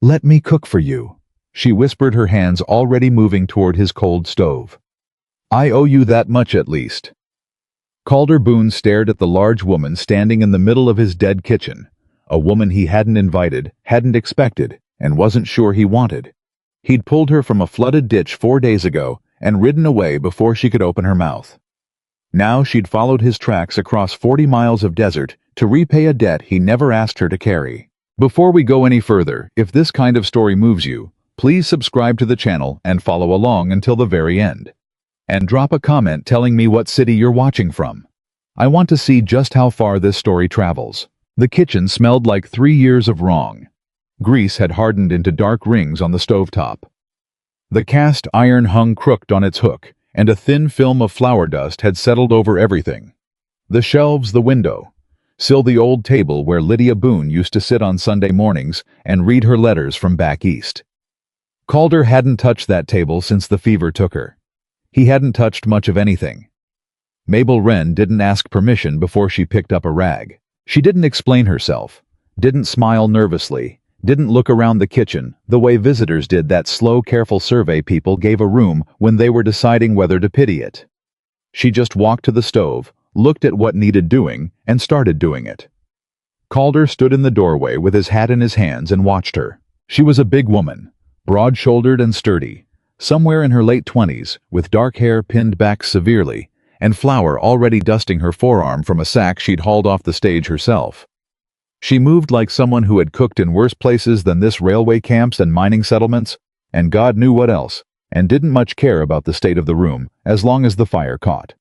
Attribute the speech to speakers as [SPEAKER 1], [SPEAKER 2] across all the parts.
[SPEAKER 1] "Let me cook for you," she whispered, her hands already moving toward his cold stove. "I owe you that much at least." Calder Boone stared at the large woman standing in the middle of his dead kitchen, a woman he hadn't invited, hadn't expected, and wasn't sure he wanted. He'd pulled her from a flooded ditch 4 days ago and ridden away before she could open her mouth. Now she'd followed his tracks across 40 miles of desert to repay a debt he never asked her to carry. Before we go any further, if this kind of story moves you, please subscribe to the channel and follow along until the very end. And drop a comment telling me what city you're watching from. I want to see just how far this story travels. The kitchen smelled like 3 years of wrong. Grease had hardened into dark rings on the stovetop. The cast iron hung crooked on its hook, and a thin film of flour dust had settled over everything. The shelves, the window, still the old table where Lydia Boone used to sit on Sunday mornings and read her letters from back east. Calder hadn't touched that table since the fever took her. He hadn't touched much of anything. Mabel Wren didn't ask permission before she picked up a rag. She didn't explain herself, didn't smile nervously, didn't look around the kitchen the way visitors did that slow, careful survey people gave a room when they were deciding whether to pity it. She just walked to the stove, looked at what needed doing, and started doing it. Calder stood in the doorway with his hat in his hands and watched her. She was a big woman, broad-shouldered and sturdy, somewhere in her late 20s, with dark hair pinned back severely, and flour already dusting her forearm from a sack she'd hauled off the stage herself. She moved like someone who had cooked in worse places than this: railway camps and mining settlements, and God knew what else, and didn't much care about the state of the room as long as the fire caught.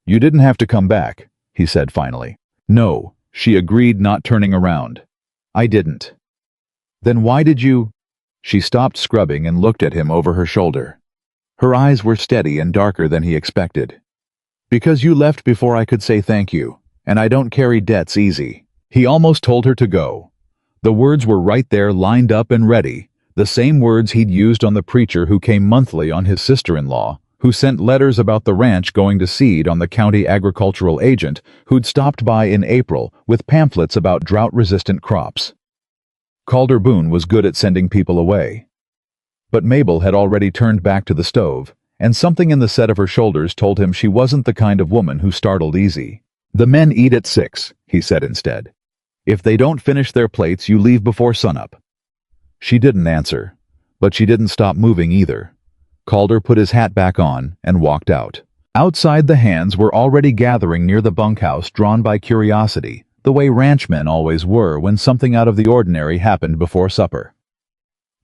[SPEAKER 1] "You didn't have to come back," he said finally. "No," she agreed, not turning around. "I didn't." "Then why did you—" She stopped scrubbing and looked at him over her shoulder. Her eyes were steady and darker than he expected. "Because you left before I could say thank you, and I don't carry debts easy." He almost told her to go. The words were right there, lined up and ready, the same words he'd used on the preacher who came monthly, on his sister-in-law, who sent letters about the ranch going to seed, on the county agricultural agent who'd stopped by in April with pamphlets about drought-resistant crops. Calder Boone was good at sending people away. But Mabel had already turned back to the stove, and something in the set of her shoulders told him she wasn't the kind of woman who startled easy. "The men eat at 6, he said instead. "If they don't finish their plates, you leave before sunup." She didn't answer, but she didn't stop moving either. Calder put his hat back on and walked out. Outside, the hands were already gathering near the bunkhouse, drawn by curiosity, the way ranchmen always were when something out of the ordinary happened before supper.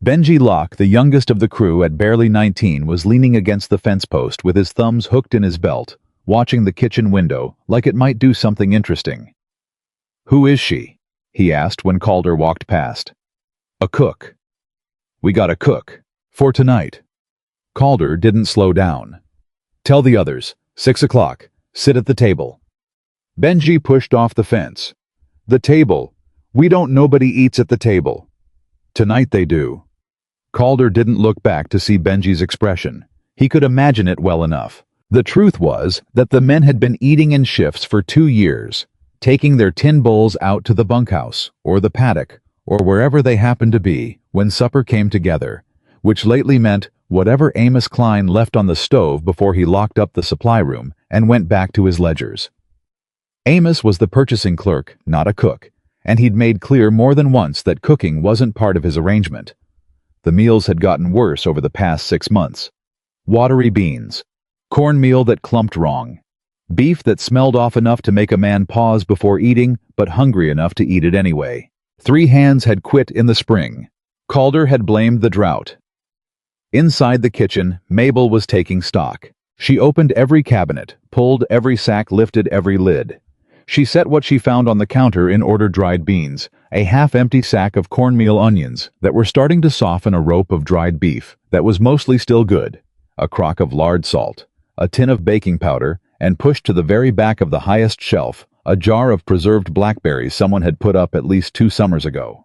[SPEAKER 1] Benji Locke, the youngest of the crew at barely 19, was leaning against the fence post with his thumbs hooked in his belt, watching the kitchen window like it might do something interesting. "Who is she?" he asked when Calder walked past. "A cook. We got a cook. For tonight." Calder didn't slow down. "Tell the others, 6 o'clock, sit at the table." Benji pushed off the fence. "The table? We don't, nobody eats at the table." "Tonight they do." Calder didn't look back to see Benji's expression. He could imagine it well enough. The truth was that the men had been eating in shifts for 2 years, taking their tin bowls out to the bunkhouse, or the paddock, or wherever they happened to be when supper came together, which lately meant whatever Amos Kline left on the stove before he locked up the supply room and went back to his ledgers. Amos was the purchasing clerk, not a cook, and he'd made clear more than once that cooking wasn't part of his arrangement. The meals had gotten worse over the past 6 months. Watery beans, cornmeal that clumped wrong, beef that smelled off enough to make a man pause before eating, but hungry enough to eat it anyway. 3 hands had quit in the spring. Calder had blamed the drought. Inside the kitchen, Mabel was taking stock. She opened every cabinet, pulled every sack, lifted every lid. She set what she found on the counter in order: dried beans, a half-empty sack of cornmeal onions that were starting to soften, a rope of dried beef that was mostly still good, a crock of lard salt, a tin of baking powder, and pushed to the very back of the highest shelf, a jar of preserved blackberries someone had put up at least 2 summers ago.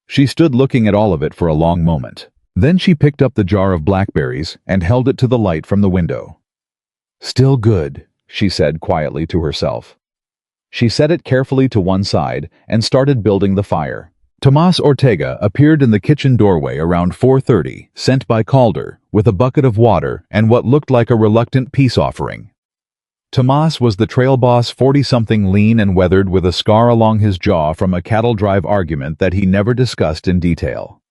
[SPEAKER 1] She stood looking at all of it for a long moment. Then she picked up the jar of blackberries and held it to the light from the window. "Still good," she said quietly to herself. She set it carefully to one side and started building the fire. Tomas Ortega appeared in the kitchen doorway around 4:30, sent by Calder, with a bucket of water and what looked like a reluctant peace offering. Tomas was the trail boss, 40-something, lean and weathered, with a scar along his jaw from a cattle drive argument that he never discussed in detail.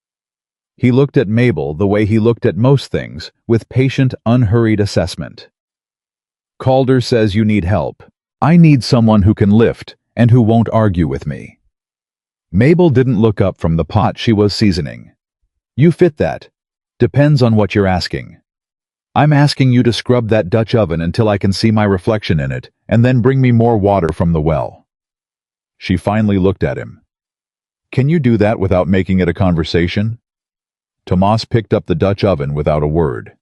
[SPEAKER 1] He looked at Mabel the way he looked at most things, with patient, unhurried assessment. "Calder says you need help. I need someone who can lift and who won't argue with me." Mabel didn't look up from the pot she was seasoning. "You fit that. Depends on what you're asking. I'm asking you to scrub that Dutch oven until I can see my reflection in it, and then bring me more water from the well." She finally looked at him. "Can you do that without making it a conversation?" Tomas picked up the Dutch oven without a word.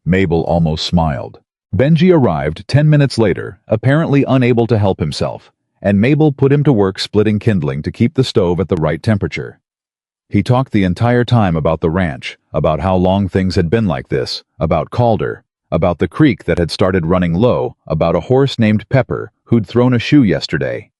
[SPEAKER 1] Mabel almost smiled. Benji arrived 10 minutes later, apparently unable to help himself, and Mabel put him to work splitting kindling to keep the stove at the right temperature. He talked the entire time about the ranch, about how long things had been like this, about Calder, about the creek that had started running low, about a horse named Pepper who'd thrown a shoe yesterday.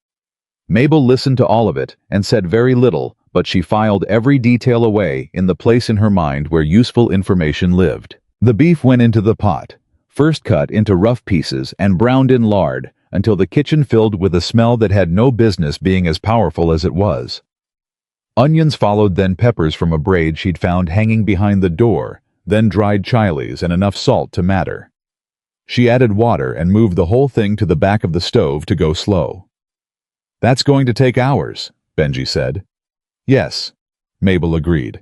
[SPEAKER 1] Mabel listened to all of it and said very little, but she filed every detail away in the place in her mind where useful information lived. The beef went into the pot, first cut into rough pieces and browned in lard, until the kitchen filled with a smell that had no business being as powerful as it was. Onions followed, then peppers from a braid she'd found hanging behind the door, then dried chilies and enough salt to matter. She added water and moved the whole thing to the back of the stove to go slow. "That's going to take hours," Benji said. "Yes," Mabel agreed.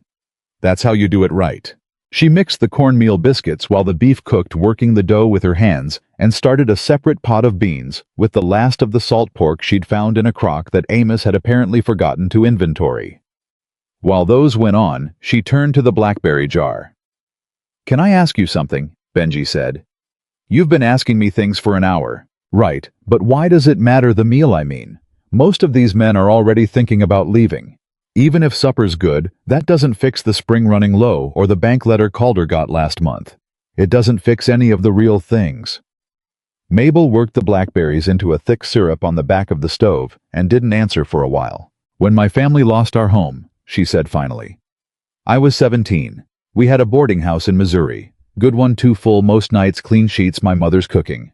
[SPEAKER 1] "That's how you do it right." She mixed the cornmeal biscuits while the beef cooked, working the dough with her hands, and started a separate pot of beans, with the last of the salt pork she'd found in a crock that Amos had apparently forgotten to inventory. While those went on, she turned to the blackberry jar. "Can I ask you something?" Benji said. "You've been asking me things for an hour." "Right, but why does it matter the meal, I mean? Most of these men are already thinking about leaving. Even if supper's good, that doesn't fix the spring running low or the bank letter Calder got last month. It doesn't fix any of the real things." Mabel worked the blackberries into a thick syrup on the back of the stove and didn't answer for a while. "When my family lost our home," she said finally. "I was 17. We had a boarding house in Missouri. Good one, too full most nights, clean sheets, my mother's cooking.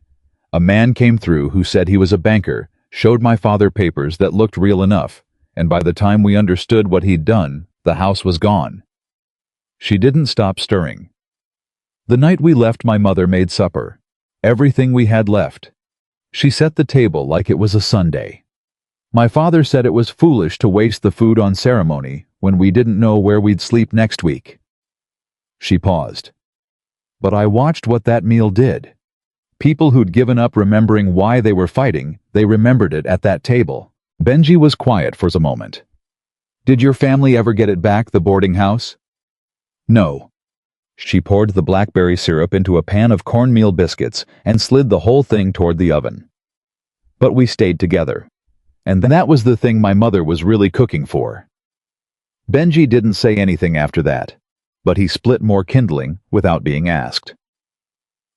[SPEAKER 1] A man came through who said he was a banker, showed my father papers that looked real enough, and by the time we understood what he'd done, the house was gone." She didn't stop stirring. "The night we left, my mother made supper. Everything we had left. She set the table like it was a Sunday. My father said it was foolish to waste the food on ceremony when we didn't know where we'd sleep next week." She paused. "But I watched what that meal did. People who'd given up remembering why they were fighting, they remembered it at that table." Benji was quiet for a moment. "Did your family ever get it back, the boarding house?" "No." She poured the blackberry syrup into a pan of cornmeal biscuits and slid the whole thing toward the oven. "But we stayed together. And that was the thing my mother was really cooking for." Benji didn't say anything after that, but he split more kindling without being asked.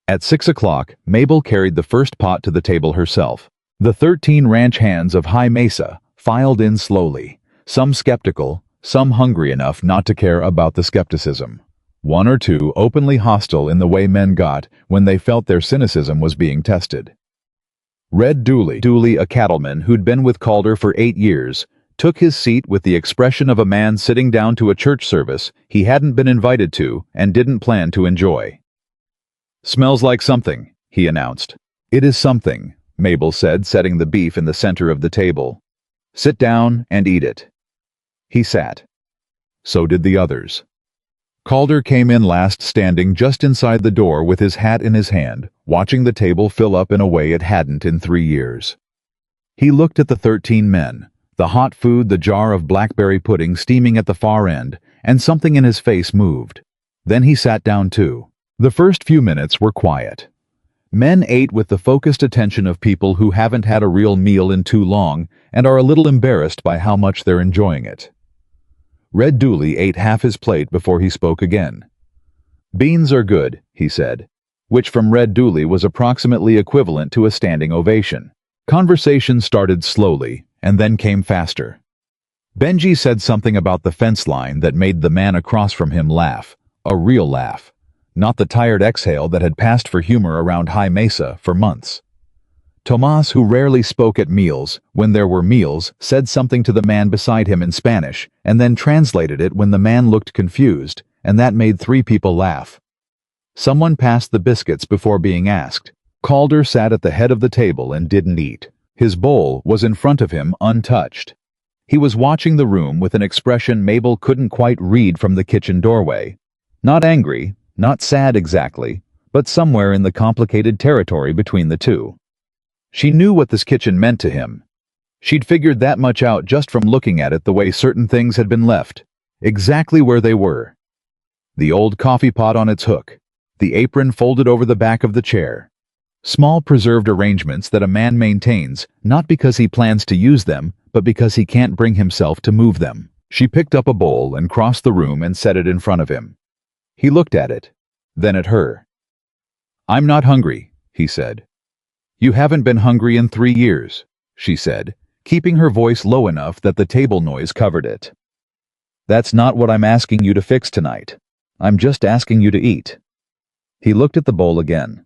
[SPEAKER 1] At 6 o'clock, Mabel carried the first pot to the table herself. The 13 ranch hands of High Mesa filed in slowly, some skeptical, some hungry enough not to care about the skepticism. One or two openly hostile in the way men got when they felt their cynicism was being tested. Red Dooley, a cattleman who'd been with Calder for 8 years, took his seat with the expression of a man sitting down to a church service he hadn't been invited to and didn't plan to enjoy. "Smells like something," he announced. "It is something," Mabel said, setting the beef in the center of the table. "Sit down and eat it." He sat. So did the others. Calder came in last, standing just inside the door with his hat in his hand, watching the table fill up in a way it hadn't in 3 years. He looked at the 13 men, the hot food, the jar of blackberry pudding steaming at the far end, and something in his face moved. Then he sat down too. The first few minutes were quiet. Men ate with the focused attention of people who haven't had a real meal in too long and are a little embarrassed by how much they're enjoying it. Red Dooley ate half his plate before he spoke again. "Beans are good," he said, which from Red Dooley was approximately equivalent to a standing ovation. Conversation started slowly and then came faster. Benji said something about the fence line that made the man across from him laugh. A real laugh. Not the tired exhale that had passed for humor around High Mesa for months. Tomas, who rarely spoke at meals, when there were meals, said something to the man beside him in Spanish, and then translated it when the man looked confused, and that made 3 people laugh. Someone passed the biscuits before being asked. Calder sat at the head of the table and didn't eat. His bowl was in front of him, untouched. He was watching the room with an expression Mabel couldn't quite read from the kitchen doorway. Not angry, not sad exactly, but somewhere in the complicated territory between the two. She knew what this kitchen meant to him. She'd figured that much out just from looking at it the way certain things had been left, exactly where they were. The old coffee pot on its hook, the apron folded over the back of the chair. Small preserved arrangements that a man maintains, not because he plans to use them, but because he can't bring himself to move them. She picked up a bowl and crossed the room and set it in front of him. He looked at it, then at her. "I'm not hungry," he said. "You haven't been hungry in 3 years," she said, keeping her voice low enough that the table noise covered it. "That's not what I'm asking you to fix tonight. I'm just asking you to eat." He looked at the bowl again.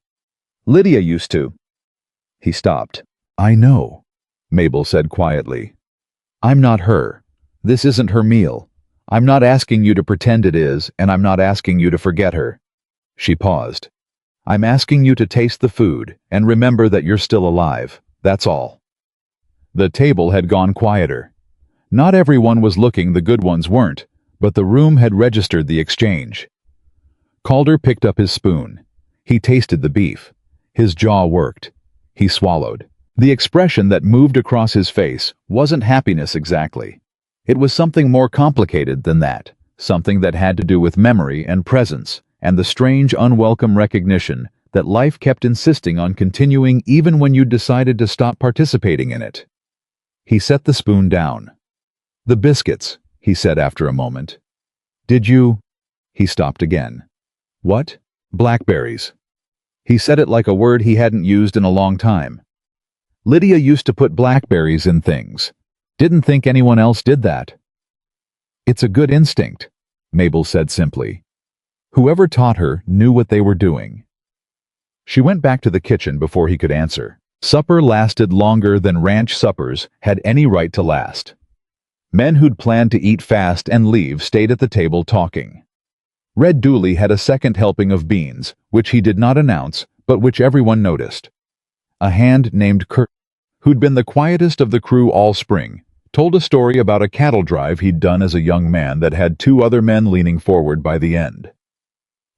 [SPEAKER 1] "Lydia used to." He stopped. "I know," Mabel said quietly. "I'm not her. This isn't her meal. I'm not asking you to pretend it is, and I'm not asking you to forget her." She paused. "I'm asking you to taste the food and remember that you're still alive. That's all." The table had gone quieter. Not everyone was looking, the good ones weren't, but the room had registered the exchange. Calder picked up his spoon. He tasted the beef. His jaw worked. He swallowed. The expression that moved across his face wasn't happiness exactly. It was something more complicated than that, something that had to do with memory and presence, and the strange, unwelcome recognition that life kept insisting on continuing even when you'd decided to stop participating in it. He set the spoon down. "The biscuits," he said after a moment. "Did you—" He stopped again. "What?" "Blackberries." He said it like a word he hadn't used in a long time. "Lydia used to put blackberries in things. Didn't think anyone else did that." "It's a good instinct," Mabel said simply. Whoever taught her knew what they were doing. She went back to the kitchen before he could answer. Supper lasted longer than ranch suppers had any right to last. Men who'd planned to eat fast and leave stayed at the table talking. Red Dooley had a second helping of beans, which he did not announce, but which everyone noticed. A hand named Clerk, who'd been the quietest of the crew all spring, told a story about a cattle drive he'd done as a young man that had 2 other men leaning forward by the end.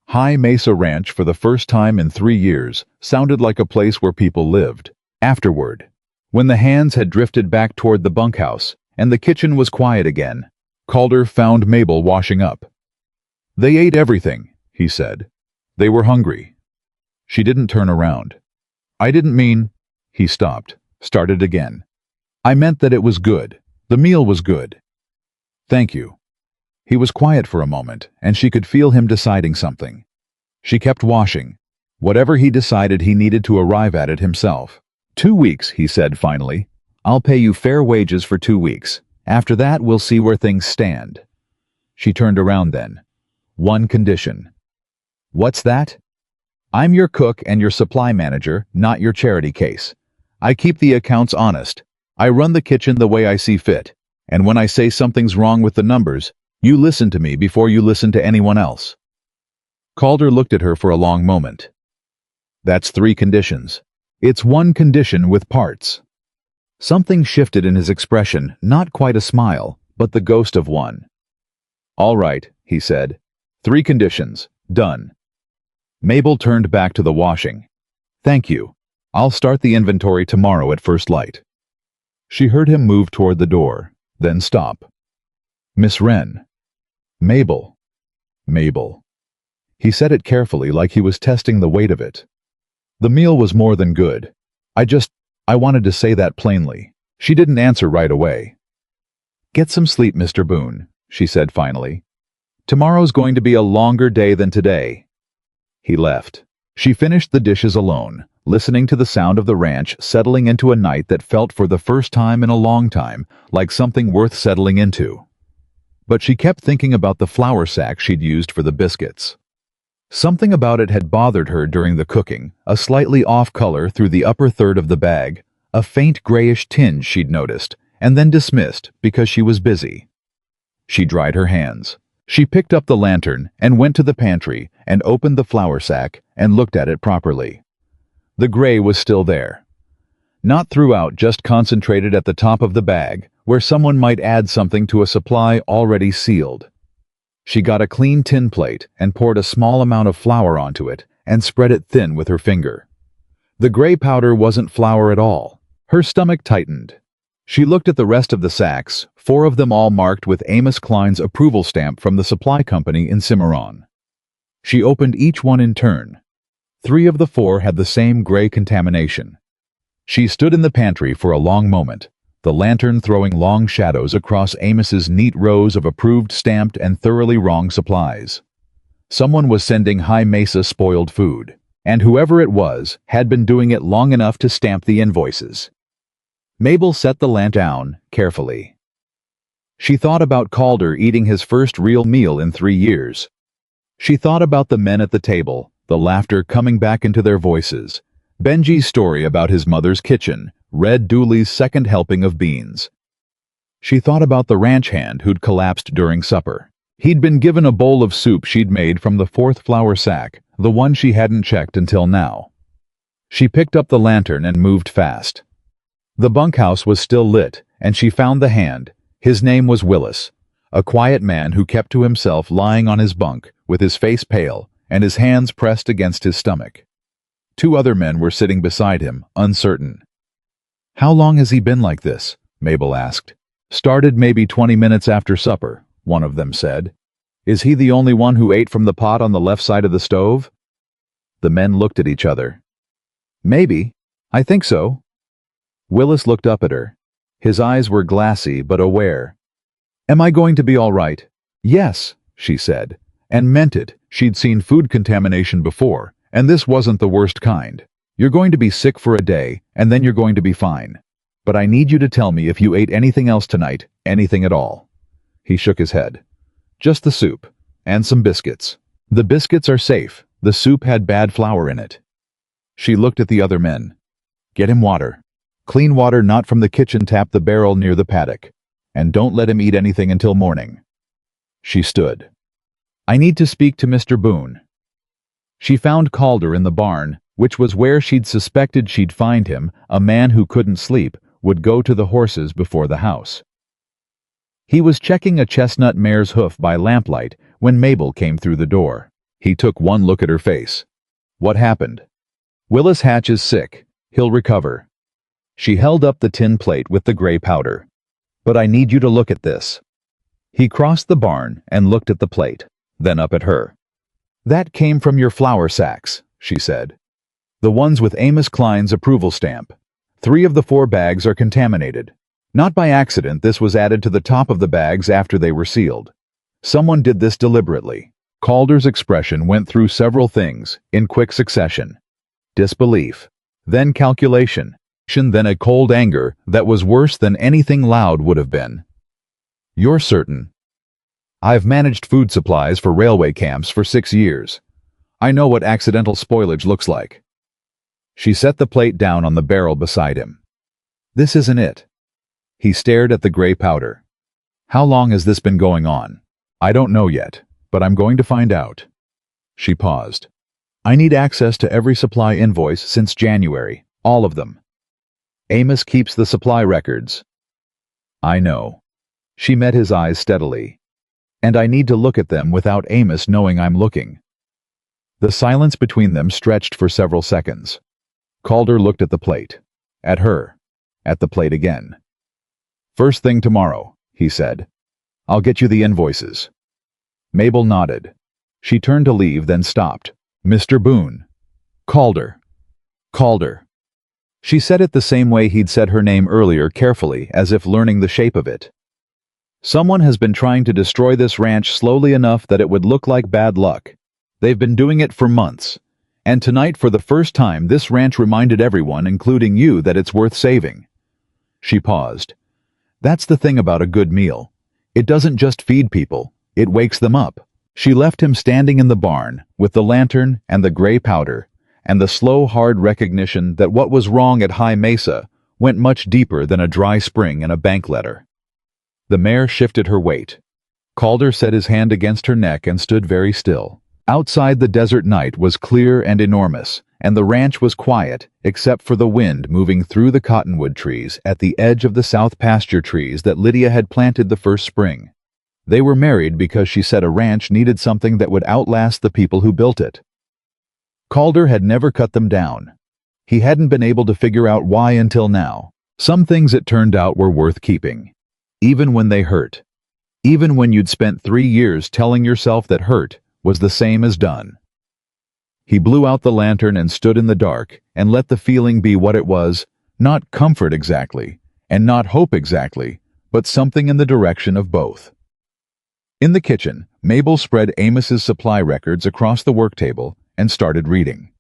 [SPEAKER 1] High Mesa Ranch, for the first time in 3 years, sounded like a place where people lived. Afterward, when the hands had drifted back toward the bunkhouse and the kitchen was quiet again, Calder found Mabel washing up. "They ate everything," he said. "They were hungry." She didn't turn around. "I didn't mean—" He stopped, started again. "I meant that it was good. The meal was good." "Thank you." He was quiet for a moment, and she could feel him deciding something. She kept washing. Whatever he decided, he needed to arrive at it himself. 2 weeks, he said finally. "I'll pay you fair wages for 2 weeks. After that, we'll see where things stand." She turned around then. "One condition." "What's that?" "I'm your cook and your supply manager, not your charity case. I keep the accounts honest. I run the kitchen the way I see fit. And when I say something's wrong with the numbers, you listen to me before you listen to anyone else." Calder looked at her for a long moment. "That's 3 conditions. It's 1 condition with parts." Something shifted in his expression, not quite a smile, but the ghost of one. "All right," he said. 3 conditions. Done." Mabel turned back to the washing. "Thank you. I'll start the inventory tomorrow at first light." She heard him move toward the door, then stop. "Miss Wren." "Mabel." "Mabel." He said it carefully, like he was testing the weight of it. "The meal was more than good. I wanted to say that plainly." She didn't answer right away. "Get some sleep, Mr. Boone," she said finally. "Tomorrow's going to be a longer day than today." He left. She finished the dishes alone, listening to the sound of the ranch settling into a night that felt for the first time in a long time like something worth settling into. But she kept thinking about the flour sack she'd used for the biscuits. Something about it had bothered her during the cooking, a slightly off color through the upper third of the bag, a faint grayish tinge she'd noticed, and then dismissed because she was busy. She dried her hands. She picked up the lantern and went to the pantry and opened the flour sack and looked at it properly. The gray was still there. Not throughout, just concentrated at the top of the bag, where someone might add something to a supply already sealed. She got a clean tin plate and poured a small amount of flour onto it and spread it thin with her finger. The gray powder wasn't flour at all. Her stomach tightened. She looked at the rest of the sacks, 4 of them all marked with Amos Kline's approval stamp from the supply company in Cimarron. She opened each one in turn. 3 of the 4 had the same gray contamination. She stood in the pantry for a long moment, the lantern throwing long shadows across Amos's neat rows of approved, stamped, and thoroughly wrong supplies. Someone was sending High Mesa spoiled food, and whoever it was had been doing it long enough to stamp the invoices. Mabel set the lamp down carefully. She thought about Calder eating his first real meal in 3 years. She thought about the men at the table, the laughter coming back into their voices, Benji's story about his mother's kitchen, Red Dooley's second helping of beans. She thought about the ranch hand who'd collapsed during supper. He'd been given a bowl of soup she'd made from the 4th flour sack, the one she hadn't checked until now. She picked up the lantern and moved fast. The bunkhouse was still lit, and she found the hand. His name was Willis, a quiet man who kept to himself lying on his bunk, with his face pale, and his hands pressed against his stomach. 2 other men were sitting beside him, uncertain. "How long has he been like this?" Mabel asked. "Started maybe 20 minutes after supper," one of them said. "Is he the only one who ate from the pot on the left side of the stove?" The men looked at each other. "Maybe. I think so." Willis looked up at her. His eyes were glassy but aware. "Am I going to be all right?" "Yes," she said, and meant it. She'd seen food contamination before, and this wasn't the worst kind. "You're going to be sick for a day, and then you're going to be fine. But I need you to tell me if you ate anything else tonight, anything at all." He shook his head. "Just the soup, and some biscuits. The biscuits are safe. The soup had bad flour in it." She looked at the other men. "Get him water. Clean water not from the kitchen tap, the barrel near the paddock. And don't let him eat anything until morning." She stood. "I need to speak to Mr. Boone." She found Calder in the barn, which was where she'd suspected she'd find him. A man who couldn't sleep would go to the horses before the house. He was checking a chestnut mare's hoof by lamplight when Mabel came through the door. He took one look at her face. "What happened?" "Willis Hatch is sick. He'll recover." She held up the tin plate with the gray powder. "But I need you to look at this." He crossed the barn and looked at the plate, then up at her. "That came from your flour sacks," she said. "The ones with Amos Kline's approval stamp. 3 of the 4 bags are contaminated. Not by accident, this was added to the top of the bags after they were sealed. Someone did this deliberately." Calder's expression went through several things, in quick succession. Disbelief, then calculation, then a cold anger that was worse than anything loud would have been. "You're certain?" "I've managed food supplies for railway camps for 6 years. I know what accidental spoilage looks like." She set the plate down on the barrel beside him. "This isn't it." He stared at the gray powder. "How long has this been going on?" "I don't know yet, but I'm going to find out." She paused. "I need access to every supply invoice since January, all of them. Amos keeps the supply records." "I know." She met his eyes steadily. "And I need to look at them without Amos knowing I'm looking." The silence between them stretched for several seconds. Calder looked at the plate. At her. At the plate again. "First thing tomorrow," he said. "I'll get you the invoices." Mabel nodded. She turned to leave, then stopped. "Mr. Boone." "Calder." "Calder." She said it the same way he'd said her name earlier, carefully, as if learning the shape of it. "Someone has been trying to destroy this ranch slowly enough that it would look like bad luck. They've been doing it for months. And tonight, for the first time, this ranch reminded everyone, including you, that it's worth saving. She paused. That's the thing about a good meal. It doesn't just feed people, it wakes them up. She left him standing in the barn, with the lantern and the gray powder, and the slow, hard recognition that what was wrong at High Mesa went much deeper than a dry spring and a bank letter. The mare shifted her weight. Calder set his hand against her neck and stood very still. Outside, the desert night was clear and enormous, and the ranch was quiet, except for the wind moving through the cottonwood trees at the edge of the south pasture trees that Lydia had planted the first spring. They were married because she said a ranch needed something that would outlast the people who built it. Calder had never cut them down. He hadn't been able to figure out why until now. Some things, it turned out, were worth keeping, even when they hurt. Even when you'd spent 3 years telling yourself that hurt was the same as done. He blew out the lantern and stood in the dark and let the feeling be what it was, not comfort exactly, and not hope exactly, but something in the direction of both. In the kitchen, Mabel spread Amos's supply records across the work table and started reading.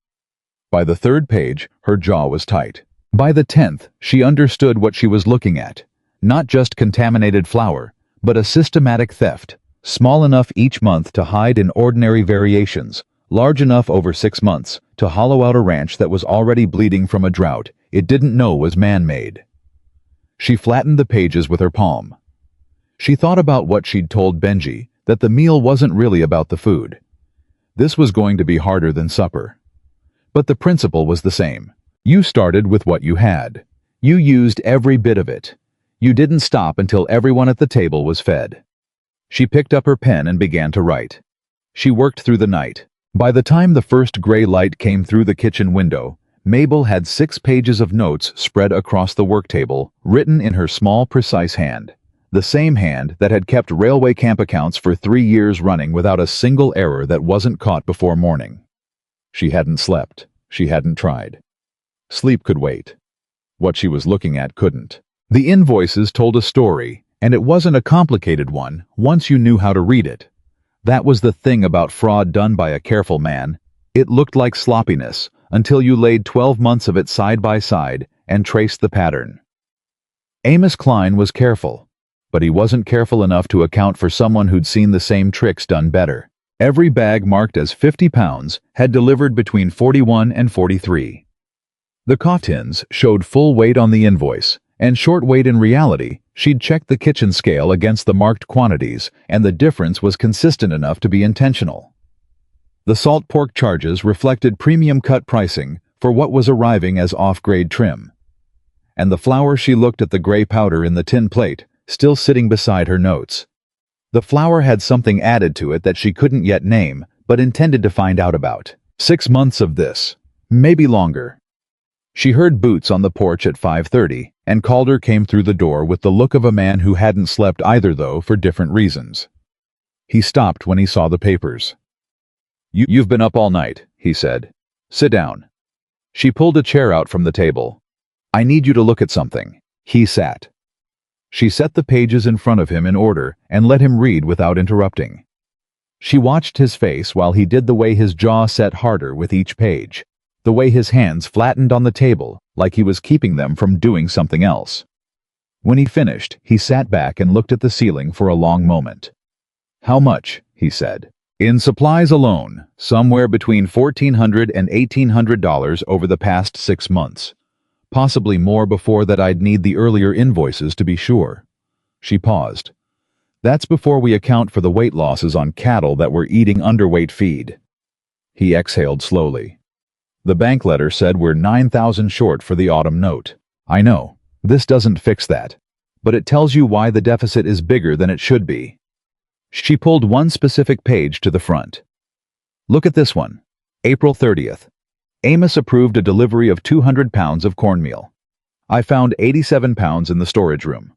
[SPEAKER 1] By the 3rd page, her jaw was tight. By the 10th, she understood what she was looking at. Not just contaminated flour, but a systematic theft, small enough each month to hide in ordinary variations, large enough over 6 months to hollow out a ranch that was already bleeding from a drought it didn't know was man-made. She flattened the pages with her palm. She thought about what she'd told Benji, that the meal wasn't really about the food. This was going to be harder than supper. But the principle was the same. You started with what you had. You used every bit of it. You didn't stop until everyone at the table was fed. She picked up her pen and began to write. She worked through the night. By the time the first gray light came through the kitchen window, Mabel had 6 pages of notes spread across the work table, written in her small, precise hand. The same hand that had kept railway camp accounts for 3 years running without a single error that wasn't caught before morning. She hadn't slept. She hadn't tried. Sleep could wait. What she was looking at couldn't. The invoices told a story, and it wasn't a complicated one once you knew how to read it. That was the thing about fraud done by a careful man. It looked like sloppiness until you laid 12 months of it side by side and traced the pattern. Amos Kline was careful, but he wasn't careful enough to account for someone who'd seen the same tricks done better. Every bag marked as 50 pounds had delivered between 41 and 43. The cottons showed full weight on the invoice, and short weight in reality. She'd checked the kitchen scale against the marked quantities, and the difference was consistent enough to be intentional. The salt pork charges reflected premium cut pricing for what was arriving as off-grade trim. And the flour, she looked at the gray powder in the tin plate, still sitting beside her notes. The flour had something added to it that she couldn't yet name, but intended to find out about. 6 months of this. Maybe longer. She heard boots on the porch at 5:30, and Calder came through the door with the look of a man who hadn't slept either, though for different reasons. He stopped when he saw the papers. You've been up all night, he said. Sit down. She pulled a chair out from the table. I need you to look at something. He sat. She set the pages in front of him in order and let him read without interrupting. She watched his face while he did, the way his jaw set harder with each page, the way his hands flattened on the table like he was keeping them from doing something else. When he finished, he sat back and looked at the ceiling for a long moment. How much? He said. In supplies alone, somewhere between $1,400 and $1,800 over the past 6 months. Possibly more before that. I'd need the earlier invoices to be sure. She paused. That's before we account for the weight losses on cattle that were eating underweight feed. He exhaled slowly. The bank letter said we're $9,000 short for the autumn note. I know, this doesn't fix that, but it tells you why the deficit is bigger than it should be. She pulled one specific page to the front. Look at this one. April 30th. Amos approved a delivery of 200 pounds of cornmeal. I found 87 pounds in the storage room.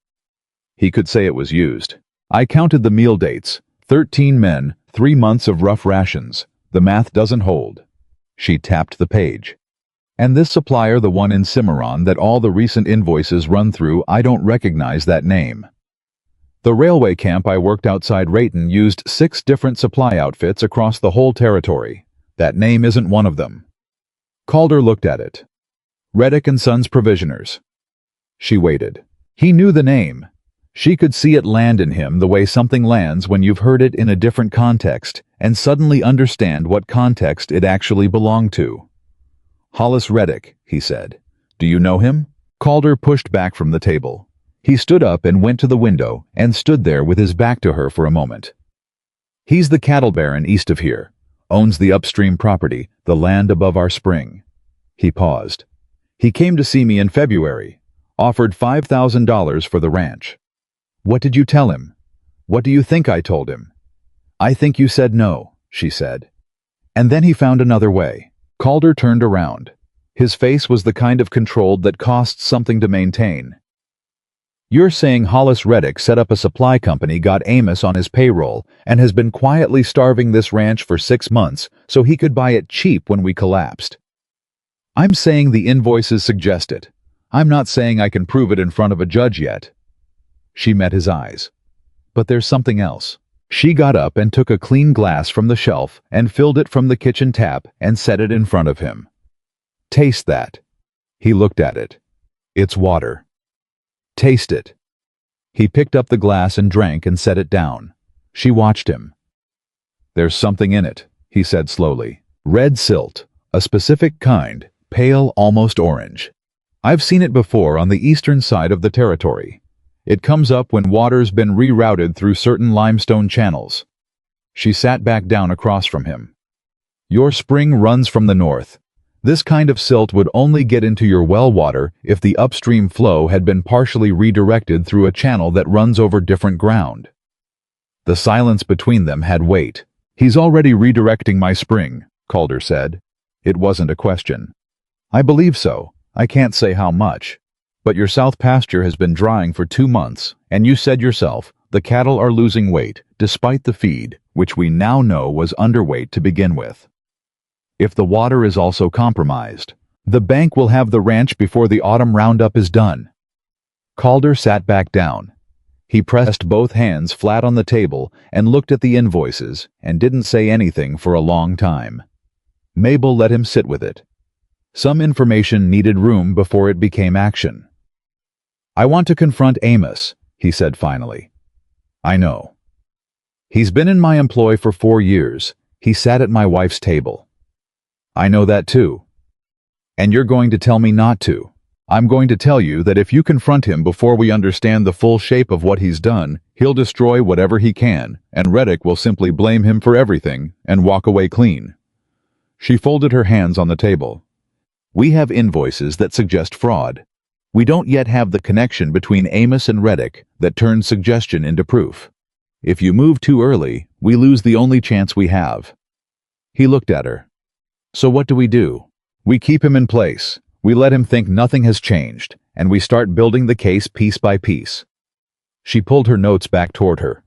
[SPEAKER 1] He could say it was used. I counted the meal dates. 13 men, 3 months of rough rations. The math doesn't hold. She tapped the page. And this supplier, the one in Cimarron that all the recent invoices run through, I don't recognize that name. The railway camp I worked outside Rayton used 6 different supply outfits across the whole territory. That name isn't one of them. Calder looked at it. Reddick and Sons Provisioners. She waited. He knew the name. She could see it land in him the way something lands when you've heard it in a different context and suddenly understand what context it actually belonged to. Hollis Reddick, he said. Do you know him? Calder pushed back from the table. He stood up and went to the window and stood there with his back to her for a moment. He's the cattle baron east of here, owns the upstream property, the land above our spring. He paused. He came to see me in February, offered $5,000 for the ranch. What did you tell him? What do you think I told him? I think you said no, she said. And then he found another way. Calder turned around. His face was the kind of controlled that costs something to maintain. You're saying Hollis Reddick set up a supply company, got Amos on his payroll, and has been quietly starving this ranch for 6 months so he could buy it cheap when we collapsed. I'm saying the invoices suggest it. I'm not saying I can prove it in front of a judge yet. She met his eyes. But there's something else. She got up and took a clean glass from the shelf and filled it from the kitchen tap and set it in front of him. Taste that. He looked at it. It's water. Taste it. He picked up the glass and drank and set it down. She watched him. There's something in it, he said slowly. Red silt, a specific kind, pale, almost orange. I've seen it before on the eastern side of the territory. It comes up when water's been rerouted through certain limestone channels. She sat back down across from him. Your spring runs from the north. This kind of silt would only get into your well water if the upstream flow had been partially redirected through a channel that runs over different ground. The silence between them had weight. He's already redirecting my spring, Calder said. It wasn't a question. I believe so. I can't say how much. But your south pasture has been drying for 2 months, and you said yourself, the cattle are losing weight, despite the feed, which we now know was underweight to begin with. If the water is also compromised, the bank will have the ranch before the autumn roundup is done. Calder sat back down. He pressed both hands flat on the table and looked at the invoices and didn't say anything for a long time. Mabel let him sit with it. Some information needed room before it became action. I want to confront Amos, he said finally. I know. He's been in my employ for 4 years. He sat at my wife's table. I know that too. And you're going to tell me not to. I'm going to tell you that if you confront him before we understand the full shape of what he's done, he'll destroy whatever he can, and Reddick will simply blame him for everything and walk away clean. She folded her hands on the table. We have invoices that suggest fraud. We don't yet have the connection between Amos and Reddick that turns suggestion into proof. If you move too early, we lose the only chance we have. He looked at her. So what do? We keep him in place. We let him think nothing has changed, and we start building the case piece by piece. She pulled her notes back toward her.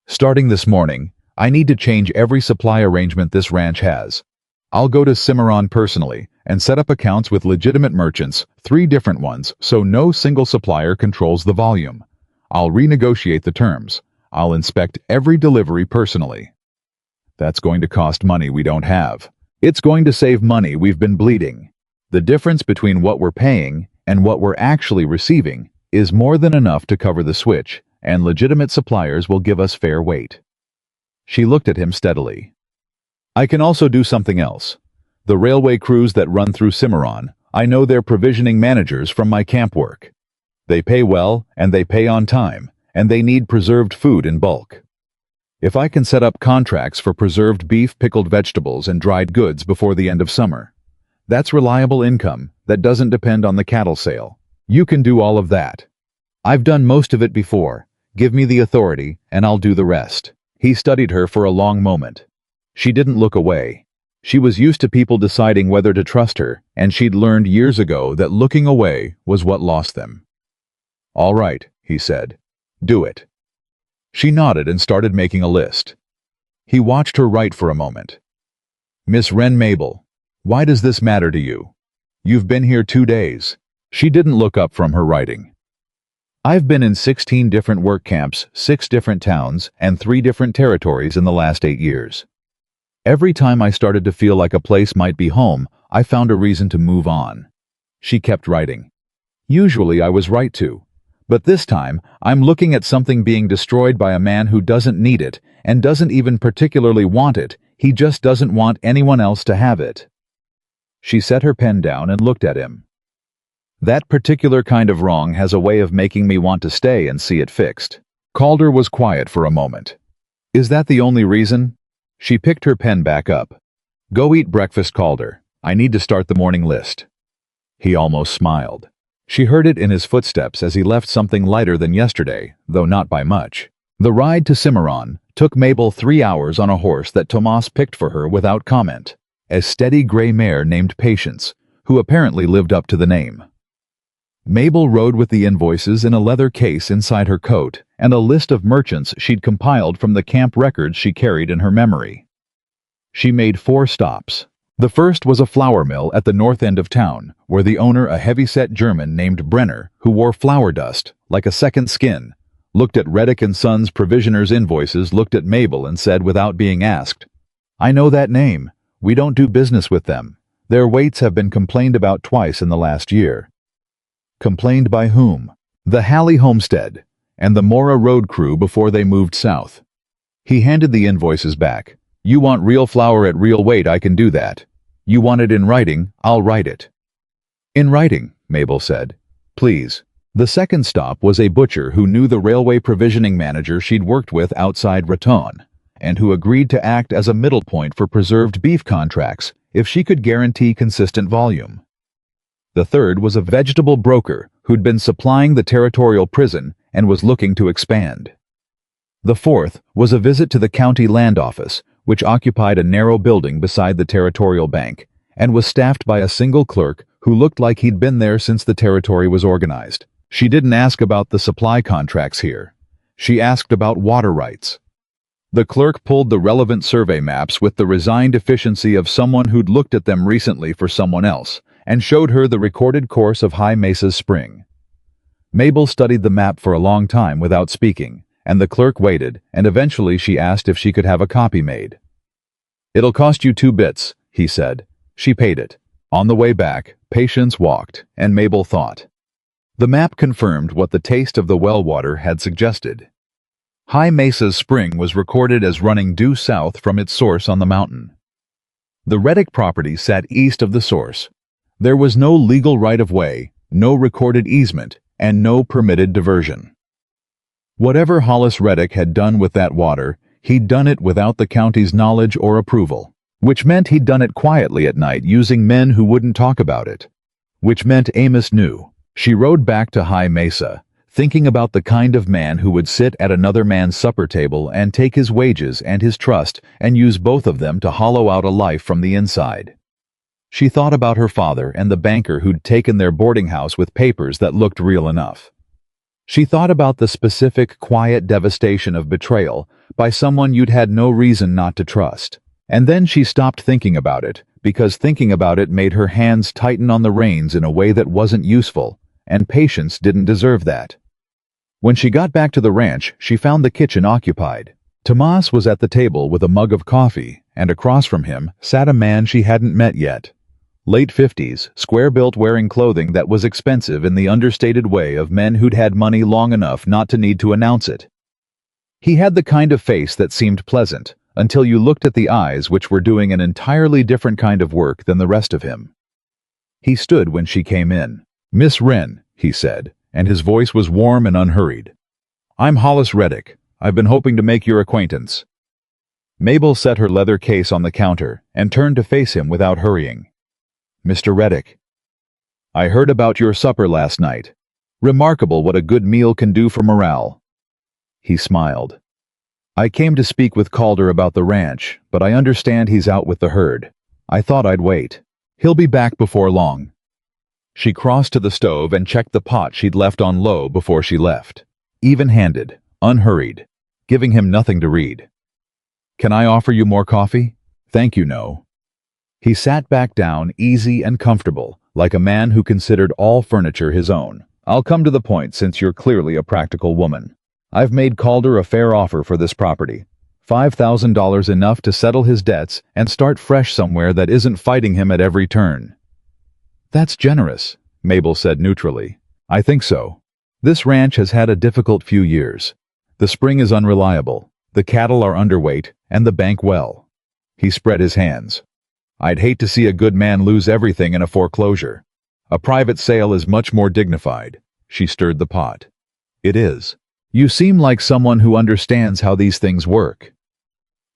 [SPEAKER 1] Starting this morning, I need to change every supply arrangement this ranch has. I'll go to Cimarron personally and set up accounts with legitimate merchants, 3 different ones, so no single supplier controls the volume. I'll renegotiate the terms. I'll inspect every delivery personally. That's going to cost money we don't have. It's going to save money we've been bleeding. The difference between what we're paying and what we're actually receiving is more than enough to cover the switch, and legitimate suppliers will give us fair weight. She looked at him steadily. I can also do something else. The railway crews that run through Cimarron, I know they're provisioning managers from my camp work. They pay well, and they pay on time, and they need preserved food in bulk. If I can set up contracts for preserved beef, pickled vegetables, and dried goods before the end of summer, that's reliable income that doesn't depend on the cattle sale. You can do all of that. I've done most of it before. Give me the authority, and I'll do the rest. He studied her for a long moment. She didn't look away. She was used to people deciding whether to trust her, and she'd learned years ago that looking away was what lost them. All right, he said. Do it. She nodded and started making a list. He watched her write for a moment. Miss Wren Mabel, why does this matter to you? You've been here 2 days. She didn't look up from her writing. I've been in 16 different work camps, 6 different towns, and 3 different territories in the last 8 years. Every time I started to feel like a place might be home, I found a reason to move on. She kept writing. Usually I was right to. But this time, I'm looking at something being destroyed by a man who doesn't need it and doesn't even particularly want it. He just doesn't want anyone else to have it. She set her pen down and looked at him. That particular kind of wrong has a way of making me want to stay and see it fixed. Calder was quiet for a moment. Is that the only reason? She picked her pen back up. Go eat breakfast, Calder. I need to start the morning list. He almost smiled. She heard it in his footsteps as he left something lighter than yesterday, though not by much. The ride to Cimarron took Mabel 3 hours on a horse that Tomas picked for her without comment, a steady gray mare named Patience, who apparently lived up to the name. Mabel rode with the invoices in a leather case inside her coat and a list of merchants she'd compiled from the camp records she carried in her memory. She made 4 stops. The first was a flour mill at the north end of town, where the owner, a heavy-set German named Brenner, who wore flour dust, like a second skin, looked at Reddick and Sons provisioners' invoices, looked at Mabel and said without being asked, I know that name. We don't do business with them. Their weights have been complained about twice in the last year. Complained by whom? The Halley Homestead and the Mora Road crew before they moved south. He handed the invoices back. You want real flour at real weight, I can do that. You want it in writing, I'll write it. In writing, Mabel said. Please. The second stop was a butcher who knew the railway provisioning manager she'd worked with outside Raton, and who agreed to act as a middle point for preserved beef contracts if she could guarantee consistent volume. The third was a vegetable broker who'd been supplying the territorial prison and was looking to expand. The fourth was a visit to the county land office, which occupied a narrow building beside the territorial bank and was staffed by a single clerk who looked like he'd been there since the territory was organized. She didn't ask about the supply contracts here. She asked about water rights. The clerk pulled the relevant survey maps with the resigned efficiency of someone who'd looked at them recently for someone else and showed her the recorded course of High Mesa's spring. Mabel studied the map for a long time without speaking, and the clerk waited, and eventually she asked if she could have a copy made. It'll cost you 2 bits, he said. She paid it. On the way back, Patience walked, and Mabel thought. The map confirmed what the taste of the well water had suggested. High Mesa's spring was recorded as running due south from its source on the mountain. The Reddick property sat east of the source. There was no legal right-of-way, no recorded easement, and no permitted diversion. Whatever Hollis Reddick had done with that water, he'd done it without the county's knowledge or approval, which meant he'd done it quietly at night using men who wouldn't talk about it, which meant Amos knew. She rode back to High Mesa, thinking about the kind of man who would sit at another man's supper table and take his wages and his trust and use both of them to hollow out a life from the inside. She thought about her father and the banker who'd taken their boarding house with papers that looked real enough. She thought about the specific, quiet devastation of betrayal by someone you'd had no reason not to trust. And then she stopped thinking about it, because thinking about it made her hands tighten on the reins in a way that wasn't useful, and Patience didn't deserve that. When she got back to the ranch, she found the kitchen occupied. Tomas was at the table with a mug of coffee, and across from him sat a man she hadn't met yet. Late 50s, square-built, wearing clothing that was expensive in the understated way of men who'd had money long enough not to need to announce it. He had the kind of face that seemed pleasant, until you looked at the eyes, which were doing an entirely different kind of work than the rest of him. He stood when she came in. Miss Wren, he said, and his voice was warm and unhurried. I'm Hollis Reddick. I've been hoping to make your acquaintance. Mabel set her leather case on the counter and turned to face him without hurrying. Mr. Reddick. I heard about your supper last night. Remarkable what a good meal can do for morale. He smiled. I came to speak with Calder about the ranch, but I understand he's out with the herd. I thought I'd wait. He'll be back before long. She crossed to the stove and checked the pot she'd left on low before she left. Even-handed, unhurried, giving him nothing to read. Can I offer you more coffee? Thank you, no. He sat back down, easy and comfortable, like a man who considered all furniture his own. I'll come to the point since you're clearly a practical woman. I've made Calder a fair offer for this property. $5,000 enough to settle his debts and start fresh somewhere that isn't fighting him at every turn. That's generous, Mabel said neutrally. I think so. This ranch has had a difficult few years. The spring is unreliable, the cattle are underweight, and the bank well. He spread his hands. I'd hate to see a good man lose everything in a foreclosure. A private sale is much more dignified. She stirred the pot. It is. You seem like someone who understands how these things work.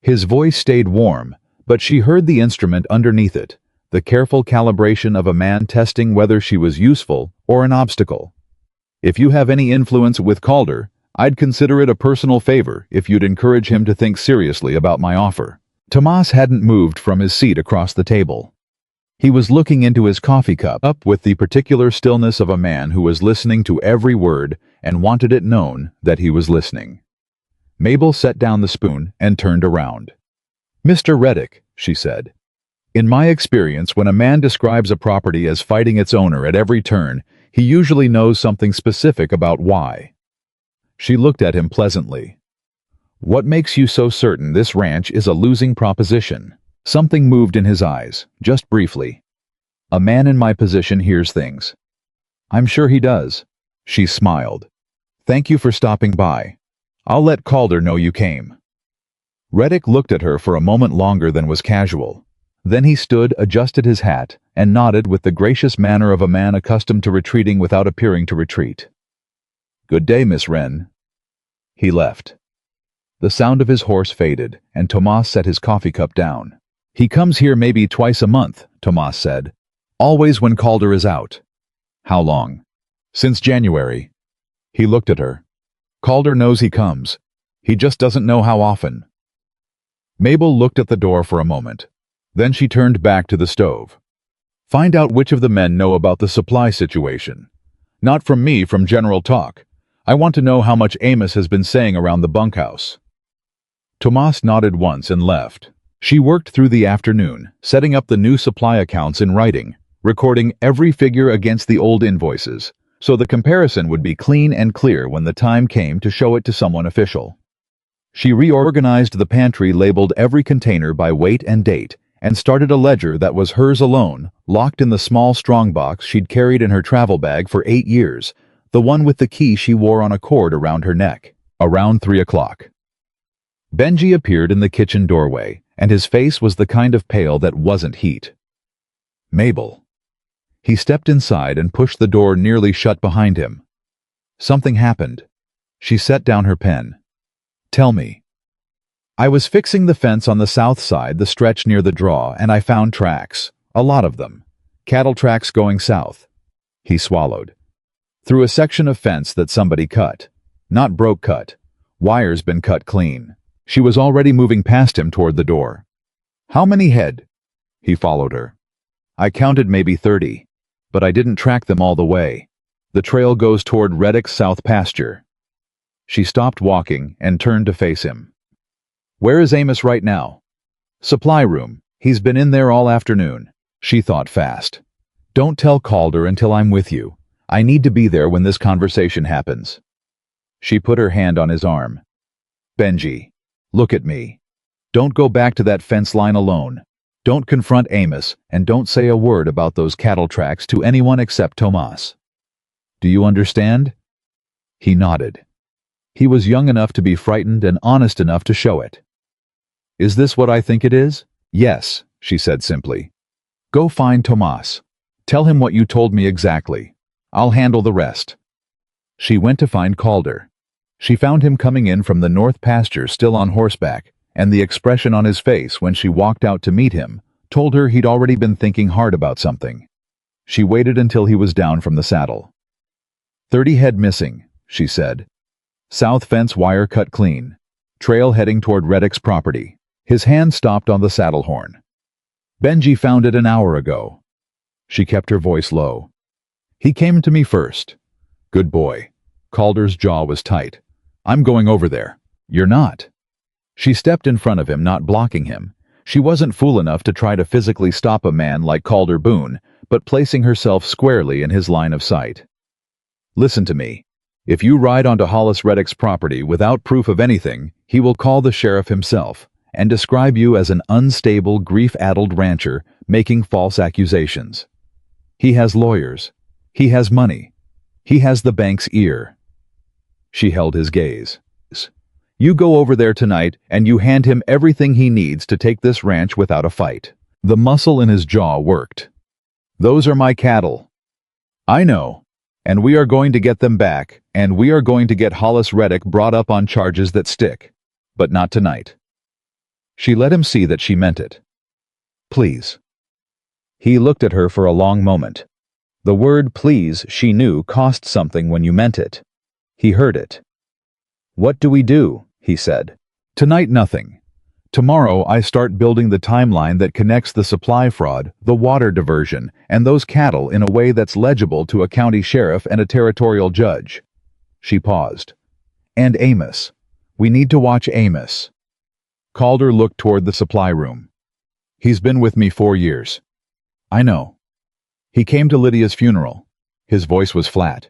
[SPEAKER 1] His voice stayed warm, but she heard the instrument underneath it, the careful calibration of a man testing whether she was useful or an obstacle. If you have any influence with Calder, I'd consider it a personal favor if you'd encourage him to think seriously about my offer. Tomas hadn't moved from his seat across the table. He was looking into his coffee cup with the particular stillness of a man who was listening to every word and wanted it known that he was listening. Mabel set down the spoon and turned around. Mr. Reddick, she said, in my experience, when a man describes a property as fighting its owner at every turn, he usually knows something specific about why. She looked at him pleasantly. What makes you so certain this ranch is a losing proposition? Something moved in his eyes, just briefly. A man in my position hears things. I'm sure he does. She smiled. Thank you for stopping by. I'll let Calder know you came. Reddick looked at her for a moment longer than was casual. Then he stood, adjusted his hat, and nodded with the gracious manner of a man accustomed to retreating without appearing to retreat. Good day, Miss Wren. He left. The sound of his horse faded, and Tomas set his coffee cup down. He comes here maybe twice a month, Tomas said. Always when Calder is out. How long? Since January. He looked at her. Calder knows he comes. He just doesn't know how often. Mabel looked at the door for a moment. Then she turned back to the stove. Find out which of the men know about the supply situation. Not from me, from general talk. I want to know how much Amos has been saying around the bunkhouse. Tomas nodded once and left. She worked through the afternoon, setting up the new supply accounts in writing, recording every figure against the old invoices, so the comparison would be clean and clear when the time came to show it to someone official. She reorganized the pantry, labeled every container by weight and date, and started a ledger that was hers alone, locked in the small strongbox she'd carried in her travel bag for 8 years, the one with the key she wore on a cord around her neck. Around 3 o'clock. Benji appeared in the kitchen doorway, and his face was the kind of pale that wasn't heat. Mabel. He stepped inside and pushed the door nearly shut behind him. Something happened. She set down her pen. Tell me. I was fixing the fence on the south side, the stretch near the draw, and I found tracks. A lot of them. Cattle tracks going south. He swallowed. Through a section of fence that somebody cut. Not broke cut. Wires been cut clean. She was already moving past him toward the door. How many head? He followed her. I counted maybe 30, but I didn't track them all the way. The trail goes toward Reddick's south pasture. She stopped walking and turned to face him. Where is Amos right now? Supply room. He's been in there all afternoon. She thought fast. Don't tell Calder until I'm with you. I need to be there when this conversation happens. She put her hand on his arm. Benji, look at me. Don't go back to that fence line alone. Don't confront Amos, and don't say a word about those cattle tracks to anyone except Tomas. Do you understand? He nodded. He was young enough to be frightened and honest enough to show it. Is this what I think it is? Yes, she said simply. Go find Tomas. Tell him what you told me exactly. I'll handle the rest. She went to find Calder. She found him coming in from the north pasture still on horseback, and the expression on his face when she walked out to meet him told her he'd already been thinking hard about something. She waited until he was down from the saddle. 30 head missing, she said. South fence wire cut clean. Trail heading toward Reddick's property. His hand stopped on the saddle horn. Benji found it an hour ago. She kept her voice low. He came to me first. Good boy. Calder's jaw was tight. I'm going over there. You're not. She stepped in front of him, not blocking him. She wasn't fool enough to try to physically stop a man like Calder Boone, but placing herself squarely in his line of sight. Listen to me. If you ride onto Hollis Reddick's property without proof of anything, He will call the sheriff himself and describe you as an unstable, grief-addled rancher making false accusations. He has lawyers. He has money. He has the bank's ear. She held his gaze. You go over there tonight and you hand him everything he needs to take this ranch without a fight. The muscle in his jaw worked. Those are my cattle. I know. And we are going to get them back, and we are going to get Hollis Reddick brought up on charges that stick. But not tonight. She let him see that she meant it. Please. He looked at her for a long moment. The word please, she knew, cost something when you meant it. He heard it. What do we do? He said. Tonight nothing. Tomorrow I start building the timeline that connects the supply fraud, the water diversion, and those cattle in a way that's legible to a county sheriff and a territorial judge. She paused. And Amos. We need to watch Amos. Calder looked toward the supply room. He's been with me 4 years. I know. He came to Lydia's funeral. His voice was flat.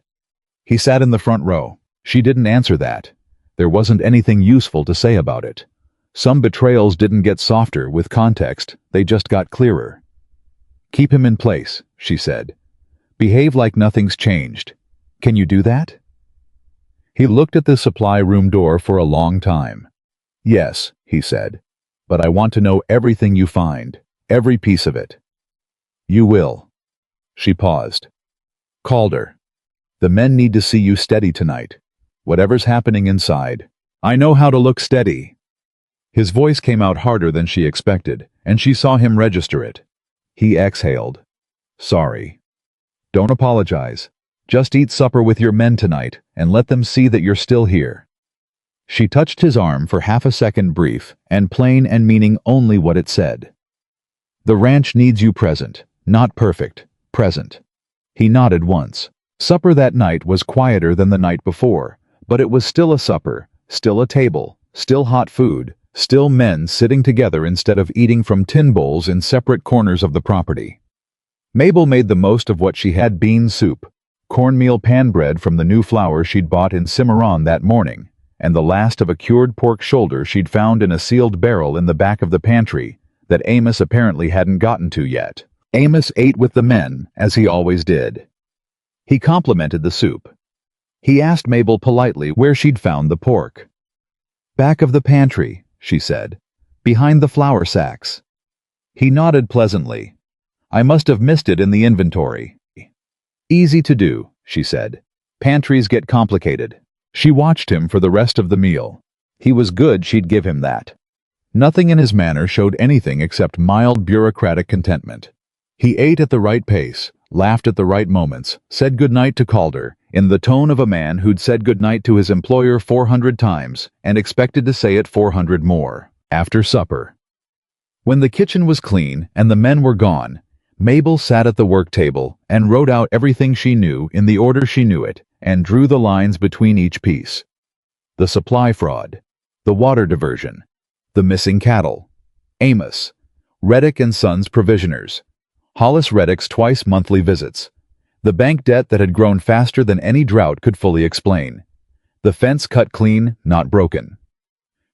[SPEAKER 1] He sat in the front row. She didn't answer that. There wasn't anything useful to say about it. Some betrayals didn't get softer with context, they just got clearer. Keep him in place, she said. Behave like nothing's changed. Can you do that? He looked at the supply room door for a long time. Yes, he said, but I want to know everything you find, every piece of it. You will. She paused. Calder. The men need to see you steady tonight. Whatever's happening inside. I know how to look steady. His voice came out harder than she expected, and she saw him register it. He exhaled. Sorry. Don't apologize. Just eat supper with your men tonight, and let them see that you're still here. She touched his arm for half a second, brief, and plain and meaning only what it said. The ranch needs you present, not perfect, present. He nodded once. Supper that night was quieter than the night before, but it was still a supper, still a table, still hot food, still men sitting together instead of eating from tin bowls in separate corners of the property. Mabel made the most of what she had: bean soup, cornmeal pan bread from the new flour she'd bought in Cimarron that morning, and the last of a cured pork shoulder she'd found in a sealed barrel in the back of the pantry that Amos apparently hadn't gotten to yet. Amos ate with the men, as he always did. He complimented the soup. He asked Mabel politely where she'd found the pork. Back of the pantry, she said, behind the flour sacks. He nodded pleasantly. I must have missed it in the inventory. Easy to do, she said. Pantries get complicated. She watched him for the rest of the meal. He was good, she'd give him that. Nothing in his manner showed anything except mild bureaucratic contentment. He ate at the right pace, laughed at the right moments, said goodnight to Calder, in the tone of a man who'd said goodnight to his employer 400 times and expected to say it 400 more. After supper. When the kitchen was clean and the men were gone, Mabel sat at the work table and wrote out everything she knew in the order she knew it and drew the lines between each piece. The supply fraud, the water diversion, the missing cattle, Amos, Reddick and Sons provisioners, Hollis Reddick's twice-monthly visits, the bank debt that had grown faster than any drought could fully explain, the fence cut clean, not broken.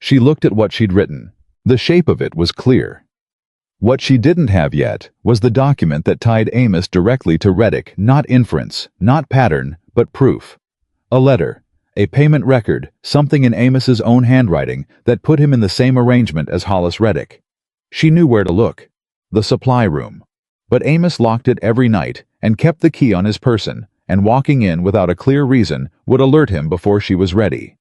[SPEAKER 1] She looked at what she'd written. The shape of it was clear. What she didn't have yet was the document that tied Amos directly to Reddick, not inference, not pattern, but proof. A letter, a payment record, something in Amos's own handwriting that put him in the same arrangement as Hollis Reddick. She knew where to look. The supply room. But Amos locked it every night and kept the key on his person, and walking in without a clear reason would alert him before she was ready.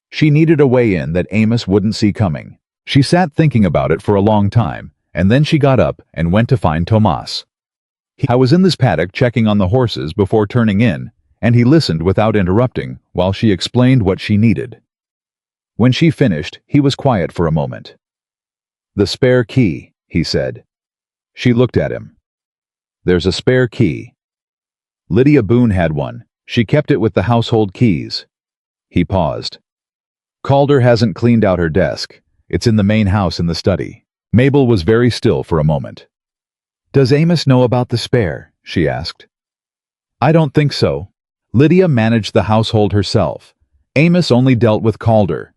[SPEAKER 1] She needed a way in that Amos wouldn't see coming. She sat thinking about it for a long time, and then she got up and went to find Tomas. I was in this paddock checking on the horses before turning in, and he listened without interrupting while she explained what she needed. When she finished, he was quiet for a moment. The spare key, he said. She looked at him. There's a spare key. Lydia Boone had one. She kept it with the household keys. He paused. Calder hasn't cleaned out her desk. It's in the main house in the study. Mabel was very still for a moment. Does Amos know about the spare? She asked. I don't think so. Lydia managed the household herself. Amos only dealt with Calder.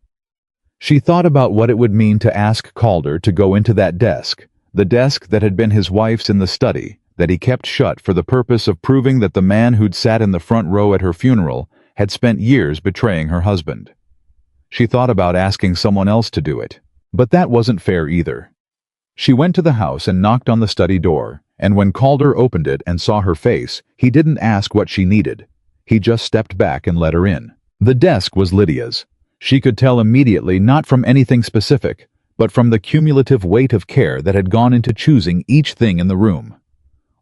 [SPEAKER 1] She thought about what it would mean to ask Calder to go into that desk, the desk that had been his wife's in the study, that he kept shut for the purpose of proving that the man who'd sat in the front row at her funeral had spent years betraying her husband. She thought about asking someone else to do it, but that wasn't fair either. She went to the house and knocked on the study door, and when Calder opened it and saw her face, he didn't ask what she needed. He just stepped back and let her in. The desk was Lydia's. She could tell immediately, not from anything specific, but from the cumulative weight of care that had gone into choosing each thing in the room.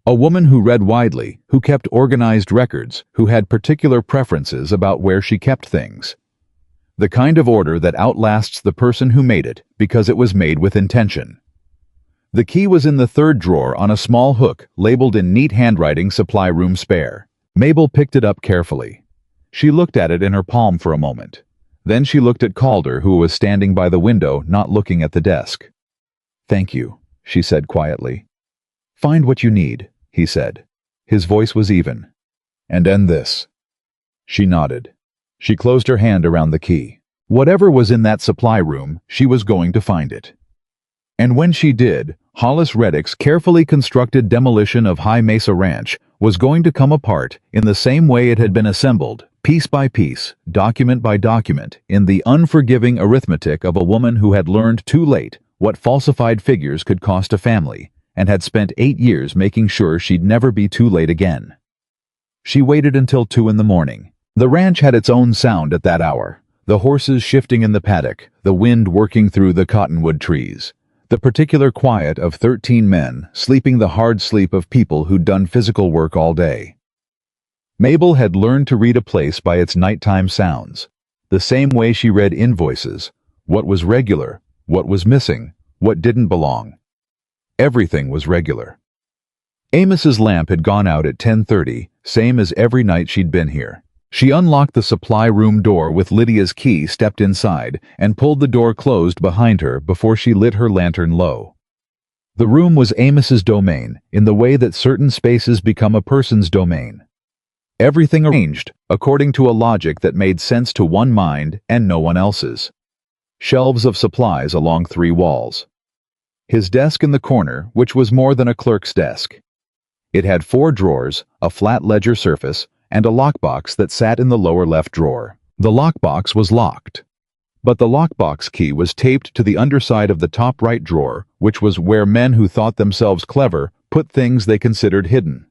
[SPEAKER 1] A woman who read widely, who kept organized records, who had particular preferences about where she kept things. The kind of order that outlasts the person who made it because it was made with intention. The key was in the third drawer on a small hook labeled in neat handwriting "Supply Room Spare." Mabel picked it up carefully. She looked at it in her palm for a moment. Then she looked at Calder, who was standing by the window, not looking at the desk. "Thank you," she said quietly. "Find what you need," he said. His voice was even. "And end this." She nodded. She closed her hand around the key. Whatever was in that supply room, she was going to find it. And when she did, Hollis Reddick's carefully constructed demolition of High Mesa Ranch was going to come apart in the same way it had been assembled, piece by piece, document by document, in the unforgiving arithmetic of a woman who had learned too late what falsified figures could cost a family, and had spent 8 years making sure she'd never be too late again. She waited until 2 in the morning. The ranch had its own sound at that hour, the horses shifting in the paddock, the wind working through the cottonwood trees, the particular quiet of 13 men sleeping the hard sleep of people who'd done physical work all day. Mabel had learned to read a place by its nighttime sounds, the same way she read invoices, what was regular, what was missing, what didn't belong. Everything was regular. Amos's lamp had gone out at 10:30, same as every night she'd been here. She unlocked the supply room door with Lydia's key, stepped inside, and pulled the door closed behind her before she lit her lantern low. The room was Amos's domain, in the way that certain spaces become a person's domain. Everything arranged according to a logic that made sense to one mind and no one else's. Shelves of supplies along 3 walls. His desk in the corner, which was more than a clerk's desk. It had 4 drawers, a flat ledger surface, and a lockbox that sat in the lower left drawer. The lockbox was locked, but the lockbox key was taped to the underside of the top right drawer, which was where men who thought themselves clever put things they considered hidden.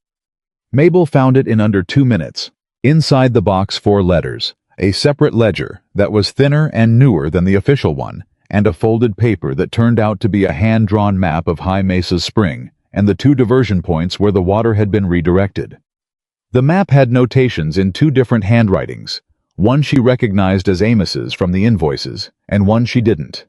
[SPEAKER 1] Mabel found it in under 2 minutes. Inside the box 4 letters, a separate ledger that was thinner and newer than the official one, and a folded paper that turned out to be a hand-drawn map of High Mesa's spring, and the 2 diversion points where the water had been redirected. The map had notations in 2 different handwritings, one she recognized as Amos's from the invoices, and one she didn't.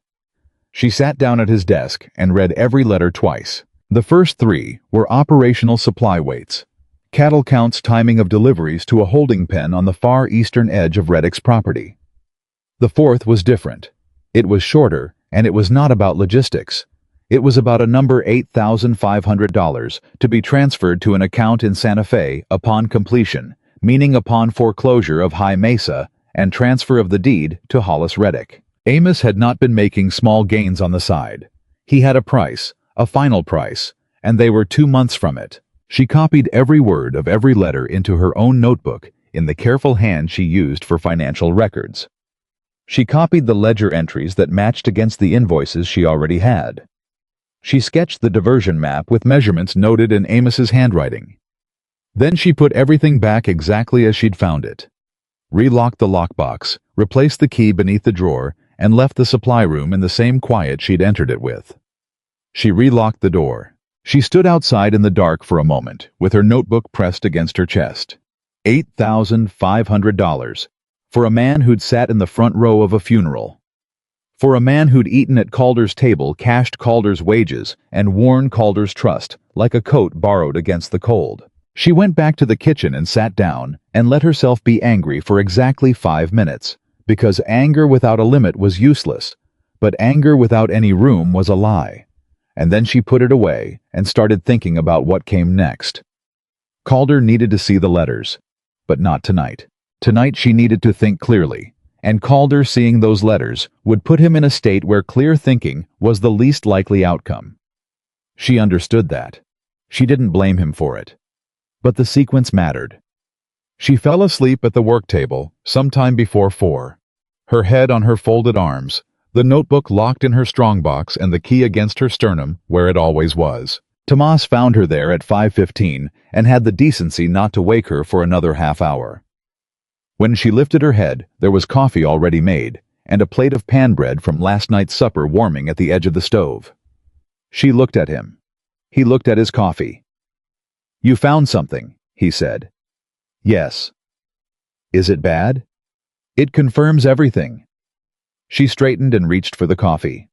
[SPEAKER 1] She sat down at his desk and read every letter twice. The first 3 were operational supply weights, cattle counts, timing of deliveries to a holding pen on the far eastern edge of Reddick's property. The 4th was different. It was shorter, and it was not about logistics. It was about a number $8,500 to be transferred to an account in Santa Fe upon completion, meaning upon foreclosure of High Mesa and transfer of the deed to Hollis Reddick. Amos had not been making small gains on the side. He had a price, a final price, and they were 2 months from it. She copied every word of every letter into her own notebook in the careful hand she used for financial records. She copied the ledger entries that matched against the invoices she already had. She sketched the diversion map with measurements noted in Amos's handwriting. Then she put everything back exactly as she'd found it. Relocked the lockbox, replaced the key beneath the drawer, and left the supply room in the same quiet she'd entered it with. She relocked the door. She stood outside in the dark for a moment, with her notebook pressed against her chest. $8,500. For a man who'd sat in the front row of a funeral. For a man who'd eaten at Calder's table, cashed Calder's wages, and worn Calder's trust, like a coat borrowed against the cold. She went back to the kitchen and sat down, and let herself be angry for exactly 5 minutes, because anger without a limit was useless, but anger without any room was a lie. And then she put it away, and started thinking about what came next. Calder needed to see the letters, but not tonight. Tonight she needed to think clearly, and Calder, seeing those letters, would put him in a state where clear thinking was the least likely outcome. She understood that. She didn't blame him for it. But the sequence mattered. She fell asleep at the work table sometime before 4, her head on her folded arms, the notebook locked in her strongbox and the key against her sternum where it always was. Tomas found her there at 5:15 and had the decency not to wake her for another half hour. When she lifted her head, there was coffee already made and a plate of pan bread from last night's supper warming at the edge of the stove. She looked at him. He looked at his coffee. "You found something," he said. "Yes." "Is it bad?" "It confirms everything." She straightened and reached for the coffee.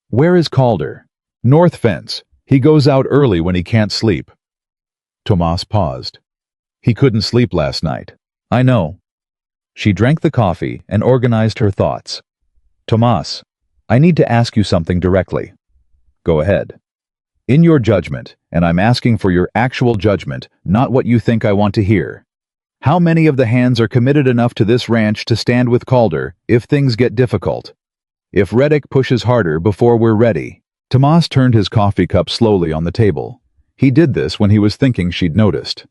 [SPEAKER 1] "Where is Calder?" "North fence. He goes out early when he can't sleep." Tomas paused. "He couldn't sleep last night." "I know." She drank the coffee and organized her thoughts. "Tomas, I need to ask you something directly." "Go ahead." "In your judgment, and I'm asking for your actual judgment, not what you think I want to hear. How many of the hands are committed enough to this ranch to stand with Calder if things get difficult? If Reddick pushes harder before we're ready?" Tomas turned his coffee cup slowly on the table. He did this when he was thinking she'd noticed.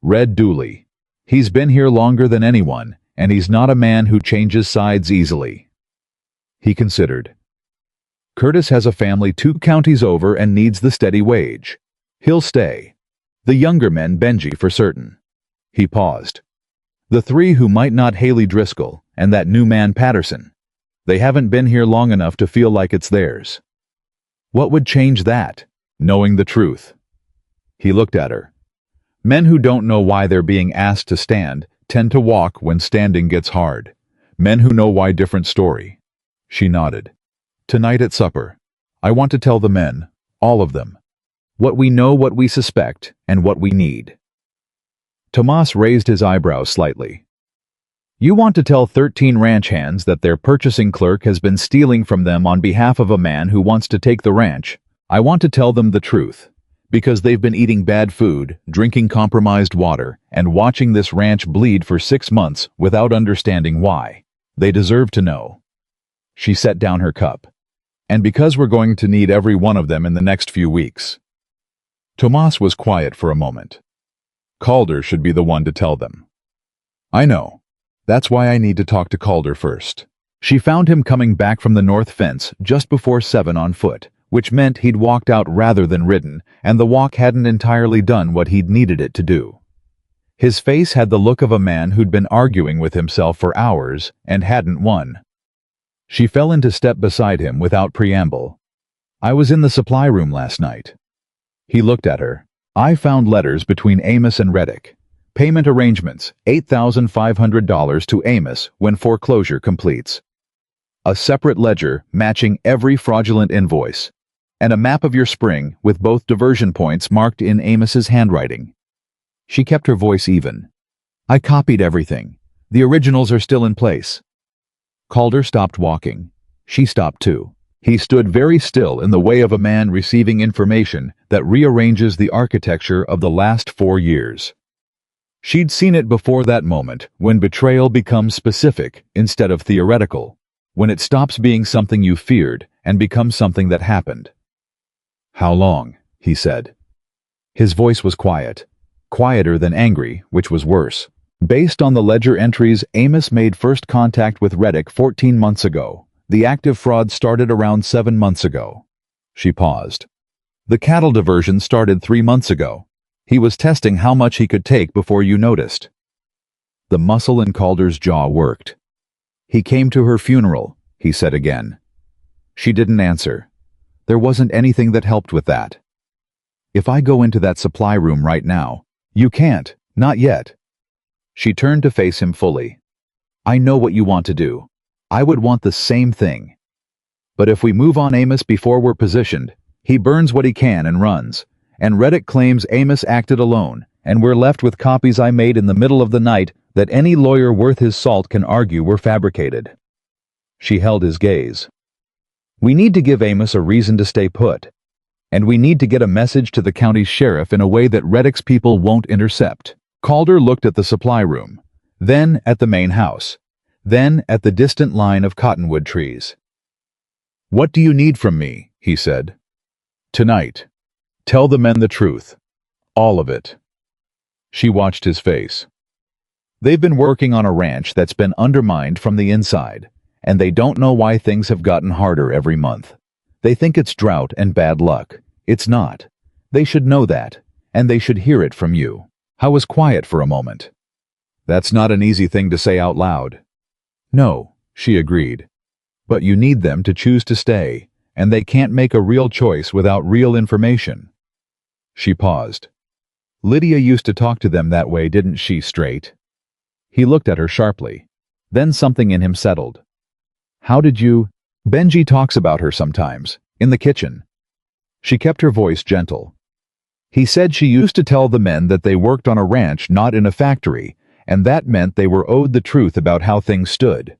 [SPEAKER 1] "Red Dooley. He's been here longer than anyone, and he's not a man who changes sides easily." He considered. "Curtis has a family 2 counties over and needs the steady wage. He'll stay. The younger men, Benji for certain." He paused. "The 3 who might not, Haley Driscoll and that new man Patterson. They haven't been here long enough to feel like it's theirs." "What would change that?" "Knowing the truth." He looked at her. "Men who don't know why they're being asked to stand tend to walk when standing gets hard. Men who know why, different story." She nodded. "Tonight at supper, I want to tell the men, all of them, what we know, what we suspect, and what we need." Tomas raised his eyebrows slightly. "You want to tell 13 ranch hands that their purchasing clerk has been stealing from them on behalf of a man who wants to take the ranch? I want to tell them the truth, because they've been eating bad food, drinking compromised water, and watching this ranch bleed for 6 months without understanding why. They deserve to know." She set down her cup. "And because we're going to need every one of them in the next few weeks." Tomas was quiet for a moment. "Calder should be the one to tell them." "I know. That's why I need to talk to Calder first." She found him coming back from the north fence just before 7 on foot, which meant he'd walked out rather than ridden, and the walk hadn't entirely done what he'd needed it to do. His face had the look of a man who'd been arguing with himself for hours and hadn't won. She fell into step beside him without preamble. "I was in the supply room last night." He looked at her. "I found letters between Amos and Reddick. Payment arrangements, $8,500 to Amos when foreclosure completes. A separate ledger matching every fraudulent invoice, and a map of your spring with both diversion points marked in Amos's handwriting." She kept her voice even. "I copied everything. The originals are still in place." Calder stopped walking. She stopped too. He stood very still in the way of a man receiving information that rearranges the architecture of the last 4 years. She'd seen it before that moment, when betrayal becomes specific instead of theoretical, when it stops being something you feared and becomes something that happened. "How long?" he said. His voice was quiet, quieter than angry, which was worse. "Based on the ledger entries, Amos made first contact with Reddick 14 months ago. The active fraud started around 7 months ago." She paused. "The cattle diversion started 3 months ago. He was testing how much he could take before you noticed." The muscle in Calder's jaw worked. "He came to her funeral," he said again. She didn't answer. There wasn't anything that helped with that. "If I go into that supply room right now..." "You can't, not yet." She turned to face him fully. "I know what you want to do. I would want the same thing. But if we move on Amos before we're positioned, he burns what he can and runs, and Reddick claims Amos acted alone, and we're left with copies I made in the middle of the night that any lawyer worth his salt can argue were fabricated." She held his gaze. "We need to give Amos a reason to stay put, and we need to get a message to the county sheriff in a way that Reddick's people won't intercept." Calder looked at the supply room, then at the main house. then at the distant line of cottonwood trees. "What do you need from me?" he said. "Tonight. Tell the men the truth. All of it." She watched his face. They've been working on a ranch that's been undermined from the inside, and they don't know why things have gotten harder every month. They think it's drought and bad luck. It's not. They should know that, and they should hear it from you. I was quiet for a moment. That's not an easy thing to say out loud. No, she agreed. But you need them to choose to stay, and they can't make a real choice without real information. She paused. Lydia used to talk to them that way, didn't she, straight? He looked at her sharply. Then something in him settled. How did you... Benji talks about her sometimes, in the kitchen. She kept her voice gentle. He said she used to tell the men that they worked on a ranch, not in a factory, and that meant they were owed the truth about how things stood.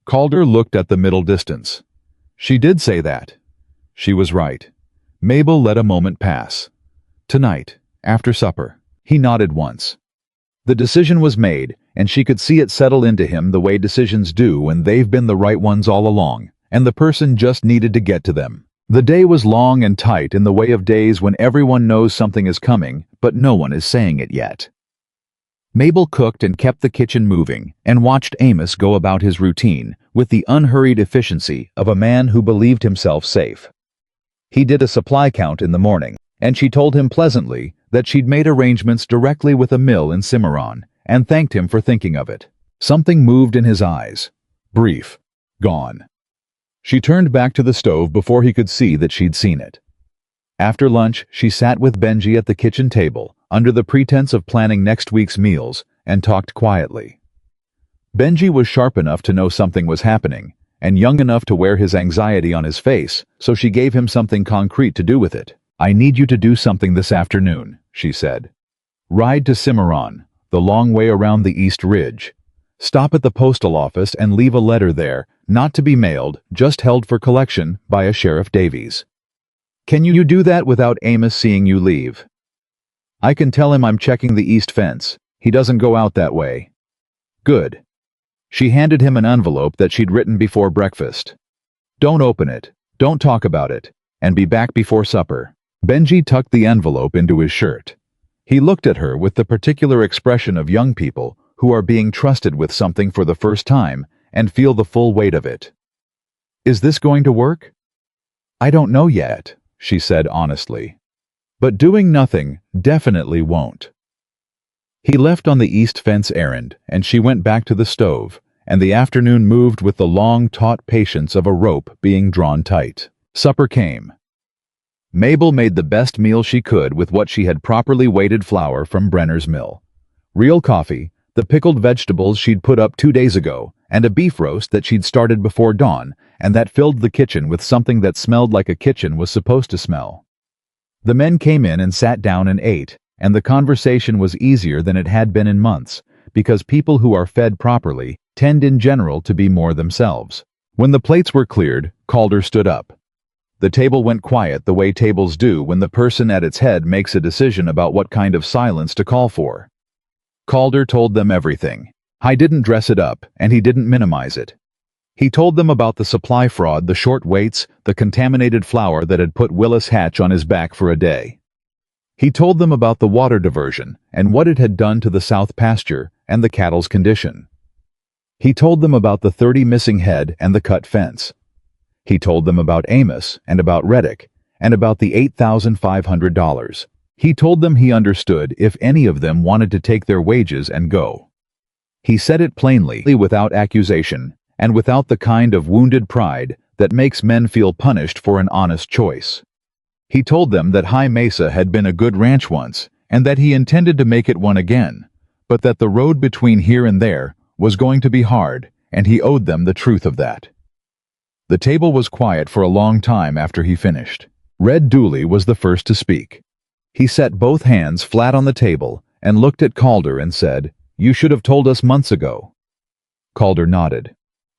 [SPEAKER 1] Calder looked at the middle distance. She did say that. She was right. Mabel let a moment pass. Tonight, after supper. He nodded once. The decision was made, and she could see it settle into him the way decisions do when they've been the right ones all along, and the person just needed to get to them. The day was long and tight in the way of days when everyone knows something is coming, but no one is saying it yet. Mabel cooked and kept the kitchen moving, and watched Amos go about his routine with the unhurried efficiency of a man who believed himself safe. He did a supply count in the morning, and she told him pleasantly that she'd made arrangements directly with a mill in Cimarron, and thanked him for thinking of it. Something moved in his eyes. Brief. Gone. She turned back to the stove before he could see that she'd seen it. After lunch, she sat with Benji at the kitchen table, under the pretense of planning next week's meals, and talked quietly. Benji was sharp enough to know something was happening, and young enough to wear his anxiety on his face, so she gave him something concrete to do with it. I need you to do something this afternoon, she said. Ride to Cimarron, the long way around the East Ridge. Stop at the postal office and leave a letter there, not to be mailed, just held for collection by a Sheriff Davies. Can you do that without Amos seeing you leave? I can tell him I'm checking the east fence. He doesn't go out that way. Good. She handed him an envelope that she'd written before breakfast. Don't open it, don't talk about it, and be back before supper. Benji tucked the envelope into his shirt. He looked at her with the particular expression of young people who are being trusted with something for the first time and feel the full weight of it. Is this going to work? I don't know yet, she said honestly. But doing nothing definitely won't. He left on the east fence errand, and she went back to the stove, and the afternoon moved with the long, taut patience of a rope being drawn tight. Supper came. Mabel made the best meal she could with what she had properly weighted flour from Brenner's mill. Real coffee, the pickled vegetables she'd put up 2 days ago, and a beef roast that she'd started before dawn, and that filled the kitchen with something that smelled like a kitchen was supposed to smell. The men came in and sat down and ate, and the conversation was easier than it had been in months, because people who are fed properly tend in general to be more themselves. When the plates were cleared, Calder stood up. The table went quiet the way tables do when the person at its head makes a decision about what kind of silence to call for. Calder told them everything. I didn't dress it up, and he didn't minimize it. He told them about the supply fraud, the short waits, the contaminated flour that had put Willis Hatch on his back for a day. He told them about the water diversion and what it had done to the south pasture and the cattle's condition. He told them about the 30 missing head and the cut fence. He told them about Amos and about Reddick and about the $8,500. He told them he understood if any of them wanted to take their wages and go. He said it plainly, without accusation, and without the kind of wounded pride that makes men feel punished for an honest choice. He told them that High Mesa had been a good ranch once, and that he intended to make it one again, but that the road between here and there was going to be hard, and he owed them the truth of that. The table was quiet for a long time after he finished. Red Dooley was the first to speak. He set both hands flat on the table and looked at Calder and said, "You should have told us months ago." Calder nodded.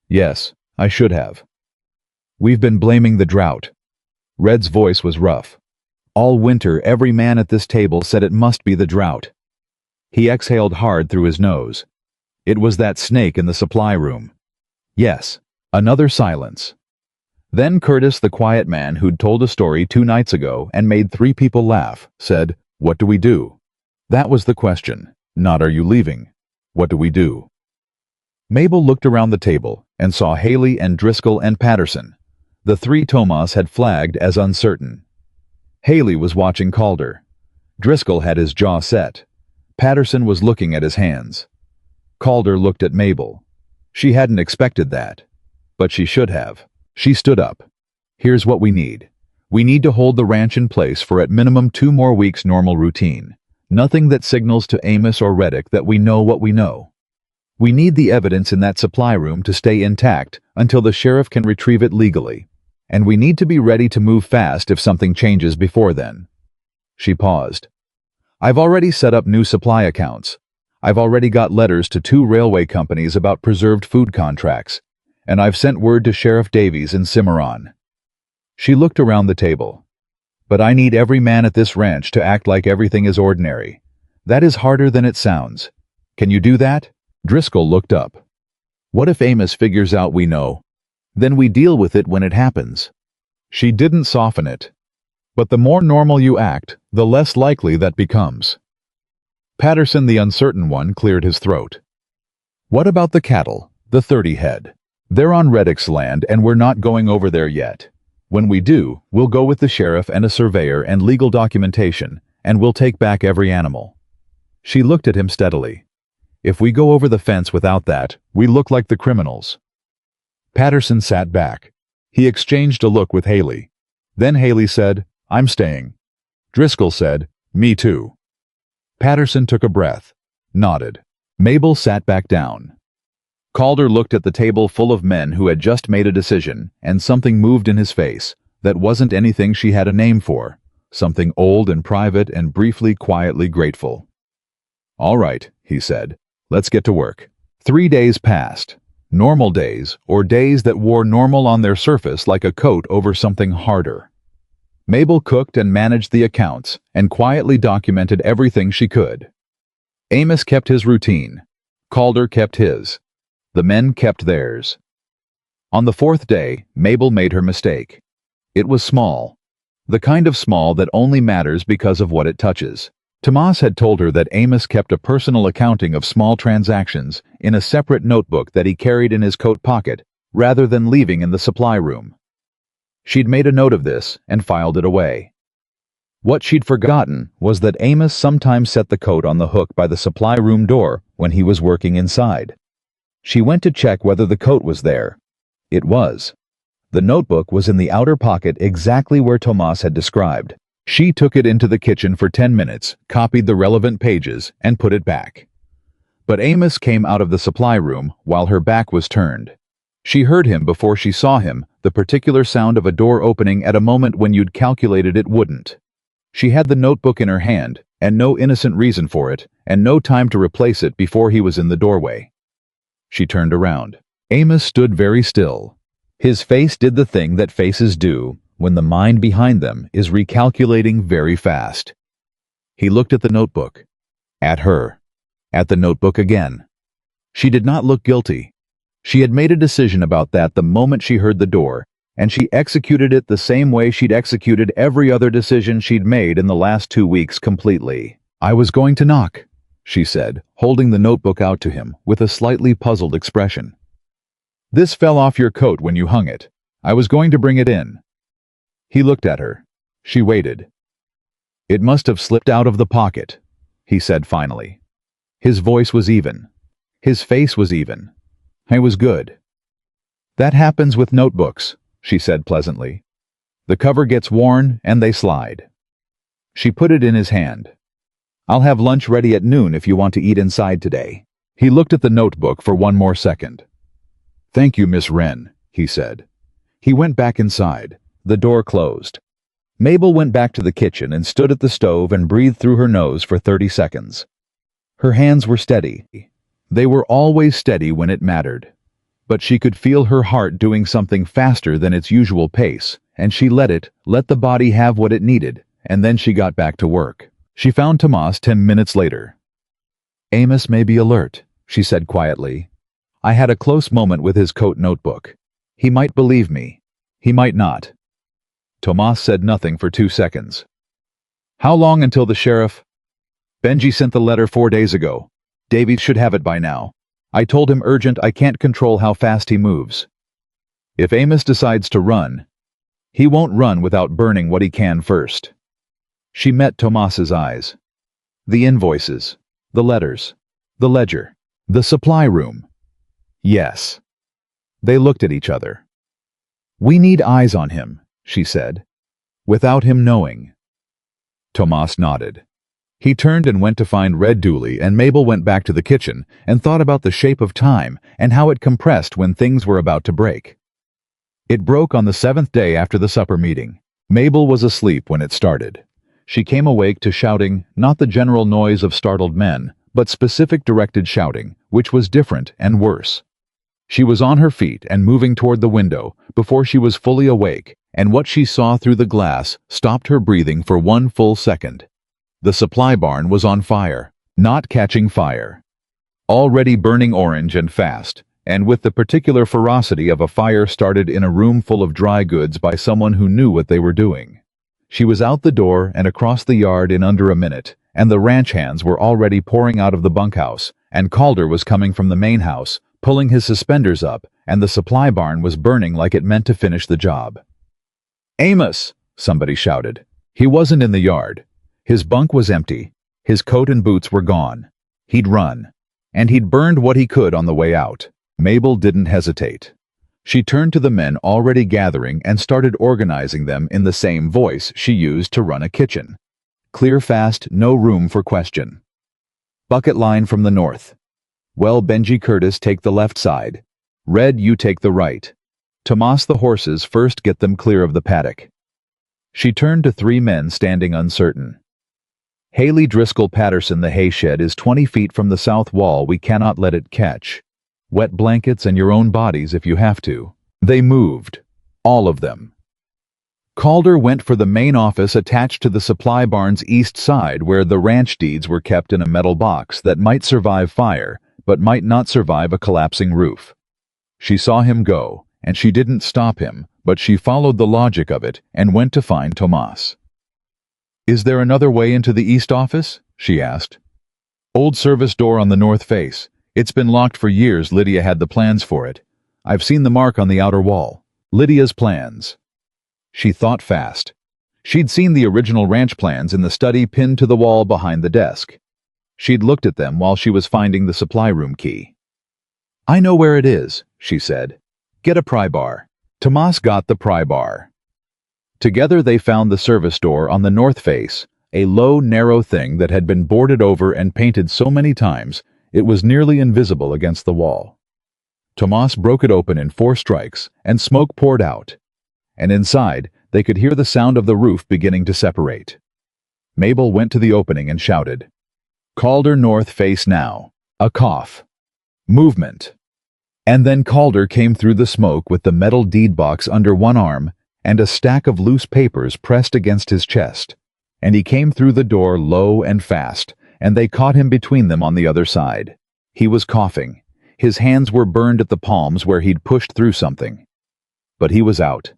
[SPEAKER 1] "Yes, I should have. We've been blaming the drought." Red's voice was rough. All winter, every man at this table said it must be the drought. He exhaled hard through his nose. It was that snake in the supply room. Yes, another silence. Then Curtis, the quiet man who'd told a story 2 nights ago and made 3 people laugh, said, "What do we do?" That was the question, not "Are you leaving?" What do we do? Mabel looked around the table and saw Haley and Driscoll and Patterson. The 3 Tomas had flagged as uncertain. Haley was watching Calder. Driscoll had his jaw set. Patterson was looking at his hands. Calder looked at Mabel. She hadn't expected that. But she should have. She stood up. "Here's what we need. We need to hold the ranch in place for at minimum 2 more weeks normal routine. Nothing that signals to Amos or Reddick that we know what we know. We need the evidence in that supply room to stay intact until the sheriff can retrieve it legally. And we need to be ready to move fast if something changes before then." She paused. "I've already set up new supply accounts. I've already got letters to 2 railway companies about preserved food contracts, and I've sent word to Sheriff Davies in Cimarron." She looked around the table. "But I need every man at this ranch to act like everything is ordinary. That is harder than it sounds. Can you do that?" Driscoll looked up. "What if Amos figures out we know? Then we deal with it when it happens." She didn't soften it. "But the more normal you act, the less likely that becomes." Patterson, the uncertain one, cleared his throat. "What about the cattle, the 30 head? They're on Reddick's land and we're not going over there yet. When we do, we'll go with the sheriff and a surveyor and legal documentation, and we'll take back every animal." She looked at him steadily. "If we go over the fence without that, we look like the criminals." Patterson sat back. He exchanged a look with Haley. Then Haley said, "I'm staying." Driscoll said, "Me too." Patterson took a breath, nodded. Mabel sat back down. Calder looked at the table full of men who had just made a decision, and something moved in his face that wasn't anything she had a name for, something old and private and briefly, quietly grateful. "All right," he said. "Let's get to work." 3 days passed. Normal days, or days that wore normal on their surface like a coat over something harder. Mabel cooked and managed the accounts and quietly documented everything she could. Amos kept his routine. Calder kept his. The men kept theirs. On the 4th day, Mabel made her mistake. It was small. The kind of small that only matters because of what it touches. Tomas had told her that Amos kept a personal accounting of small transactions in a separate notebook that he carried in his coat pocket rather than leaving in the supply room. She'd made a note of this and filed it away. What she'd forgotten was that Amos sometimes set the coat on the hook by the supply room door when he was working inside. She went to check whether the coat was there. It was. The notebook was in the outer pocket exactly where Tomas had described. She took it into the kitchen for 10 minutes, copied the relevant pages, and put it back. But Amos came out of the supply room while her back was turned. She heard him before she saw him, the particular sound of a door opening at a moment when you'd calculated it wouldn't. She had the notebook in her hand, and no innocent reason for it, and no time to replace it before he was in the doorway. She turned around. Amos stood very still. His face did the thing that faces do when the mind behind them is recalculating very fast. He looked at the notebook. At her. At the notebook again. She did not look guilty. She had made a decision about that the moment she heard the door, and she executed it the same way she'd executed every other decision she'd made in the last 2 weeks completely. "I was going to knock," she said, holding the notebook out to him with a slightly puzzled expression. "This fell off your coat when you hung it. I was going to bring it in." He looked at her. She waited. "It must have slipped out of the pocket," he said finally. His voice was even. His face was even. "I was good." "That happens with notebooks," she said pleasantly. "The cover gets worn and they slide." She put it in his hand. "I'll have lunch ready at noon if you want to eat inside today." He looked at the notebook for 1 more second. "Thank you, Miss Wren," he said. He went back inside. The door closed. Mabel went back to the kitchen and stood at the stove and breathed through her nose for 30 seconds. Her hands were steady. They were always steady when it mattered. But she could feel her heart doing something faster than its usual pace, and she let the body have what it needed, and then she got back to work. She found Tomas 10 minutes later. "Amos may be alert," she said quietly. I had a close moment with his coat notebook. He might believe me. He might not. Tomas said nothing for 2 seconds. How long until the sheriff? Benji sent the letter 4 days ago. Davies should have it by now. I told him urgent. I can't control how fast he moves. If Amos decides to run, he won't run without burning what he can first. She met Tomas's eyes. The invoices, the letters, the ledger, the supply room. Yes. They looked at each other. We need eyes on him, she said, without him knowing. Tomas nodded. He turned and went to find Red Dooley, and Mabel went back to the kitchen and thought about the shape of time and how it compressed when things were about to break. It broke on the 7th day after the supper meeting. Mabel was asleep when it started. She came awake to shouting, not the general noise of startled men, but specific directed shouting, which was different and worse. She was on her feet and moving toward the window before she was fully awake, and what she saw through the glass stopped her breathing for 1 full second. The supply barn was on fire, not catching fire. Already burning orange and fast, and with the particular ferocity of a fire started in a room full of dry goods by someone who knew what they were doing. She was out the door and across the yard in under a minute, and the ranch hands were already pouring out of the bunkhouse, and Calder was coming from the main house, pulling his suspenders up, and the supply barn was burning like it meant to finish the job. Amos! Somebody shouted. He wasn't in the yard. His bunk was empty. His coat and boots were gone. He'd run. And he'd burned what he could on the way out. Mabel didn't hesitate. She turned to the men already gathering and started organizing them in the same voice she used to run a kitchen. Clear fast, no room for question. Bucket line from the north. Well, Benji Curtis, take the left side. Red, you take the right. Tomas, the horses first, get them clear of the paddock. She turned to 3 men standing uncertain. Haley Driscoll Patterson, the hay shed is 20 feet from the south wall. We cannot let it catch. Wet blankets and your own bodies if you have to. They moved. All of them. Calder went for the main office attached to the supply barn's east side, where the ranch deeds were kept in a metal box that might survive fire, but might not survive a collapsing roof. She saw him go, and she didn't stop him, but she followed the logic of it and went to find Tomas. Is there another way into the east office? She asked. Old service door on the north face. It's been locked for years. Lydia had the plans for it. I've seen the mark on the outer wall. Lydia's plans. She thought fast. She'd seen the original ranch plans in the study pinned to the wall behind the desk. She'd looked at them while she was finding the supply room key. I know where it is, she said. Get a pry bar. Tomas got the pry bar. Together they found the service door on the north face, a low, narrow thing that had been boarded over and painted so many times it was nearly invisible against the wall. Tomas broke it open in 4 strikes, and smoke poured out. And inside, they could hear the sound of the roof beginning to separate. Mabel went to the opening and shouted, Calder north face now. A cough. Movement. And then Calder came through the smoke with the metal deed box under one arm and a stack of loose papers pressed against his chest. And he came through the door low and fast, and they caught him between them on the other side. He was coughing. His hands were burned at the palms where he'd pushed through something. But he was out.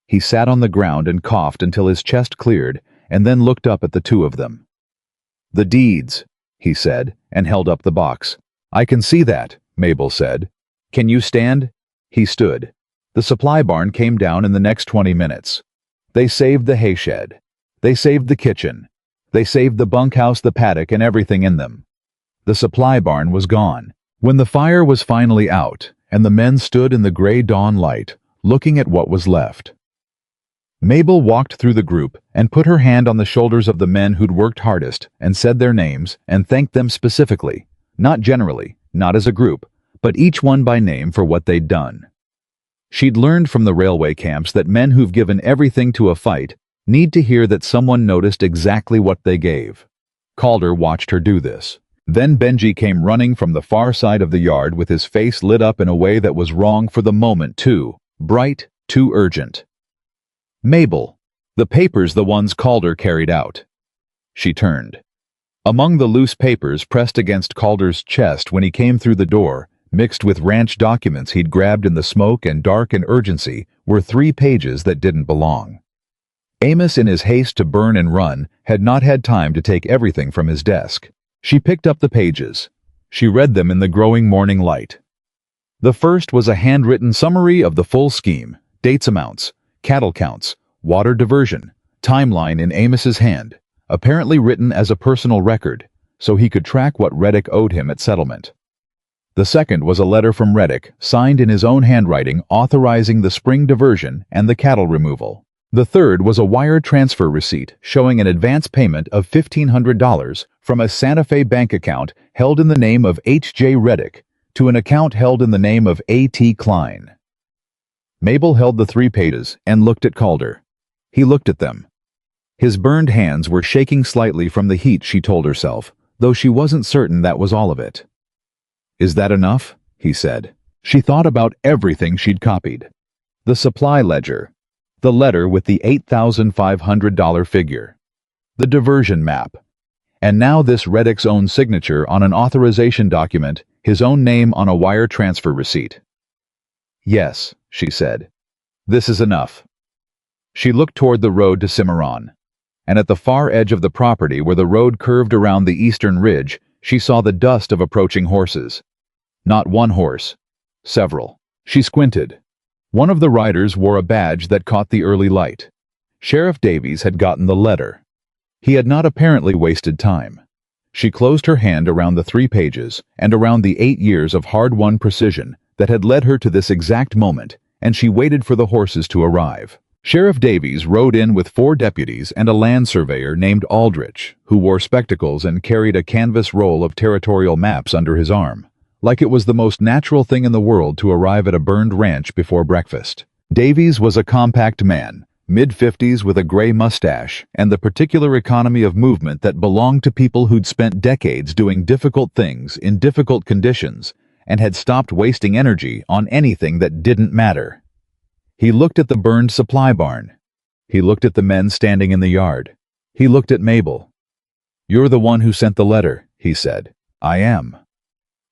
[SPEAKER 1] He sat on the ground and coughed until his chest cleared, and then looked up at the 2 of them. The deeds, he said, and held up the box. I can see that, Mabel said. Can you stand? He stood. The supply barn came down in the next 20 minutes. They saved the hay shed. They saved the kitchen. They saved the bunkhouse, the paddock, and everything in them. The supply barn was gone. When the fire was finally out, and the men stood in the gray dawn light, looking at what was left. Mabel walked through the group and put her hand on the shoulders of the men who'd worked hardest and said their names and thanked them specifically, not generally, not as a group, but each one by name for what they'd done. She'd learned from the railway camps that men who've given everything to a fight need to hear that someone noticed exactly what they gave. Calder watched her do this. Then Benji came running from the far side of the yard with his face lit up in a way that was wrong for the moment, too bright, too urgent. Mabel, the papers, the ones Calder carried out. She turned. Among the loose papers pressed against Calder's chest when he came through the door, mixed with ranch documents he'd grabbed in the smoke and dark and urgency, were 3 pages that didn't belong. Amos, in his haste to burn and run, had not had time to take everything from his desk. She picked up the pages. She read them in the growing morning light. The first was a handwritten summary of the full scheme, dates, amounts, cattle counts, water diversion, timeline in Amos's hand, apparently written as a personal record, so he could track what Reddick owed him at settlement. The second was a letter from Reddick, signed in his own handwriting, authorizing the spring diversion and the cattle removal. The third was a wire transfer receipt showing an advance payment of $1,500 from a Santa Fe bank account held in the name of H.J. Reddick to an account held in the name of A.T. Kline. Mabel held the 3 pages and looked at Calder. He looked at them. His burned hands were shaking slightly from the heat, she told herself, though she wasn't certain that was all of it. "Is that enough?" he said. She thought about everything she'd copied. The supply ledger. The letter with the $8,500 figure. The diversion map. And now this Reddick's own signature on an authorization document, his own name on a wire transfer receipt. "Yes," she said. "This is enough." She looked toward the road to Cimarron, and at the far edge of the property where the road curved around the eastern ridge, she saw the dust of approaching horses. Not one horse. Several. She squinted. One of the riders wore a badge that caught the early light. Sheriff Davies had gotten the letter. He had not apparently wasted time. She closed her hand around the 3 pages and around the 8 years of hard-won precision that had led her to this exact moment, and she waited for the horses to arrive. Sheriff Davies rode in with 4 deputies and a land surveyor named Aldrich, who wore spectacles and carried a canvas roll of territorial maps under his arm, like it was the most natural thing in the world to arrive at a burned ranch before breakfast. Davies was a compact man, mid-50s with a gray mustache and the particular economy of movement that belonged to people who'd spent decades doing difficult things in difficult conditions and had stopped wasting energy on anything that didn't matter. He looked at the burned supply barn. He looked at the men standing in the yard. He looked at Mabel. "You're the one who sent the letter," he said. "I am."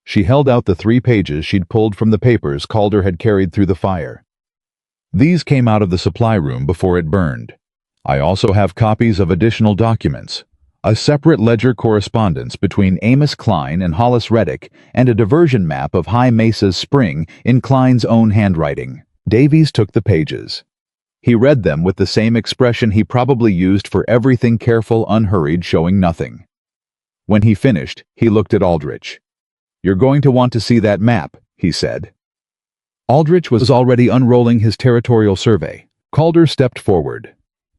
[SPEAKER 1] She held out the 3 pages she'd pulled from the papers Calder had carried through the fire. "These came out of the supply room before it burned. I also have copies of additional documents, a separate ledger correspondence between Amos Kline and Hollis Reddick, and a diversion map of High Mesa's spring in Kline's own handwriting." Davies took the pages. He read them with the same expression he probably used for everything, careful, unhurried, showing nothing. When he finished, he looked at Aldrich. "You're going to want to see that map," he said. Aldrich was already unrolling his territorial survey. Calder stepped forward.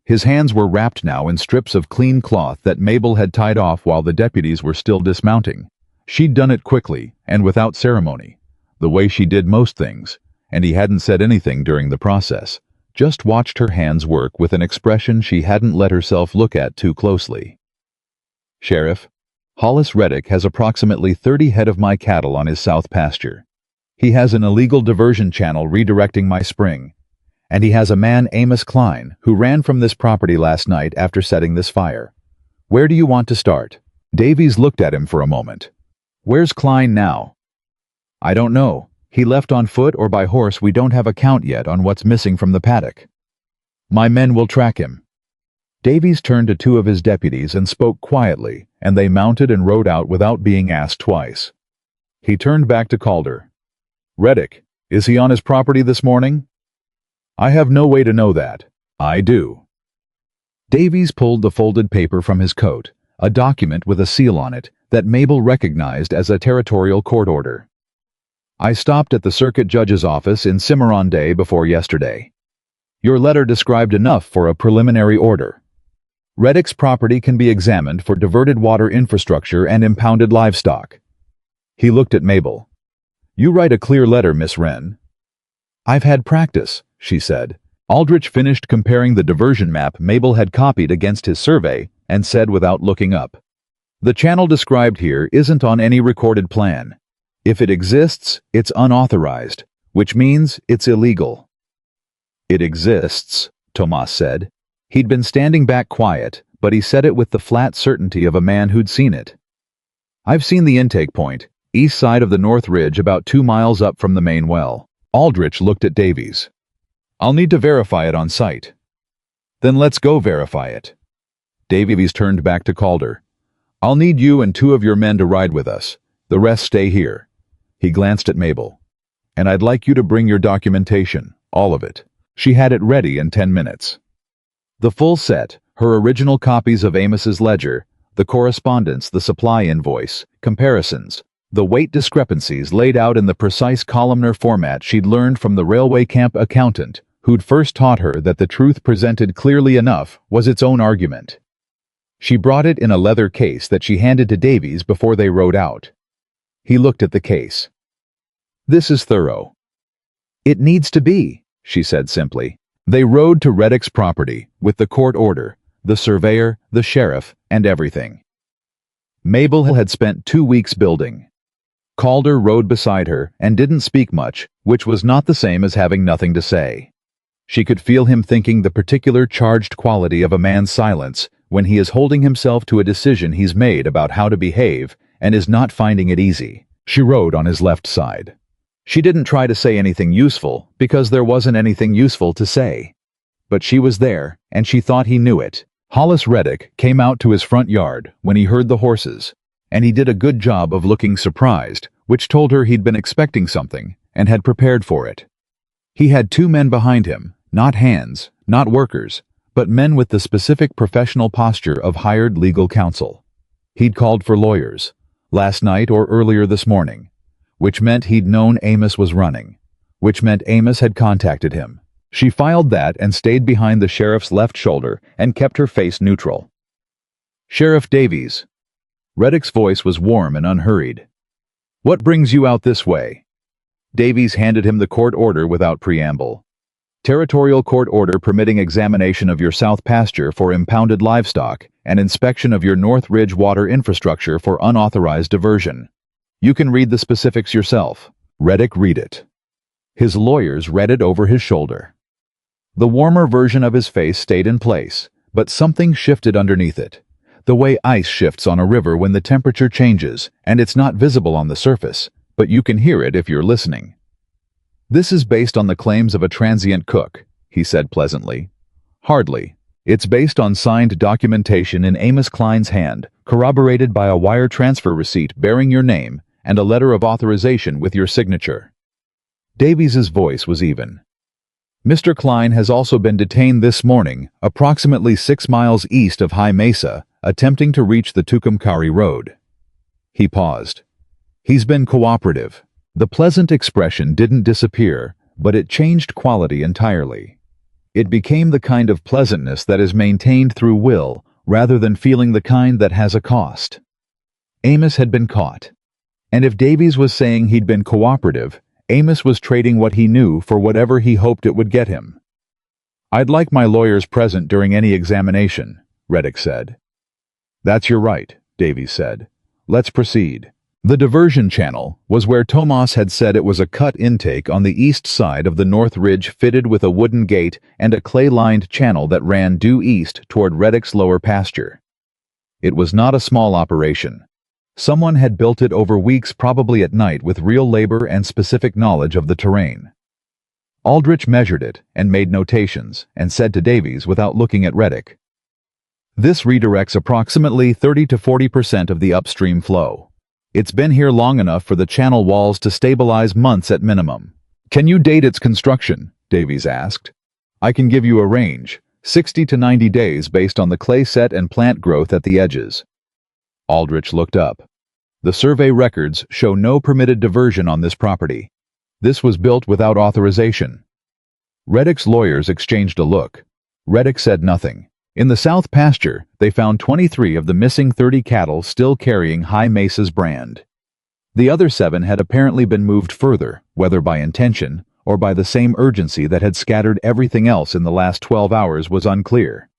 [SPEAKER 1] His hands were wrapped now in strips of clean cloth that Mabel had tied off while the deputies were still dismounting. She'd done it quickly and without ceremony, the way she did most things, and he hadn't said anything during the process, just watched her hands work with an expression she hadn't let herself look at too closely. "Sheriff, Hollis Reddick has approximately 30 head of my cattle on his south pasture. He has an illegal diversion channel redirecting my spring, and he has a man, Amos Kline, who ran from this property last night after setting this fire. Where do you want to start?" Davies looked at him for a moment. "Where's Kline now?" "I don't know. He left on foot or by horse. We don't have a count yet on what's missing from the paddock." "My men will track him." Davies turned to 2 of his deputies and spoke quietly, and they mounted and rode out without being asked twice. He turned back to Calder. "Reddick, is he on his property this morning?" "I have no way to know that." "I do." Davies pulled the folded paper from his coat, a document with a seal on it that Mabel recognized as a territorial court order. "I stopped at the circuit judge's office in Cimarron day before yesterday. Your letter described enough for a preliminary order. Reddick's property can be examined for diverted water infrastructure and impounded livestock." He looked at Mabel. "You write a clear letter, Miss Wren." "I've had practice," she said. Aldrich finished comparing the diversion map Mabel had copied against his survey and said without looking up, "The channel described here isn't on any recorded plan. If it exists, it's unauthorized, which means it's illegal." "It exists," Tomas said. He'd been standing back quiet, but he said it with the flat certainty of a man who'd seen it. "I've seen the intake point, east side of the North Ridge, about 2 miles up from the main well." Aldrich looked at Davies. "I'll need to verify it on site." "Then let's go verify it." Davies turned back to Calder. "I'll need you and 2 of your men to ride with us. The rest stay here." He glanced at Mabel. "And I'd like you to bring your documentation, all of it." She had it ready in 10 minutes. The full set, her original copies of Amos's ledger, the correspondence, the supply invoice, comparisons, the weight discrepancies laid out in the precise columnar format she'd learned from the railway camp accountant, who'd first taught her that the truth presented clearly enough was its own argument. She brought it in a leather case that she handed to Davies before they rode out. He looked at the case. "This is thorough." "It needs to be," she said simply. They rode to Reddick's property, with the court order, the surveyor, the sheriff, and everything. Mabel had spent 2 weeks building. Calder rode beside her and didn't speak much, which was not the same as having nothing to say. She could feel him thinking the particular charged quality of a man's silence when he is holding himself to a decision he's made about how to behave and is not finding it easy. She rode on his left side. She didn't try to say anything useful, because there wasn't anything useful to say. But she was there, and she thought he knew it. Hollis Reddick came out to his front yard when he heard the horses, and he did a good job of looking surprised, which told her he'd been expecting something and had prepared for it. He had 2 men behind him, not hands, not workers, but men with the specific professional posture of hired legal counsel. He'd called for lawyers, last night or earlier this morning, which meant he'd known Amos was running, which meant Amos had contacted him. She filed that and stayed behind the sheriff's left shoulder and kept her face neutral. "Sheriff Davies." Reddick's voice was warm and unhurried. "What brings you out this way?" Davies handed him the court order without preamble. "Territorial court order permitting examination of your south pasture for impounded livestock and inspection of your North Ridge water infrastructure for unauthorized diversion. You can read the specifics yourself." Reddick read it. His lawyers read it over his shoulder. The warmer version of his face stayed in place, but something shifted underneath it. The way ice shifts on a river when the temperature changes, and it's not visible on the surface, but you can hear it if you're listening. "This is based on the claims of a transient cook," he said pleasantly. "Hardly. It's based on signed documentation in Amos Kline's hand, corroborated by a wire transfer receipt bearing your name and a letter of authorization with your signature." Davies's voice was even. "Mr. Kline has also been detained this morning, approximately 6 miles east of High Mesa, attempting to reach the Tucumcari Road." He paused. "He's been cooperative." The pleasant expression didn't disappear, but it changed quality entirely. It became the kind of pleasantness that is maintained through will, rather than feeling the kind that has a cost. Amos had been caught. And if Davies was saying he'd been cooperative, Amos was trading what he knew for whatever he hoped it would get him. "I'd like my lawyers present during any examination," Reddick said. "That's your right," Davies said. "Let's proceed." The diversion channel was where Tomas had said it was a cut intake on the east side of the North Ridge fitted with a wooden gate and a clay-lined channel that ran due east toward Reddick's lower pasture. It was not a small operation. Someone had built it over weeks, probably at night, with real labor and specific knowledge of the terrain. Aldrich measured it and made notations and said to Davies without looking at Reddick, "This redirects approximately 30 to 40% of the upstream flow. It's been here long enough for the channel walls to stabilize months at minimum." "Can you date its construction?" Davies asked. "I can give you a range, 60 to 90 days based on the clay set and plant growth at the edges." Aldrich looked up. "The survey records show no permitted diversion on this property. This was built without authorization." Reddick's lawyers exchanged a look. Reddick said nothing. In the south pasture, they found 23 of the missing 30 cattle still carrying High Mesa's brand. The other 7 had apparently been moved further, whether by intention or by the same urgency that had scattered everything else in the last 12 hours was unclear.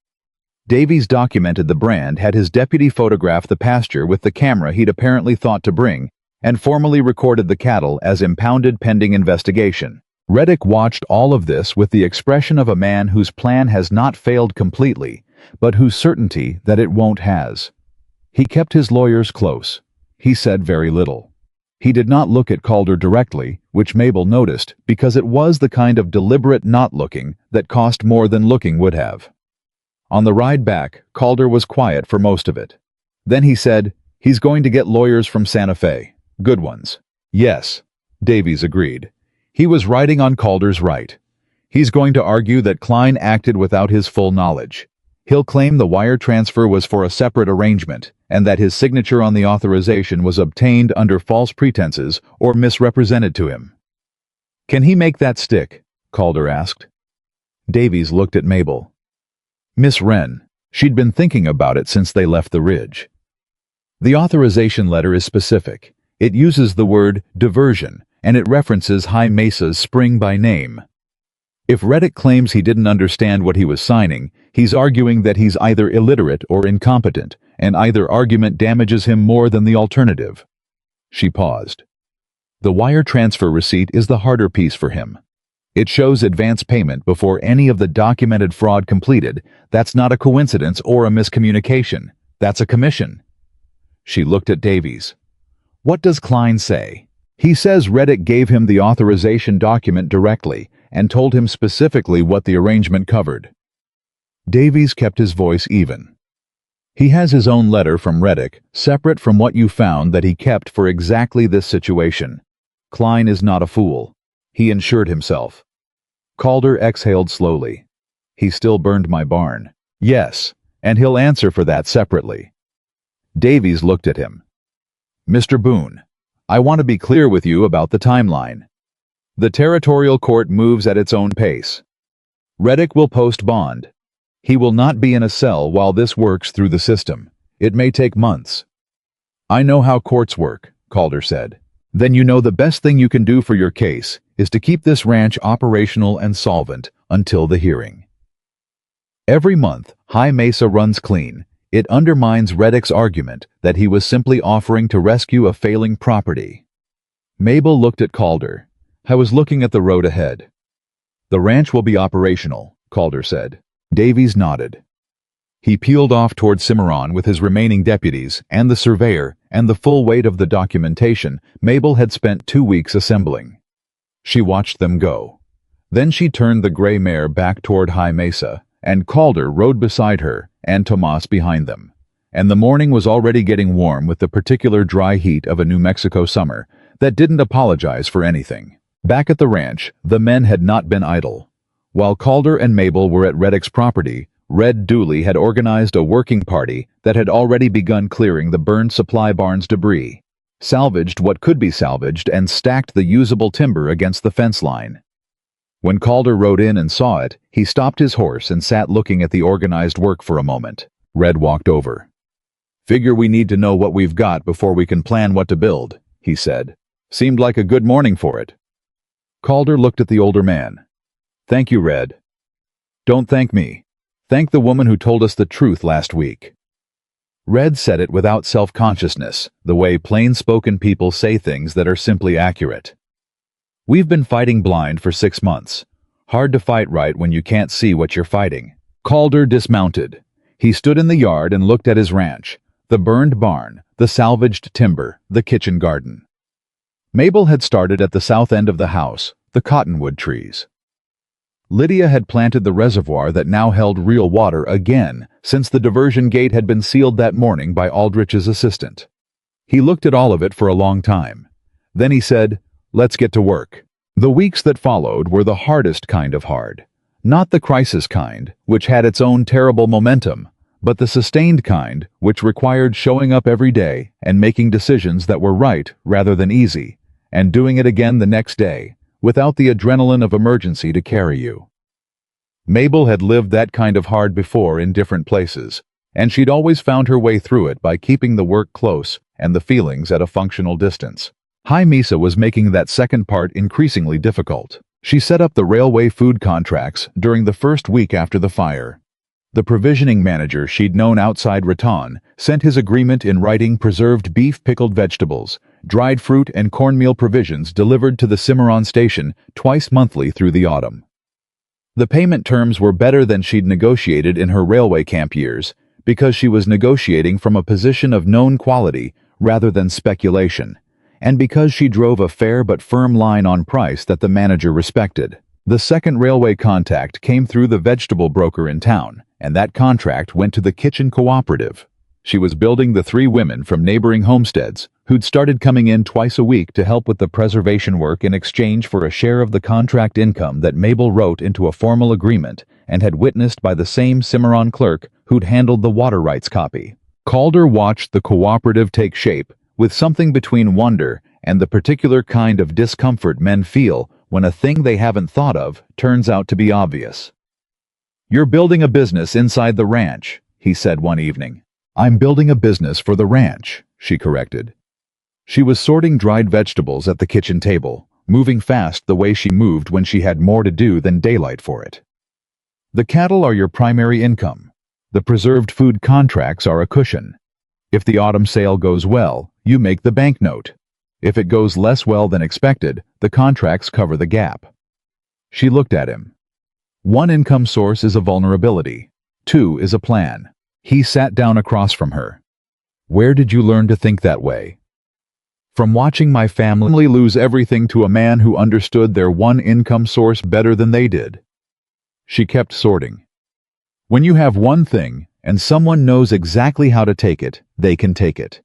[SPEAKER 1] Davies documented the brand, had his deputy photograph the pasture with the camera he'd apparently thought to bring, and formally recorded the cattle as impounded pending investigation. Reddick watched all of this with the expression of a man whose plan has not failed completely, but whose certainty that it won't has. He kept his lawyers close. He said very little. He did not look at Calder directly, which Mabel noticed, because it was the kind of deliberate not looking that cost more than looking would have. On the ride back, Calder was quiet for most of it. Then he said, "He's going to get lawyers from Santa Fe. Good ones." "Yes," Davies agreed. He was riding on Calder's right. He's going to argue that Kline acted without his full knowledge. He'll claim the wire transfer was for a separate arrangement, and that his signature on the authorization was obtained under false pretenses or misrepresented to him. "Can he make that stick?" Calder asked. Davies looked at Mabel. "Miss Wren." She'd been thinking about it since they left the ridge. "The authorization letter is specific. It uses the word diversion, and it references High Mesa's spring by name. If Reddick claims he didn't understand what he was signing, he's arguing that he's either illiterate or incompetent, and either argument damages him more than the alternative." She paused. "The wire transfer receipt is the harder piece for him. It shows advance payment before any of the documented fraud completed. That's not a coincidence or a miscommunication. That's a commission." She looked at Davies. "What does Kline say?" "He says Reddick gave him the authorization document directly and told him specifically what the arrangement covered." Davies kept his voice even. "He has his own letter from Reddick, separate from what you found that he kept for exactly this situation. Kline is not a fool. He insured himself." Calder exhaled slowly. "He still burned my barn." "Yes, and he'll answer for that separately." Davies looked at him. "Mr. Boone, I want to be clear with you about the timeline. The territorial court moves at its own pace. Reddick will post bond. He will not be in a cell while this works through the system. It may take months." "I know how courts work," Calder said. "Then you know the best thing you can do for your case is to keep this ranch operational and solvent until the hearing. Every month, High Mesa runs clean. It undermines Reddick's argument that he was simply offering to rescue a failing property." Mabel looked at Calder. "I was looking at the road ahead." "The ranch will be operational," Calder said. Davies nodded. He peeled off toward Cimarron with his remaining deputies and the surveyor and the full weight of the documentation Mabel had spent 2 weeks assembling. She watched them go. Then she turned the gray mare back toward High Mesa, and Calder rode beside her and Tomas behind them. And the morning was already getting warm with the particular dry heat of a New Mexico summer that didn't apologize for anything. Back at the ranch, the men had not been idle. While Calder and Mabel were at Reddick's property, Red Dooley had organized a working party that had already begun clearing the burned supply barn's debris, salvaged what could be salvaged, and stacked the usable timber against the fence line. When Calder rode in and saw it, he stopped his horse and sat looking at the organized work for a moment. Red walked over. "Figure we need to know what we've got before we can plan what to build," he said. "Seemed like a good morning for it." Calder looked at the older man. "Thank you, Red." "Don't thank me. Thank the woman who told us the truth last week." Red said it without self-consciousness, the way plain-spoken people say things that are simply accurate. "We've been fighting blind for 6 months. Hard to fight right when you can't see what you're fighting." Calder dismounted. He stood in the yard and looked at his ranch, the burned barn, the salvaged timber, the kitchen garden. Mabel had started at the south end of the house, the cottonwood trees. Lydia had planted the reservoir that now held real water again, since the diversion gate had been sealed that morning by Aldrich's assistant. He looked at all of it for a long time. Then he said, "Let's get to work." The weeks that followed were the hardest kind of hard. Not the crisis kind, which had its own terrible momentum, but the sustained kind, which required showing up every day and making decisions that were right rather than easy, and doing it again the next day, without the adrenaline of emergency to carry you. Mabel had lived that kind of hard before in different places, and she'd always found her way through it by keeping the work close and the feelings at a functional distance. High Mesa was making that second part increasingly difficult. She set up the railway food contracts during the first week after the fire. The provisioning manager she'd known outside Raton sent his agreement in writing preserved beef, pickled vegetables, dried fruit, and cornmeal provisions delivered to the Cimarron station twice monthly through the autumn. The payment terms were better than she'd negotiated in her railway camp years, because she was negotiating from a position of known quality rather than speculation, and because she drove a fair but firm line on price that the manager respected. The second railway contact came through the vegetable broker in town, and that contract went to the kitchen cooperative. She was building the 3 women from neighboring homesteads, who'd started coming in twice a week to help with the preservation work in exchange for a share of the contract income that Mabel wrote into a formal agreement and had witnessed by the same Cimarron clerk who'd handled the water rights copy. Calder watched the cooperative take shape with something between wonder and the particular kind of discomfort men feel when a thing they haven't thought of turns out to be obvious. "You're building a business inside the ranch," he said one evening. "I'm building a business for the ranch," she corrected. She was sorting dried vegetables at the kitchen table, moving fast the way she moved when she had more to do than daylight for it. "The cattle are your primary income. The preserved food contracts are a cushion. If the autumn sale goes well, you make the banknote. If it goes less well than expected, the contracts cover the gap." She looked at him. 1 income source is a vulnerability. 2 is a plan. He sat down across from her. "Where did you learn to think that way?" "From watching my family lose everything to a man who understood their 1 income source better than they did." She kept sorting. "When you have one thing, and someone knows exactly how to take it, they can take it.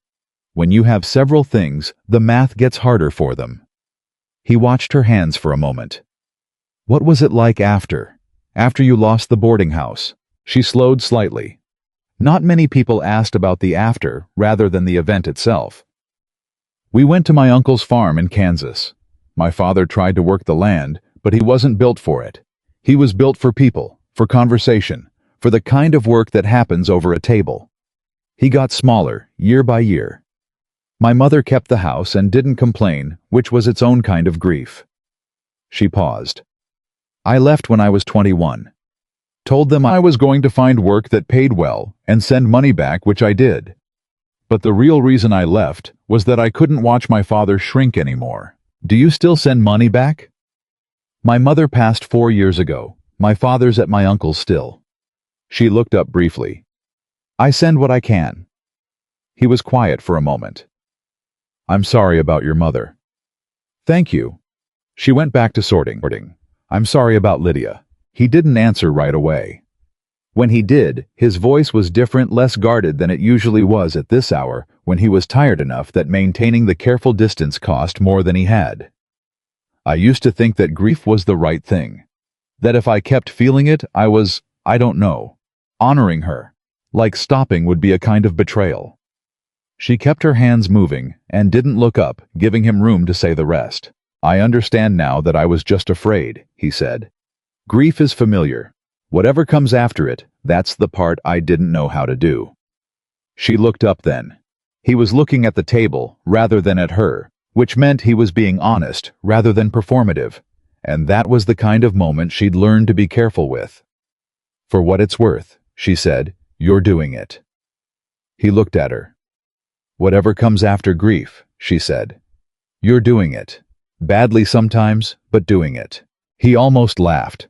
[SPEAKER 1] When you have several things, the math gets harder for them." He watched her hands for a moment. "What was it like after you lost the boarding house?" She slowed slightly. Not many people asked about the after rather than the event itself. "We went to my uncle's farm in Kansas. My father tried to work the land, but he wasn't built for it. He was built for people, for conversation, for the kind of work that happens over a table. He got smaller, year by year. My mother kept the house and didn't complain, which was its own kind of grief." She paused. "I left when I was 21. Told them I was going to find work that paid well and send money back, which I did. But the real reason I left was that I couldn't watch my father shrink anymore." "Do you still send money back?" "My mother passed 4 years ago. My father's at my uncle's still." She looked up briefly. "I send what I can." He was quiet for a moment. "I'm sorry about your mother." "Thank you." She went back to sorting. "I'm sorry about Lydia." He didn't answer right away. When he did, his voice was different, less guarded than it usually was at this hour, when he was tired enough that maintaining the careful distance cost more than he had. "I used to think that grief was the right thing. That if I kept feeling it, I was, I don't know, honoring her. Like stopping would be a kind of betrayal." She kept her hands moving and didn't look up, giving him room to say the rest. "I understand now that I was just afraid," he said. "Grief is familiar. Whatever comes after it, that's the part I didn't know how to do." She looked up then. He was looking at the table rather than at her, which meant he was being honest rather than performative, and that was the kind of moment she'd learned to be careful with. "For what it's worth," she said, "you're doing it." He looked at her. "Whatever comes after grief," she said. "You're doing it. Badly sometimes, but doing it." He almost laughed.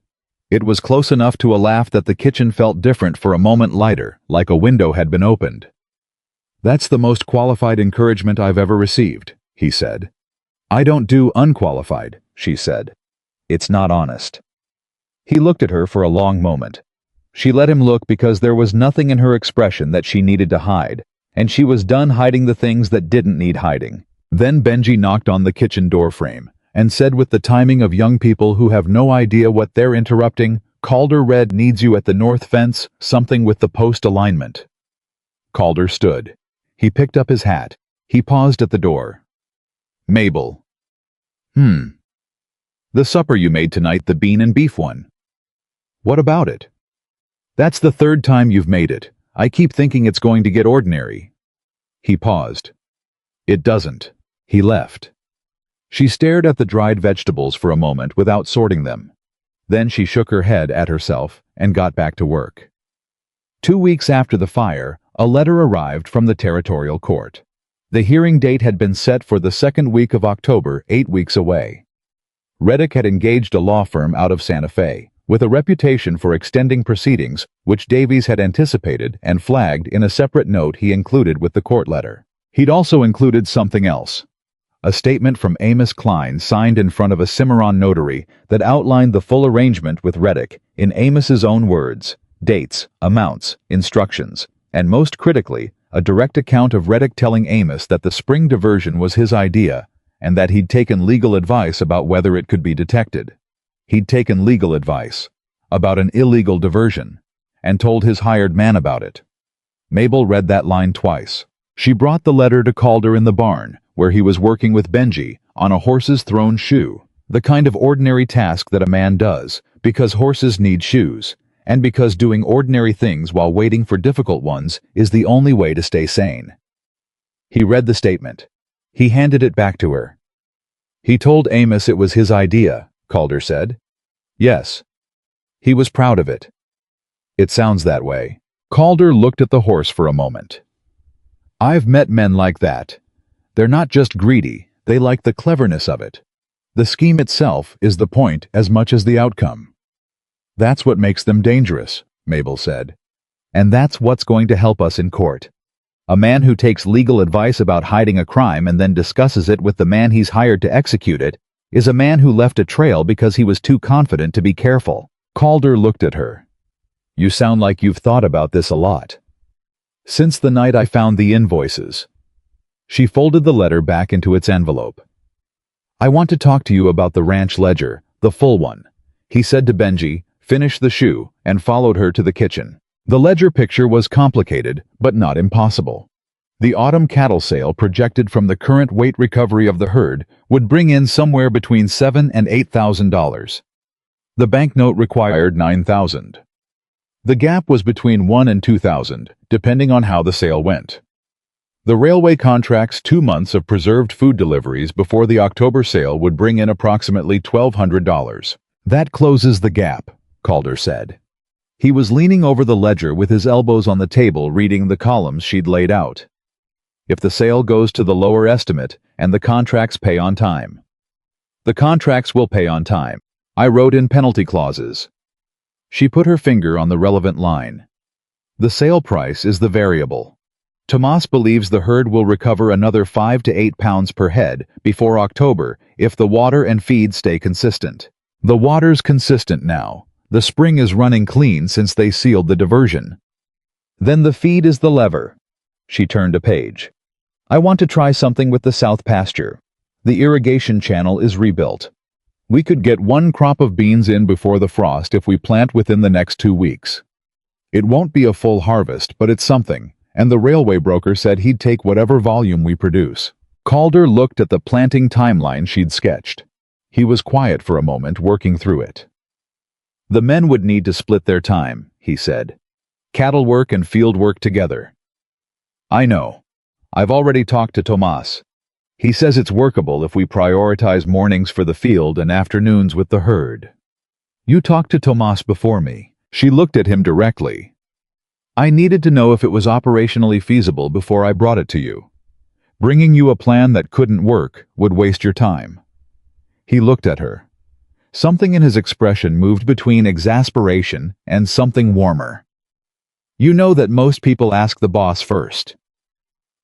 [SPEAKER 1] It was close enough to a laugh that the kitchen felt different for a moment, lighter, like a window had been opened. "That's the most qualified encouragement I've ever received," he said. "I don't do unqualified," she said. "It's not honest." He looked at her for a long moment. She let him look because there was nothing in her expression that she needed to hide, and she was done hiding the things that didn't need hiding. Then Benji knocked on the kitchen door frame and said, with the timing of young people who have no idea what they're interrupting, "Calder Red needs you at the north fence, something with the post alignment." Calder stood. He picked up his hat. He paused at the door. "Mabel." "The supper you made tonight, the bean and beef one." "What about it?" "That's the 3rd time you've made it. I keep thinking it's going to get ordinary." He paused. "It doesn't." He left. She stared at the dried vegetables for a moment without sorting them. Then she shook her head at herself and got back to work. 2 weeks after the fire, a letter arrived from the territorial court. The hearing date had been set for the 2nd week of October, 8 weeks away. Reddick had engaged a law firm out of Santa Fe, with a reputation for extending proceedings, which Davies had anticipated and flagged in a separate note he included with the court letter. He'd also included something else. A statement from Amos Kline signed in front of a Cimarron notary that outlined the full arrangement with Reddick in Amos's own words, dates, amounts, instructions, and most critically, a direct account of Reddick telling Amos that the spring diversion was his idea and that he'd taken legal advice about whether it could be detected. He'd taken legal advice about an illegal diversion and told his hired man about it. Mabel read that line twice. She brought the letter to Calder in the barn, where he was working with Benji on a horse's thrown shoe, the kind of ordinary task that a man does because horses need shoes, and because doing ordinary things while waiting for difficult ones is the only way to stay sane. He read the statement. He handed it back to her. He told Amos it was his idea, Calder said. Yes. He was proud of it. It sounds that way. Calder looked at the horse for a moment. I've met men like that. They're not just greedy, they like the cleverness of it. The scheme itself is the point as much as the outcome. That's what makes them dangerous, Mabel said. And that's what's going to help us in court. A man who takes legal advice about hiding a crime and then discusses it with the man he's hired to execute it is a man who left a trail because he was too confident to be careful. Calder looked at her. You sound like you've thought about this a lot. Since the night I found the invoices. She folded the letter back into its envelope. I want to talk to you about the ranch ledger, the full one. He said to Benji, finish the shoe, and followed her to the kitchen. The ledger picture was complicated, but not impossible. The autumn cattle sale projected from the current weight recovery of the herd would bring in somewhere between $7,000 and $8,000. The banknote required $9,000. The gap was between $1,000 and $2,000, depending on how the sale went. The railway contract's 2 months of preserved food deliveries before the October sale would bring in approximately $1,200. That closes the gap, Calder said. He was leaning over the ledger with his elbows on the table reading the columns she'd laid out. If the sale goes to the lower estimate and the contracts pay on time. The contracts will pay on time. I wrote in penalty clauses. She put her finger on the relevant line. The sale price is the variable. Tomas believes the herd will recover another 5 to 8 pounds per head before October if the water and feed stay consistent. The water's consistent now. The spring is running clean since they sealed the diversion. Then the feed is the lever. She turned a page. I want to try something with the south pasture. The irrigation channel is rebuilt. We could get 1 crop of beans in before the frost if we plant within the next 2 weeks. It won't be a full harvest, but it's something, and the railway broker said he'd take whatever volume we produce. Calder looked at the planting timeline she'd sketched. He was quiet for a moment, working through it. The men would need to split their time, he said. Cattle work and field work together. I know. I've already talked to Tomas. He says it's workable if we prioritize mornings for the field and afternoons with the herd. You talked to Tomas before me. She looked at him directly. I needed to know if it was operationally feasible before I brought it to you. Bringing you a plan that couldn't work would waste your time. He looked at her. Something in his expression moved between exasperation and something warmer. You know that most people ask the boss first.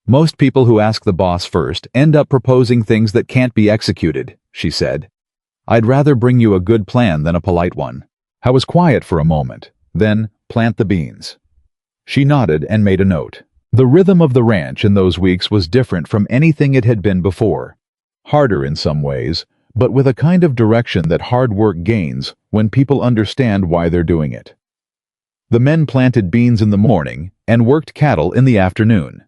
[SPEAKER 1] Most people who ask the boss first end up proposing things that can't be executed, she said. I'd rather bring you a good plan than a polite one. I was quiet for a moment, then plant the beans. She nodded and made a note. The rhythm of the ranch in those weeks was different from anything it had been before. Harder in some ways, but with a kind of direction that hard work gains when people understand why they're doing it. The men planted beans in the morning and worked cattle in the afternoon.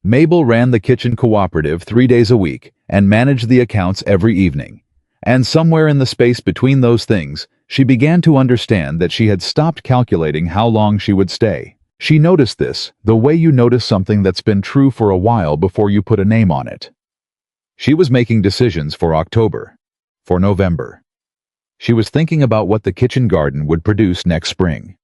[SPEAKER 1] Mabel ran the kitchen cooperative 3 days a week and managed the accounts every evening. And somewhere in the space between those things, she began to understand that she had stopped calculating how long she would stay. She noticed this, the way you notice something that's been true for a while before you put a name on it. She was making decisions for October, for November. She was thinking about what the kitchen garden would produce next spring.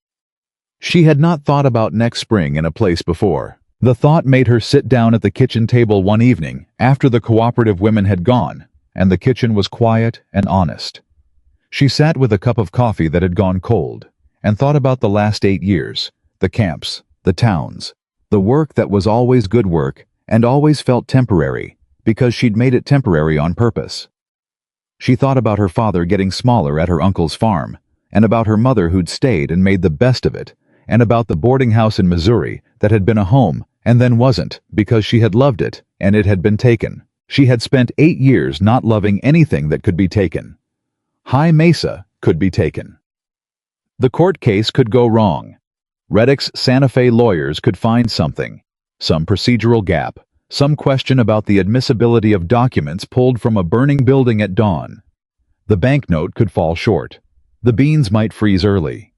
[SPEAKER 1] She had not thought about next spring in a place before. The thought made her sit down at the kitchen table one evening after the cooperative women had gone, and the kitchen was quiet and honest. She sat with a cup of coffee that had gone cold, and thought about the last 8 years, the camps, the towns, the work that was always good work and always felt temporary, because she'd made it temporary on purpose. She thought about her father getting smaller at her uncle's farm, and about her mother who'd stayed and made the best of it, and about the boarding house in Missouri that had been a home and then wasn't because she had loved it and it had been taken. She had spent 8 years not loving anything that could be taken. High Mesa could be taken. The court case could go wrong. Reddick's Santa Fe lawyers could find something, some procedural gap, some question about the admissibility of documents pulled from a burning building at dawn. The banknote could fall short. The beans might freeze early.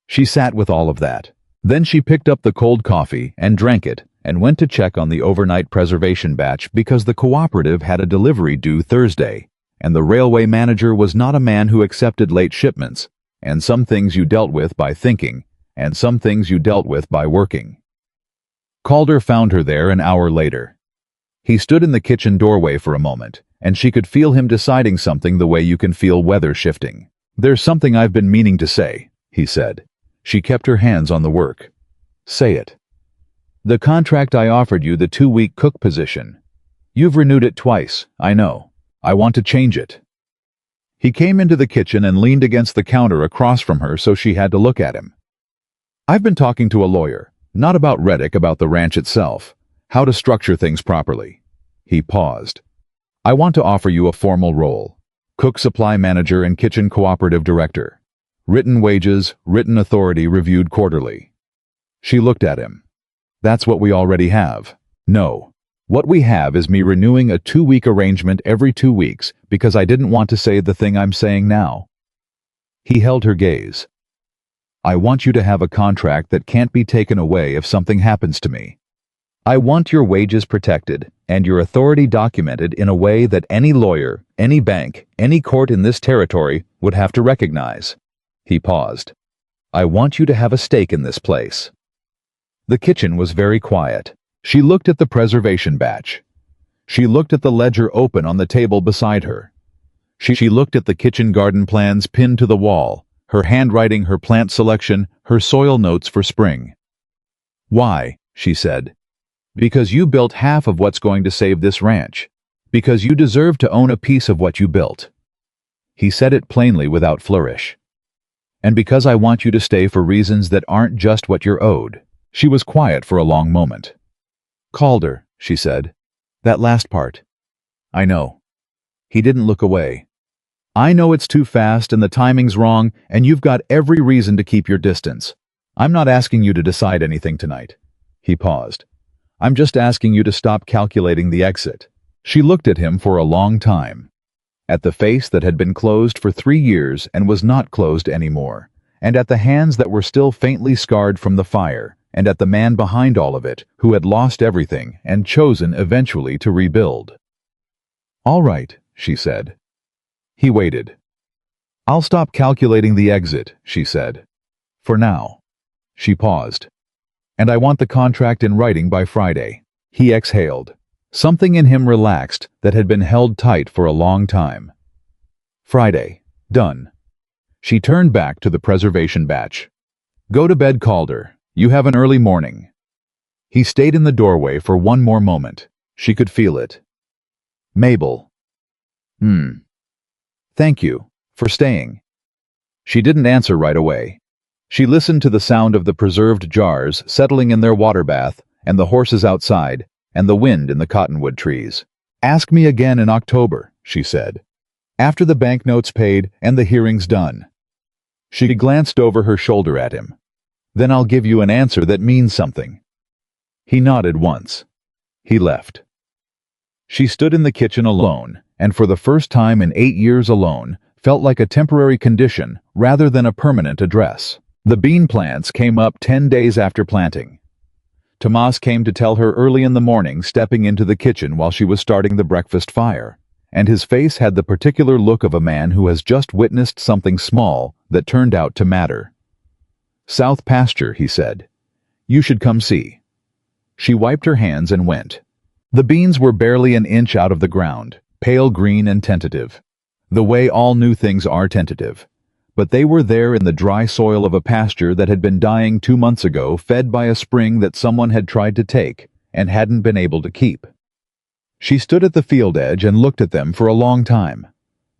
[SPEAKER 1] She sat with all of that. Then she picked up the cold coffee and drank it and went to check on the overnight preservation batch because the cooperative had a delivery due Thursday, and the railway manager was not a man who accepted late shipments, and some things you dealt with by thinking, and some things you dealt with by working. Calder found her there an hour later. He stood in the kitchen doorway for a moment, and she could feel him deciding something the way you can feel weather shifting. "There's something I've been meaning to say," he said. She kept her hands on the work. "Say it." "The contract I offered you, the 2-week cook position. You've renewed it twice, I know. I want to change it." He came into the kitchen and leaned against the counter across from her so she had to look at him. "I've been talking to a lawyer, not about Reddick, about the ranch itself, how to structure things properly." He paused. "I want to offer you a formal role. Cook supply manager and kitchen cooperative director. Written wages, written authority reviewed quarterly." She looked at him. "That's what we already have." "No. What we have is me renewing a 2-week arrangement every 2 weeks because I didn't want to say the thing I'm saying now." He held her gaze. "I want you to have a contract that can't be taken away if something happens to me. I want your wages protected and your authority documented in a way that any lawyer, any bank, any court in this territory would have to recognize." He paused. "I want you to have a stake in this place." The kitchen was very quiet. She looked at the preservation batch. She looked at the ledger open on the table beside her. She looked at the kitchen garden plans pinned to the wall, her handwriting, her plant selection, her soil notes for spring. "Why?" she said. "Because you built half of what's going to save this ranch. Because you deserve to own a piece of what you built." He said it plainly without flourish. "And because I want you to stay for reasons that aren't just what you're owed." She was quiet for a long moment. "Calder," she said. "That last part." "I know." He didn't look away. "I know it's too fast and the timing's wrong, and you've got every reason to keep your distance. I'm not asking you to decide anything tonight." He paused. "I'm just asking you to stop calculating the exit." She looked at him for a long time. At the face that had been closed for 3 years and was not closed anymore, and at the hands that were still faintly scarred from the fire, and at the man behind all of it who had lost everything and chosen eventually to rebuild. "All right," she said. He waited. "I'll stop calculating the exit," she said. "For now." She paused. "And I want the contract in writing by Friday." He exhaled. Something in him relaxed that had been held tight for a long time. "Friday. Done." She turned back to the preservation batch. "Go to bed, Calder. You have an early morning." He stayed in the doorway for one more moment. She could feel it. "Mabel." "Thank you for staying." She didn't answer right away. She listened to the sound of the preserved jars settling in their water bath, and the horses outside, and the wind in the cottonwood trees. "Ask me again in October," she said. "After the banknote's paid and the hearing's done." She glanced over her shoulder at him. "Then I'll give you an answer that means something." He nodded once. He left. She stood in the kitchen alone, and for the first time in 8 years alone, felt like a temporary condition rather than a permanent address. The bean plants came up 10 days after planting. Tomas came to tell her early in the morning, stepping into the kitchen while she was starting the breakfast fire, and his face had the particular look of a man who has just witnessed something small that turned out to matter. "South pasture," he said. "You should come see." She wiped her hands and went. The beans were barely an inch out of the ground, pale green and tentative. the way all new things are tentative. But they were there in the dry soil of a pasture that had been dying 2 months ago, fed by a spring that someone had tried to take and hadn't been able to keep. She stood at the field edge and looked at them for a long time.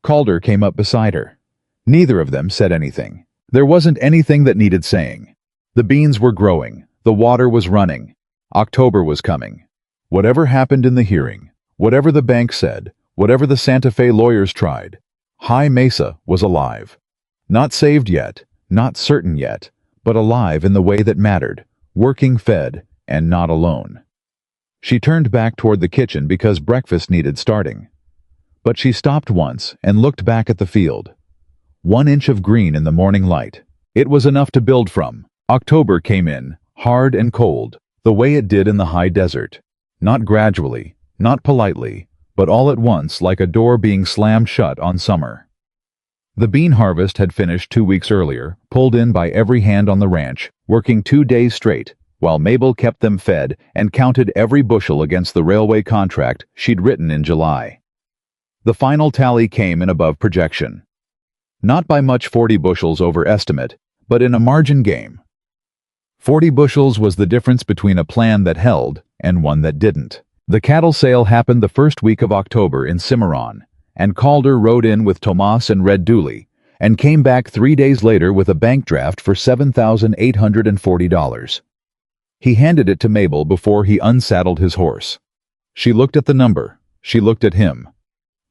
[SPEAKER 1] Calder came up beside her. Neither of them said anything. There wasn't anything that needed saying. The beans were growing. The water was running. October was coming. Whatever happened in the hearing, whatever the bank said, whatever the Santa Fe lawyers tried, High Mesa was alive. Not saved yet, not certain yet, but alive in the way that mattered, working, fed, and not alone. She turned back toward the kitchen because breakfast needed starting. But she stopped once and looked back at the field. 1 inch of green in the morning light. It was enough to build from. October came in, hard and cold, the way it did in the high desert. Not gradually, not politely, but all at once, like a door being slammed shut on summer. The bean harvest had finished 2 weeks earlier, pulled in by every hand on the ranch, working 2 days straight, while Mabel kept them fed and counted every bushel against the railway contract she'd written in July. The final tally came in above projection. Not by much, 40 bushels over estimate, but in a margin game. 40 bushels was the difference between a plan that held and one that didn't. The cattle sale happened the first week of October in Cimarron, and Calder rode in with Tomas and Red Dooley, and came back 3 days later with a bank draft for $7,840. He handed it to Mabel before he unsaddled his horse. She looked at the number. She looked at him.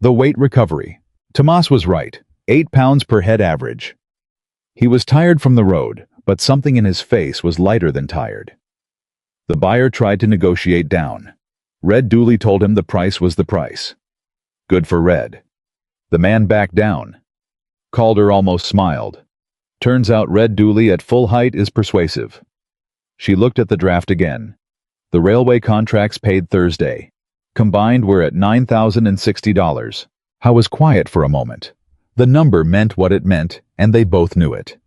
[SPEAKER 1] The weight recovery. Tomas was right, 8 pounds per head average. He was tired from the road, but something in his face was lighter than tired. The buyer tried to negotiate down. Red Dooley told him the price was the price. Good for Red. The man backed down. Calder almost smiled. Turns out Red Dooley at full height is persuasive. She looked at the draft again. The railway contracts paid Thursday. Combined were at $9,060. I was quiet for a moment. The number meant what it meant, and they both knew it.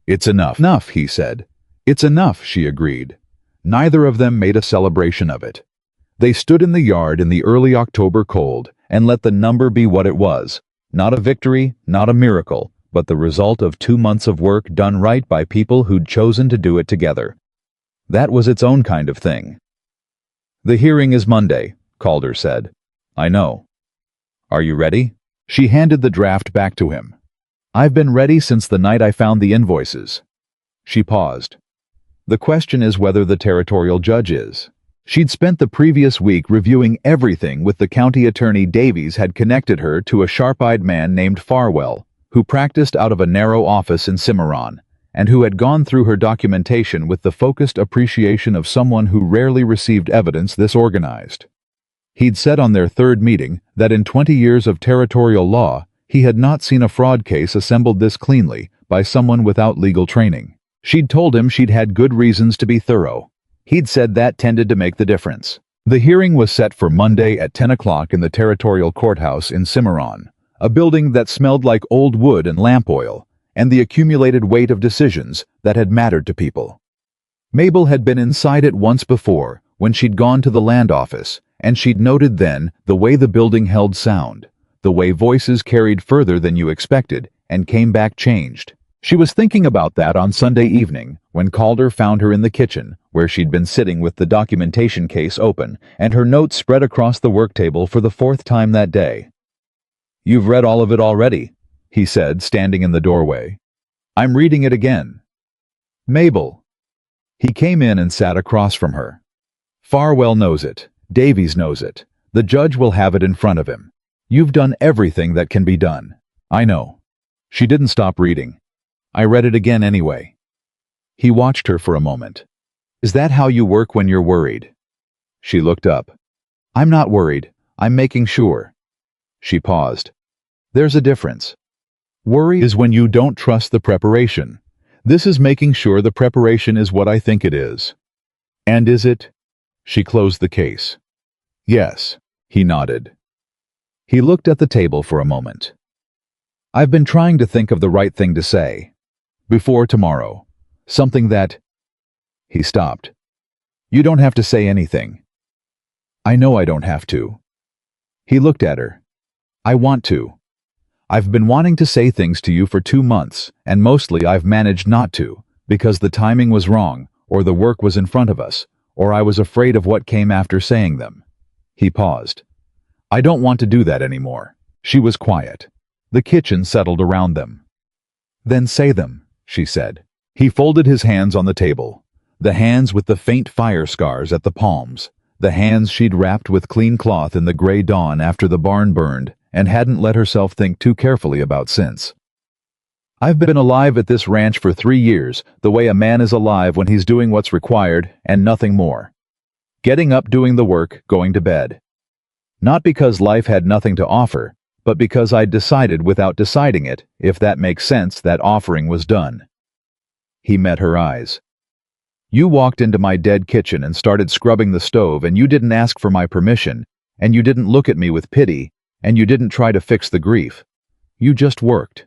[SPEAKER 1] It's enough. Enough, he said. It's enough, she agreed. Neither of them made a celebration of it. They stood in the yard in the early October cold and let the number be what it was. Not a victory, not a miracle, but the result of 2 months of work done right by people who'd chosen to do it together. That was its own kind of thing. The hearing is Monday, Calder said. I know. Are you ready? She handed the draft back to him. I've been ready since the night I found the invoices. She paused. The question is whether the territorial judge is. She'd spent the previous week reviewing everything with the county attorney. Davies had connected her to a sharp-eyed man named Farwell, who practiced out of a narrow office in Cimarron, and who had gone through her documentation with the focused appreciation of someone who rarely received evidence this organized. He'd said on their third meeting that in 20 years of territorial law, he had not seen a fraud case assembled this cleanly by someone without legal training. She'd told him she'd had good reasons to be thorough. He'd said that tended to make the difference. The hearing was set for Monday at 10 o'clock in the territorial courthouse in Cimarron, a building that smelled like old wood and lamp oil, and the accumulated weight of decisions that had mattered to people. Mabel had been inside it once before, when she'd gone to the land office, and she'd noted then the way the building held sound, the way voices carried further than you expected and came back changed. She was thinking about that on Sunday evening when Calder found her in the kitchen, where she'd been sitting with the documentation case open and her notes spread across the work table for the 4th time that day. You've read all of it already, he said, standing in the doorway. I'm reading it again. Mabel. He came in and sat across from her. Farwell knows it. Davies knows it. The judge will have it in front of him. You've done everything that can be done. I know. She didn't stop reading. I read it again anyway. He watched her for a moment. Is that how you work when you're worried? She looked up. I'm not worried. I'm making sure. She paused. There's a difference. Worry is when you don't trust the preparation. This is making sure the preparation is what I think it is. And is it? She closed the case. Yes, he nodded. He looked at the table for a moment. I've been trying to think of the right thing to say. Before tomorrow. Something that... He stopped. You don't have to say anything. I know I don't have to. He looked at her. I want to. I've been wanting to say things to you for 2 months, and mostly I've managed not to, because the timing was wrong, or the work was in front of us, or I was afraid of what came after saying them." He paused. "I don't want to do that anymore." She was quiet. The kitchen settled around them. "Then say them," she said. He folded his hands on the table, the hands with the faint fire scars at the palms, the hands she'd wrapped with clean cloth in the gray dawn after the barn burned and hadn't let herself think too carefully about since. "I've been alive at this ranch for 3 years, the way a man is alive when he's doing what's required and nothing more. Getting up, doing the work, going to bed. Not because life had nothing to offer, but because I'd decided without deciding it, if that makes sense, that offering was done." He met her eyes. "You walked into my dead kitchen and started scrubbing the stove, and you didn't ask for my permission, and you didn't look at me with pity, and you didn't try to fix the grief. You just worked.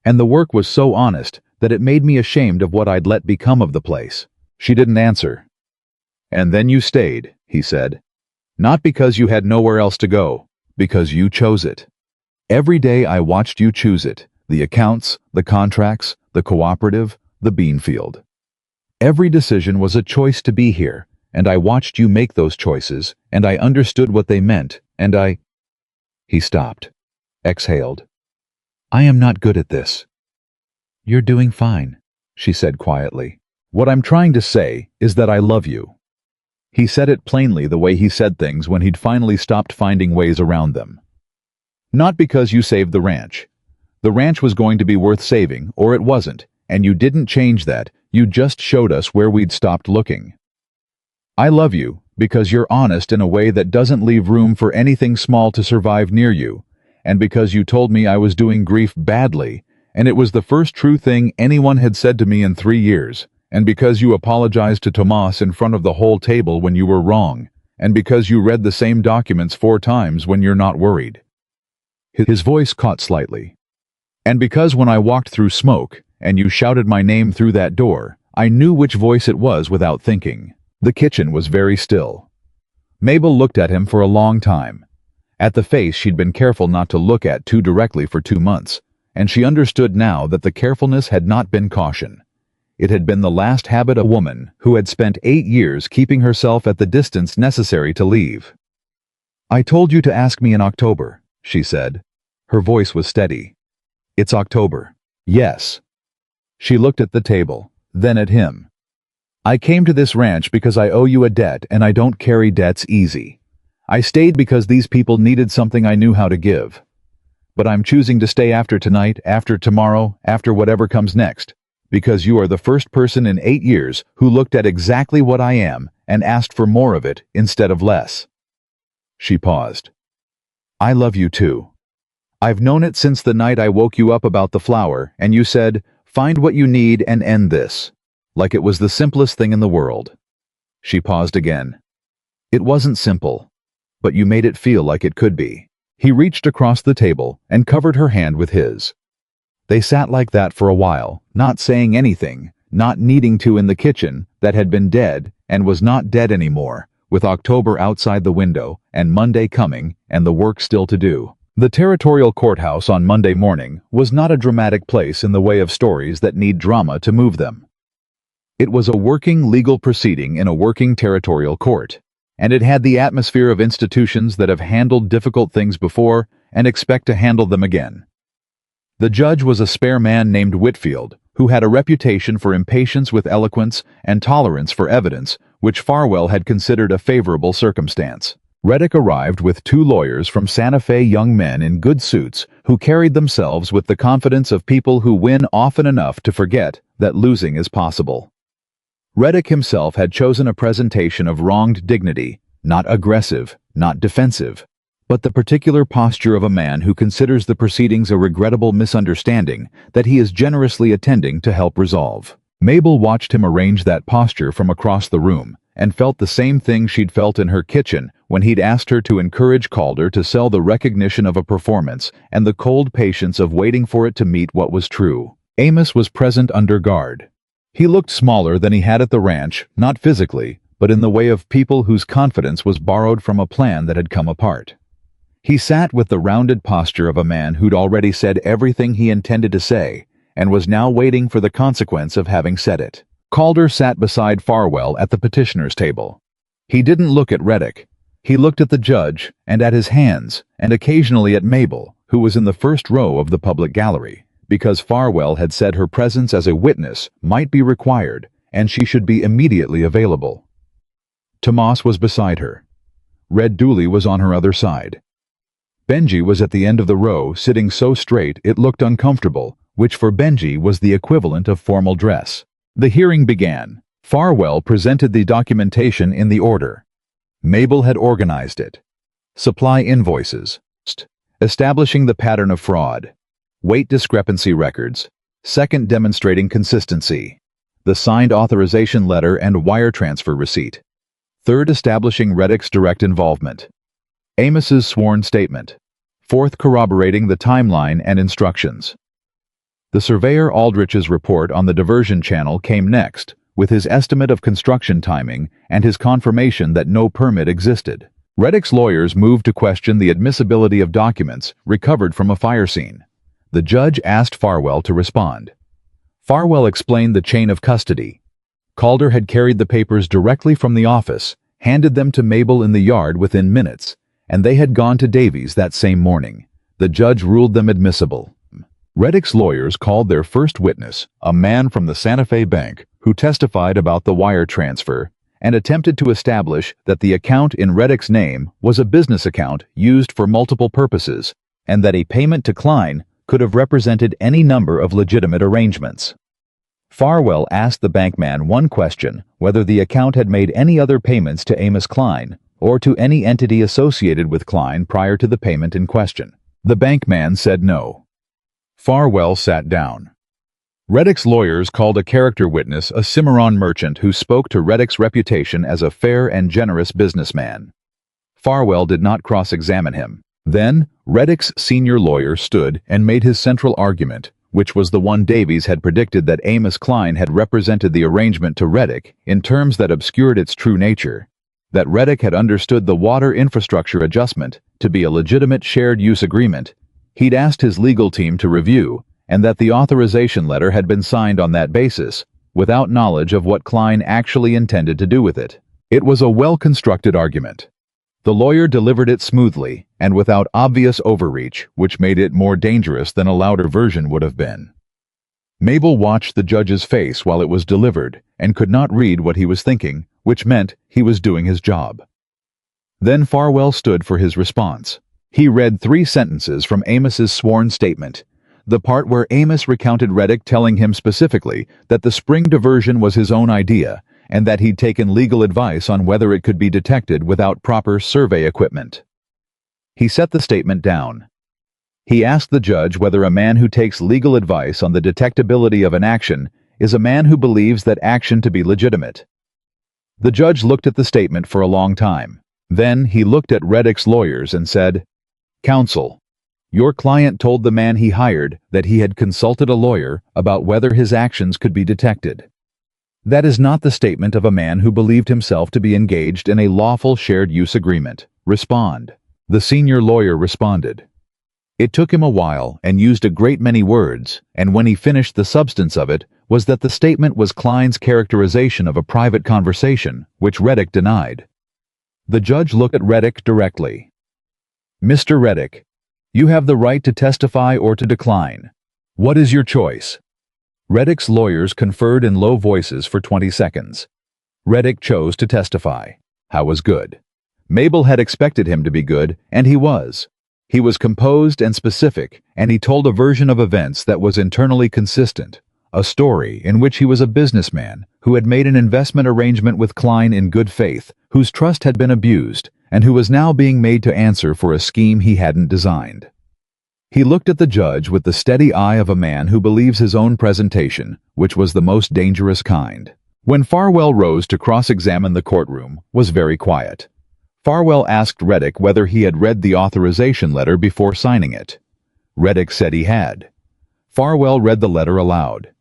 [SPEAKER 1] And the work was so honest that it made me ashamed of what I'd let become of the place." She didn't answer. "And then you stayed," he said. "Not because you had nowhere else to go, because you chose it. Every day I watched you choose it, the accounts, the contracts, the cooperative, the bean field. Every decision was a choice to be here, and I watched you make those choices, and I understood what they meant, and I—" He stopped, exhaled. "I am not good at this." "You're doing fine," she said quietly. "What I'm trying to say is that I love you." He said it plainly, the way he said things when he'd finally stopped finding ways around them. "Not because you saved the ranch. The ranch was going to be worth saving, or it wasn't, and you didn't change that, you just showed us where we'd stopped looking. I love you because you're honest in a way that doesn't leave room for anything small to survive near you, and because you told me I was doing grief badly, and it was the first true thing anyone had said to me in 3 years, and because you apologized to Tomas in front of the whole table when you were wrong, and because you read the same documents 4 times when you're not worried." His voice caught slightly. "And because when I walked through smoke, and you shouted my name through that door, I knew which voice it was without thinking." The kitchen was very still. Mabel looked at him for a long time. At the face she'd been careful not to look at too directly for 2 months, and she understood now that the carefulness had not been caution. It had been the last habit of a woman who had spent 8 years keeping herself at the distance necessary to leave. "I told you to ask me in October," she said. Her voice was steady. "It's October." "Yes." She looked at the table, then at him. "I came to this ranch because I owe you a debt, and I don't carry debts easy. I stayed because these people needed something I knew how to give. But I'm choosing to stay after tonight, after tomorrow, after whatever comes next, because you are the first person in 8 years who looked at exactly what I am and asked for more of it instead of less." She paused. "I love you too. I've known it since the night I woke you up about the flower, and you said, 'Find what you need and end this,' like it was the simplest thing in the world." She paused again. "It wasn't simple, but you made it feel like it could be." He reached across the table and covered her hand with his. They sat like that for a while, not saying anything, not needing to, in the kitchen that had been dead and was not dead anymore, with October outside the window and Monday coming and the work still to do. The territorial courthouse on Monday morning was not a dramatic place in the way of stories that need drama to move them. It was a working legal proceeding in a working territorial court, and it had the atmosphere of institutions that have handled difficult things before and expect to handle them again. The judge was a spare man named Whitfield, who had a reputation for impatience with eloquence and tolerance for evidence, which Farwell had considered a favorable circumstance. Reddick arrived with 2 lawyers from Santa Fe, young men in good suits who carried themselves with the confidence of people who win often enough to forget that losing is possible. Reddick himself had chosen a presentation of wronged dignity, not aggressive, not defensive, but the particular posture of a man who considers the proceedings a regrettable misunderstanding that he is generously attending to help resolve. Mabel watched him arrange that posture from across the room, and felt the same thing she'd felt in her kitchen when he'd asked her to encourage Calder to sell the recognition of a performance and the cold patience of waiting for it to meet what was true. Amos was present under guard. He looked smaller than he had at the ranch, not physically, but in the way of people whose confidence was borrowed from a plan that had come apart. He sat with the rounded posture of a man who'd already said everything he intended to say, and was now waiting for the consequence of having said it. Calder sat beside Farwell at the petitioner's table. He didn't look at Reddick. He looked at the judge and at his hands, and occasionally at Mabel, who was in the first row of the public gallery, because Farwell had said her presence as a witness might be required, and she should be immediately available. Tomas was beside her. Red Dooley was on her other side. Benji was at the end of the row, sitting so straight it looked uncomfortable, which for Benji was the equivalent of formal dress. The hearing began. Farwell presented the documentation in the order. Mabel had organized it. Supply invoices. Establishing the pattern of fraud. Weight discrepancy records. Second, demonstrating consistency. The signed authorization letter and wire transfer receipt. Third, establishing Reddick's direct involvement. Amos's sworn statement. Fourth, corroborating the timeline and instructions. The surveyor Aldrich's report on the diversion channel came next, with his estimate of construction timing and his confirmation that no permit existed. Reddick's lawyers moved to question the admissibility of documents recovered from a fire scene. The judge asked Farwell to respond. Farwell explained the chain of custody. Calder had carried the papers directly from the office, handed them to Mabel in the yard within minutes, and they had gone to Davies that same morning. The judge ruled them admissible. Reddick's lawyers called their first witness, a man from the Santa Fe Bank, who testified about the wire transfer and attempted to establish that the account in Reddick's name was a business account used for multiple purposes, and that a payment to Kline could have represented any number of legitimate arrangements. Farwell asked the bankman one question, whether the account had made any other payments to Amos Kline or to any entity associated with Kline prior to the payment in question. The bankman said no. Farwell sat down. Reddick's lawyers called a character witness a Cimarron merchant who spoke to Reddick's reputation as a fair and generous businessman. Farwell did not cross-examine him. Then, Reddick's senior lawyer stood and made his central argument, which was the one Davies had predicted, that Amos Kline had represented the arrangement to Reddick in terms that obscured its true nature, that Reddick had understood the water infrastructure adjustment to be a legitimate shared-use agreement he'd asked his legal team to review, and that the authorization letter had been signed on that basis, without knowledge of what Kline actually intended to do with it. It was a well-constructed argument. The lawyer delivered it smoothly and without obvious overreach, which made it more dangerous than a louder version would have been. Mabel watched the judge's face while it was delivered and could not read what he was thinking, which meant he was doing his job. Then Farwell stood for his response. He read 3 sentences from Amos's sworn statement, the part where Amos recounted Reddick telling him specifically that the spring diversion was his own idea and that he'd taken legal advice on whether it could be detected without proper survey equipment. He set the statement down. He asked the judge whether a man who takes legal advice on the detectability of an action is a man who believes that action to be legitimate. The judge looked at the statement for a long time. Then he looked at Reddick's lawyers and said, "Counsel, your client told the man he hired that he had consulted a lawyer about whether his actions could be detected. That is not the statement of a man who believed himself to be engaged in a lawful shared-use agreement. Respond." The senior lawyer responded. It took him a while and used a great many words, and when he finished, the substance of it was that the statement was Kline's characterization of a private conversation, which Reddick denied. The judge looked at Reddick directly. "Mr. Reddick, you have the right to testify or to decline. What is your choice?" Reddick's lawyers conferred in low voices for 20 seconds. Reddick chose to testify. How was good? Mabel had expected him to be good, and he was. He was composed and specific, and he told a version of events that was internally consistent, a story in which he was a businessman who had made an investment arrangement with Kline in good faith, whose trust had been abused, and who was now being made to answer for a scheme he hadn't designed. He looked at the judge with the steady eye of a man who believes his own presentation, which was the most dangerous kind. When Farwell rose to cross-examine, the courtroom was very quiet. Farwell asked Reddick whether he had read the authorization letter before signing it. Reddick said he had. Farwell read the letter aloud.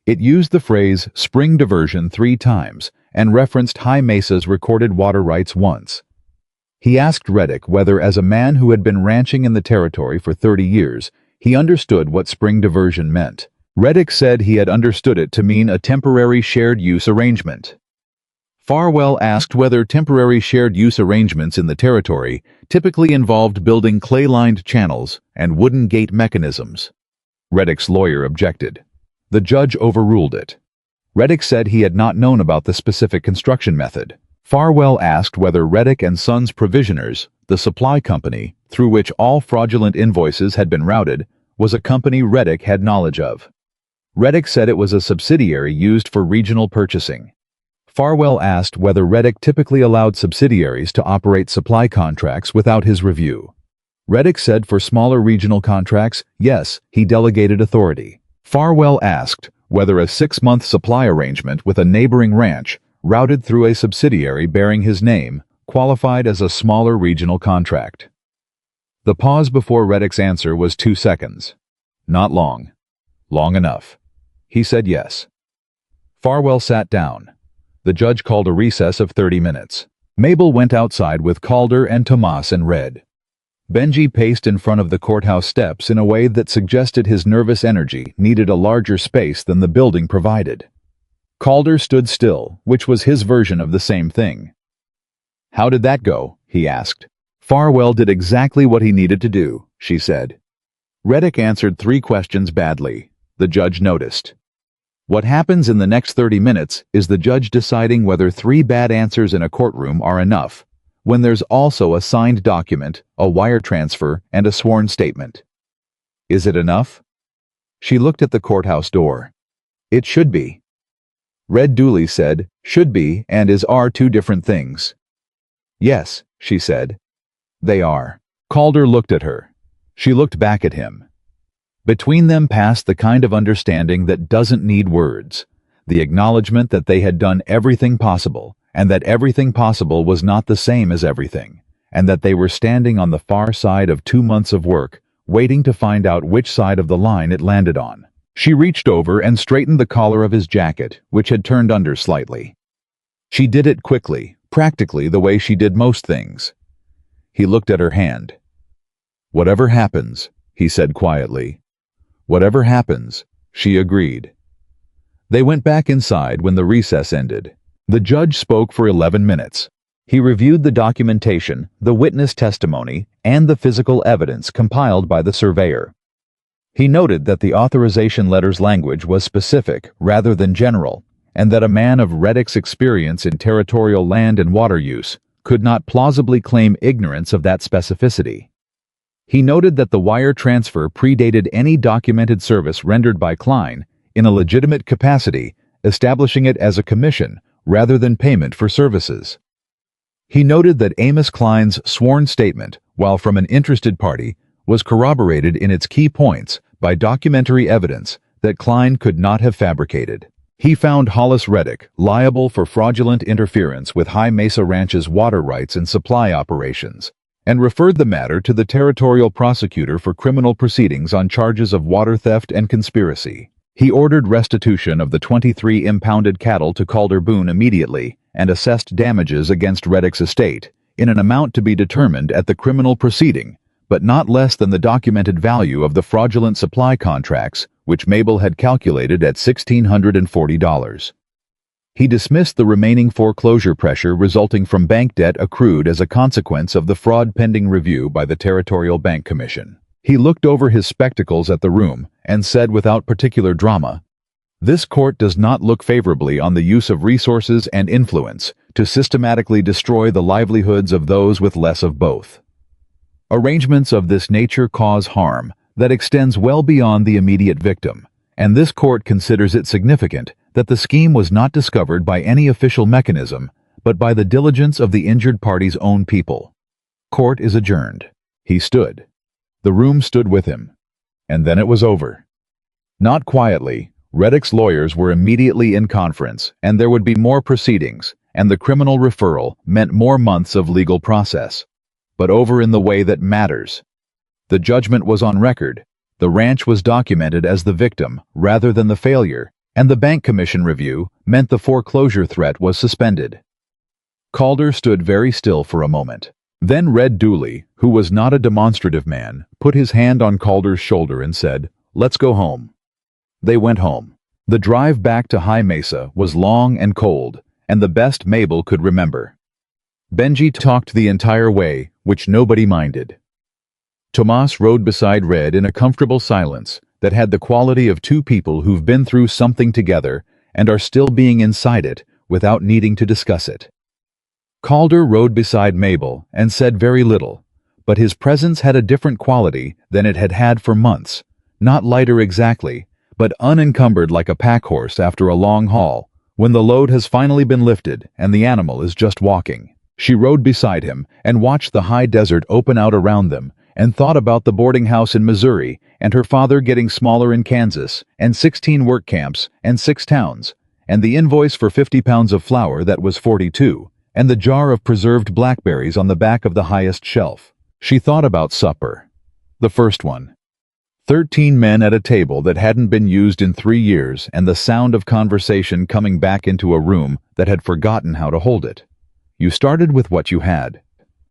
[SPEAKER 1] It used the phrase spring diversion 3 times and referenced High Mesa's recorded water rights once. He asked Reddick whether, as a man who had been ranching in the territory for 30 years, he understood what spring diversion meant. Reddick said he had understood it to mean a temporary shared-use arrangement. Farwell asked whether temporary shared-use arrangements in the territory typically involved building clay-lined channels and wooden gate mechanisms. Reddick's lawyer objected. The judge overruled it. Reddick said he had not known about the specific construction method. Farwell asked whether Reddick and Sons Provisioners, the supply company through which all fraudulent invoices had been routed, was a company Reddick had knowledge of. Reddick said it was a subsidiary used for regional purchasing. Farwell asked whether Reddick typically allowed subsidiaries to operate supply contracts without his review. Reddick said for smaller regional contracts, yes, he delegated authority. Farwell asked whether a 6-month supply arrangement with a neighboring ranch, routed through a subsidiary bearing his name, qualified as a smaller regional contract. The pause before Reddick's answer was 2 seconds. Not long. Long enough. He said yes. Farwell sat down. The judge called a recess of 30 minutes. Mabel went outside with Calder and Tomas and read. Benji paced in front of the courthouse steps in a way that suggested his nervous energy needed a larger space than the building provided. Calder stood still, which was his version of the same thing. "How did that go?" he asked. "Farwell did exactly what he needed to do," she said. Reddick answered 3 questions badly, the judge noticed. What happens in the next 30 minutes is the judge deciding whether 3 bad answers in a courtroom are enough, when there's also a signed document, a wire transfer, and a sworn statement. Is it enough? She looked at the courthouse door. It should be. Red Dooley said, should be and is are 2 different things. Yes, she said. They are. Calder looked at her. She looked back at him. Between them passed the kind of understanding that doesn't need words, the acknowledgement that they had done everything possible, and that everything possible was not the same as everything, and that they were standing on the far side of 2 months of work, waiting to find out which side of the line it landed on. She reached over and straightened the collar of his jacket, which had turned under slightly. She did it quickly, practically the way she did most things. He looked at her hand. "Whatever happens," he said quietly. "Whatever happens," she agreed. They went back inside when the recess ended. The judge spoke for 11 minutes. He reviewed the documentation, the witness testimony, and the physical evidence compiled by the surveyor. He noted that the authorization letter's language was specific rather than general, and that a man of Reddick's experience in territorial land and water use could not plausibly claim ignorance of that specificity. He noted that the wire transfer predated any documented service rendered by Kline in a legitimate capacity, establishing it as a commission rather than payment for services. He noted that Amos Kline's sworn statement, while from an interested party, was corroborated in its key points by documentary evidence that Kline could not have fabricated. He found Hollis Reddick liable for fraudulent interference with High Mesa Ranch's water rights and supply operations, and referred the matter to the territorial prosecutor for criminal proceedings on charges of water theft and conspiracy. He ordered restitution of the 23 impounded cattle to Calder Boone immediately and assessed damages against Reddick's estate in an amount to be determined at the criminal proceeding, but not less than the documented value of the fraudulent supply contracts, which Mabel had calculated at $1,640. He dismissed the remaining foreclosure pressure resulting from bank debt accrued as a consequence of the fraud pending review by the Territorial Bank Commission. He looked over his spectacles at the room and said without particular drama, "This court does not look favorably on the use of resources and influence to systematically destroy the livelihoods of those with less of both. Arrangements of this nature cause harm that extends well beyond the immediate victim, and this court considers it significant that the scheme was not discovered by any official mechanism, but by the diligence of the injured party's own people. Court is adjourned." He stood. The room stood with him. And then it was over. Not quietly, Reddick's lawyers were immediately in conference, and there would be more proceedings, and the criminal referral meant more months of legal process. But over in the way that matters. The judgment was on record, the ranch was documented as the victim rather than the failure, and the Bank Commission review meant the foreclosure threat was suspended. Calder stood very still for a moment. Then Red Dooley, who was not a demonstrative man, put his hand on Calder's shoulder and said, "Let's go home." They went home. The drive back to High Mesa was long and cold, and the best Mabel could remember. Benji talked the entire way, which nobody minded. Tomas rode beside Red in a comfortable silence that had the quality of two people who've been through something together and are still being inside it without needing to discuss it. Calder rode beside Mabel and said very little, but his presence had a different quality than it had had for months, not lighter exactly, but unencumbered like a pack horse after a long haul, when the load has finally been lifted and the animal is just walking. She rode beside him and watched the high desert open out around them and thought about the boarding house in Missouri and her father getting smaller in Kansas and 16 work camps and 6 towns, and the invoice for 50 pounds of flour that was 42, and the jar of preserved blackberries on the back of the highest shelf. She thought about supper. The first one. 13 men at a table that hadn't been used in 3 years and the sound of conversation coming back into a room that had forgotten how to hold it. You started with what you had.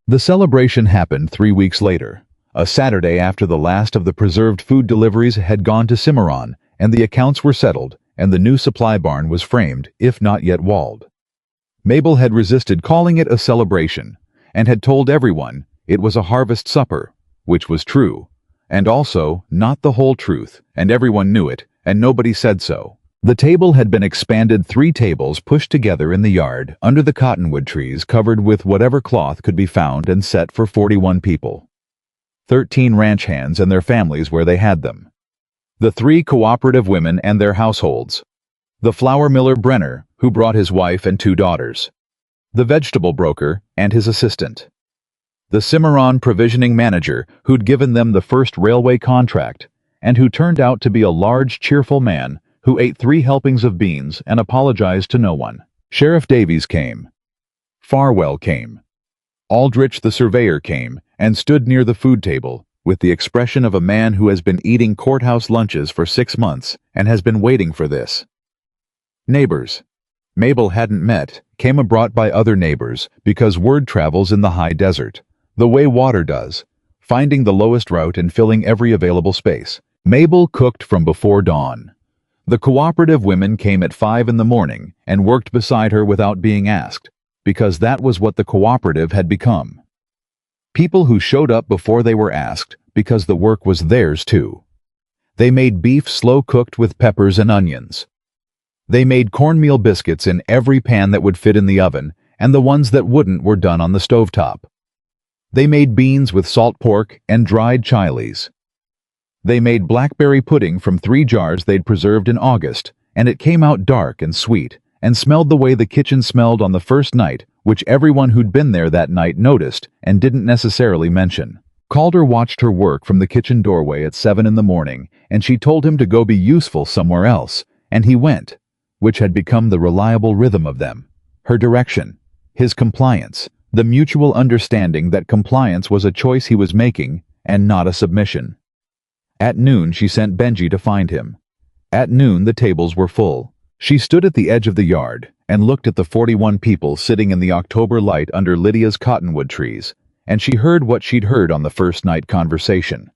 [SPEAKER 1] The celebration happened 3 weeks later, a Saturday after the last of the preserved food deliveries had gone to Cimarron and the accounts were settled and the new supply barn was framed, if not yet walled. Mabel had resisted calling it a celebration and had told everyone it was a harvest supper, which was true, and also not the whole truth, and everyone knew it, and nobody said so. The table had been expanded 3 tables pushed together in the yard under the cottonwood trees covered with whatever cloth could be found and set for 41 people. 13 ranch hands and their families where they had them. The 3 cooperative women and their households. The flour miller Brenner, who brought his wife and 2 daughters. The vegetable broker and his assistant. The Cimarron provisioning manager who'd given them the first railway contract and who turned out to be a large, cheerful man who ate 3 helpings of beans and apologized to no one. Sheriff Davies came. Farwell came. Aldrich the surveyor came and stood near the food table with the expression of a man who has been eating courthouse lunches for 6 months and has been waiting for this. Neighbors. Mabel hadn't met, came brought by other neighbors because word travels in the high desert, the way water does, finding the lowest route and filling every available space. Mabel cooked from before dawn. The cooperative women came at 5 in the morning and worked beside her without being asked, because that was what the cooperative had become. People who showed up before they were asked because the work was theirs too. They made beef slow-cooked with peppers and onions. They made cornmeal biscuits in every pan that would fit in the oven, and the ones that wouldn't were done on the stovetop. They made beans with salt pork and dried chiles. They made blackberry pudding from 3 jars they'd preserved in August, and it came out dark and sweet, and smelled the way the kitchen smelled on the first night, which everyone who'd been there that night noticed and didn't necessarily mention. Calder watched her work from the kitchen doorway at 7 in the morning, and she told him to go be useful somewhere else, and he went, which had become the reliable rhythm of them. Her direction, his compliance, the mutual understanding that compliance was a choice he was making and not a submission. At noon she sent Benji to find him. At noon the tables were full. She stood at the edge of the yard and looked at the 41 people sitting in the October light under Lydia's cottonwood trees, and she heard what she'd heard on the first night conversation.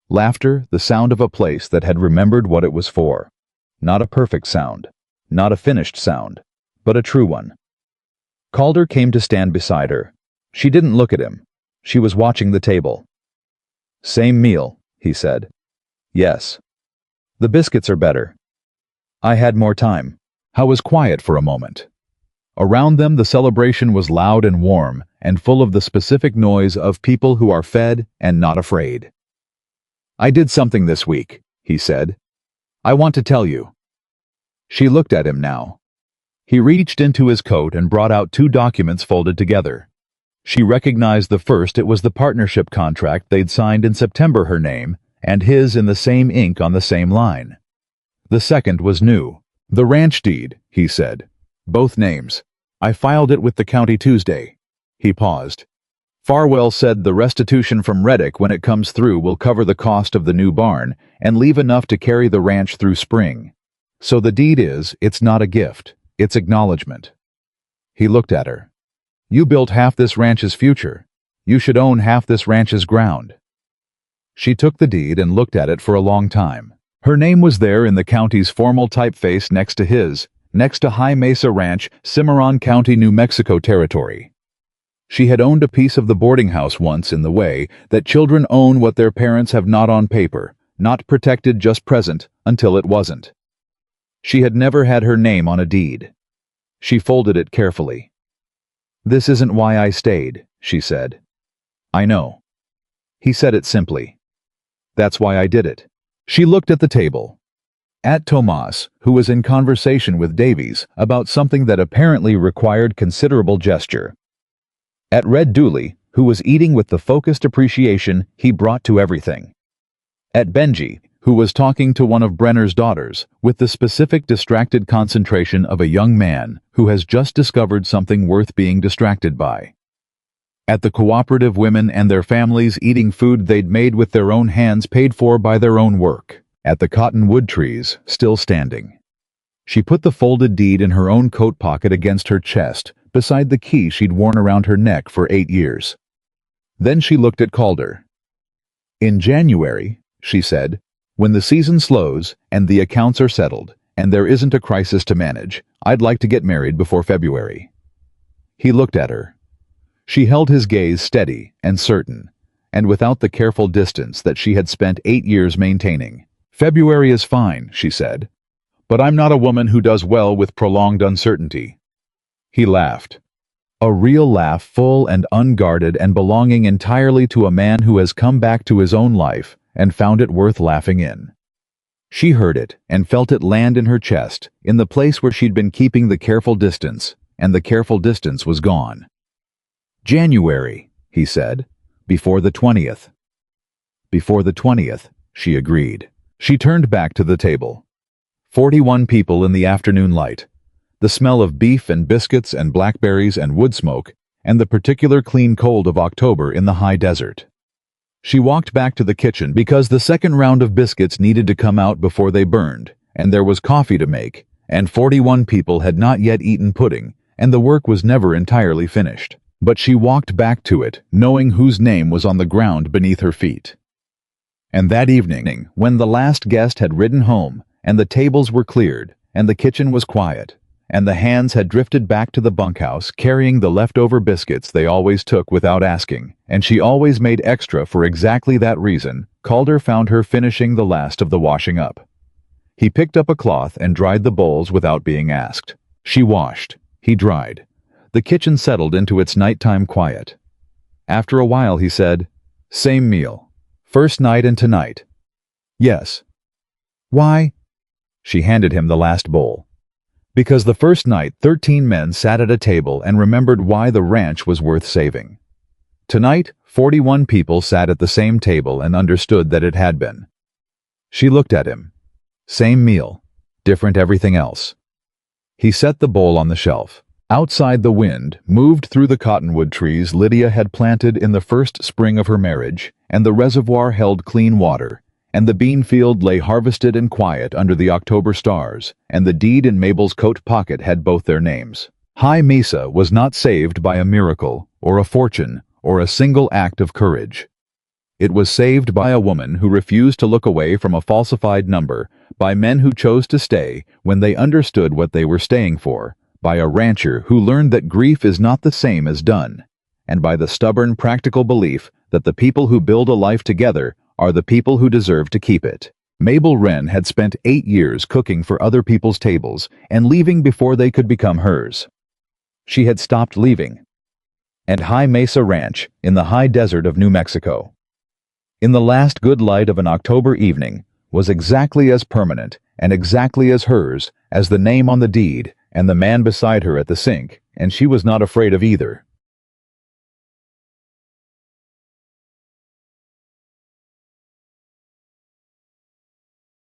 [SPEAKER 1] Laughter, the sound of a place that had remembered what it was for. Not a perfect sound. Not a finished sound, but a true one. Calder came to stand beside her. She didn't look at him. She was watching the table. "Same meal," he said. "Yes. The biscuits are better. I had more time." I was quiet for a moment. Around them the celebration was loud and warm and full of the specific noise of people who are fed and not afraid. "I did something this week," he said. "I want to tell you." She looked at him now. He reached into his coat and brought out 2 documents folded together. She recognized the first. It was the partnership contract they'd signed in September, her name, and his in the same ink on the same line. The second was new. "The ranch deed," he said. "Both names. I filed it with the county Tuesday." He paused. "Farwell said the restitution from Reddick when it comes through will cover the cost of the new barn and leave enough to carry the ranch through spring. So the deed it's not a gift, it's acknowledgement." He looked at her. "You built half this ranch's future. You should own half this ranch's ground." She took the deed and looked at it for a long time. Her name was there in the county's formal typeface next to his, next to High Mesa Ranch, Cimarron County, New Mexico territory. She had owned a piece of the boarding house once in the way that children own what their parents have not on paper, not protected, just present, until it wasn't. She had never had her name on a deed. She folded it carefully. "This isn't why I stayed," she said. "I know." He said it simply. "That's why I did it." She looked at the table. At Tomas, who was in conversation with Davies about something that apparently required considerable gesture. At Red Dooley, who was eating with the focused appreciation he brought to everything. At Benji, who was talking to one of Brenner's daughters with the specific distracted concentration of a young man who has just discovered something worth being distracted by. At the cooperative women and their families eating food they'd made with their own hands, paid for by their own work. At the cottonwood trees, still standing. She put the folded deed in her own coat pocket against her chest, beside the key she'd worn around her neck for 8 years. Then she looked at Calder. "In January," she said, "when the season slows and the accounts are settled and there isn't a crisis to manage, I'd like to get married before February." He looked at her. She held his gaze steady and certain, and without the careful distance that she had spent 8 years maintaining. "February is fine," she said, "but I'm not a woman who does well with prolonged uncertainty." He laughed. A real laugh, full and unguarded and belonging entirely to a man who has come back to his own life and found it worth laughing in. She heard it and felt it land in her chest, in the place where she'd been keeping the careful distance, and the careful distance was gone. "January," he said, "before the 20th. "Before the 20th, she agreed. She turned back to the table. 41 people in the afternoon light. The smell of beef and biscuits and blackberries and wood smoke, and the particular clean cold of October in the high desert. She walked back to the kitchen because the second round of biscuits needed to come out before they burned, and there was coffee to make, and 41 people had not yet eaten pudding, and the work was never entirely finished. But she walked back to it, knowing whose name was on the ground beneath her feet. And that evening, when the last guest had ridden home, and the tables were cleared, and the kitchen was quiet, and the hands had drifted back to the bunkhouse carrying the leftover biscuits they always took without asking, and she always made extra for exactly that reason, Calder found her finishing the last of the washing up. He picked up a cloth and dried the bowls without being asked. She washed. He dried. The kitchen settled into its nighttime quiet. After a while he said, "Same meal. First night and tonight." "Yes." "Why?" She handed him the last bowl. "Because the first night 13 men sat at a table and remembered why the ranch was worth saving. Tonight, 41 people sat at the same table and understood that it had been." She looked at him. Same meal, different everything else. He set the bowl on the shelf. Outside, the wind moved through the cottonwood trees Lydia had planted in the first spring of her marriage, and the reservoir held clean water, and the bean field lay harvested and quiet under the October stars, and the deed in Mabel's coat pocket had both their names. High Mesa was not saved by a miracle, or a fortune, or a single act of courage. It was saved by a woman who refused to look away from a falsified number, by men who chose to stay when they understood what they were staying for, by a rancher who learned that grief is not the same as done, and by the stubborn practical belief that the people who build a life together are the people who deserve to keep it. Mabel Wren had spent 8 years cooking for other people's tables and leaving before they could become hers. She had stopped leaving. And High Mesa Ranch, in the high desert of New Mexico, in the last good light of an October evening, was exactly as permanent and exactly as hers as the name on the deed and the man beside her at the sink, and she was not afraid of either.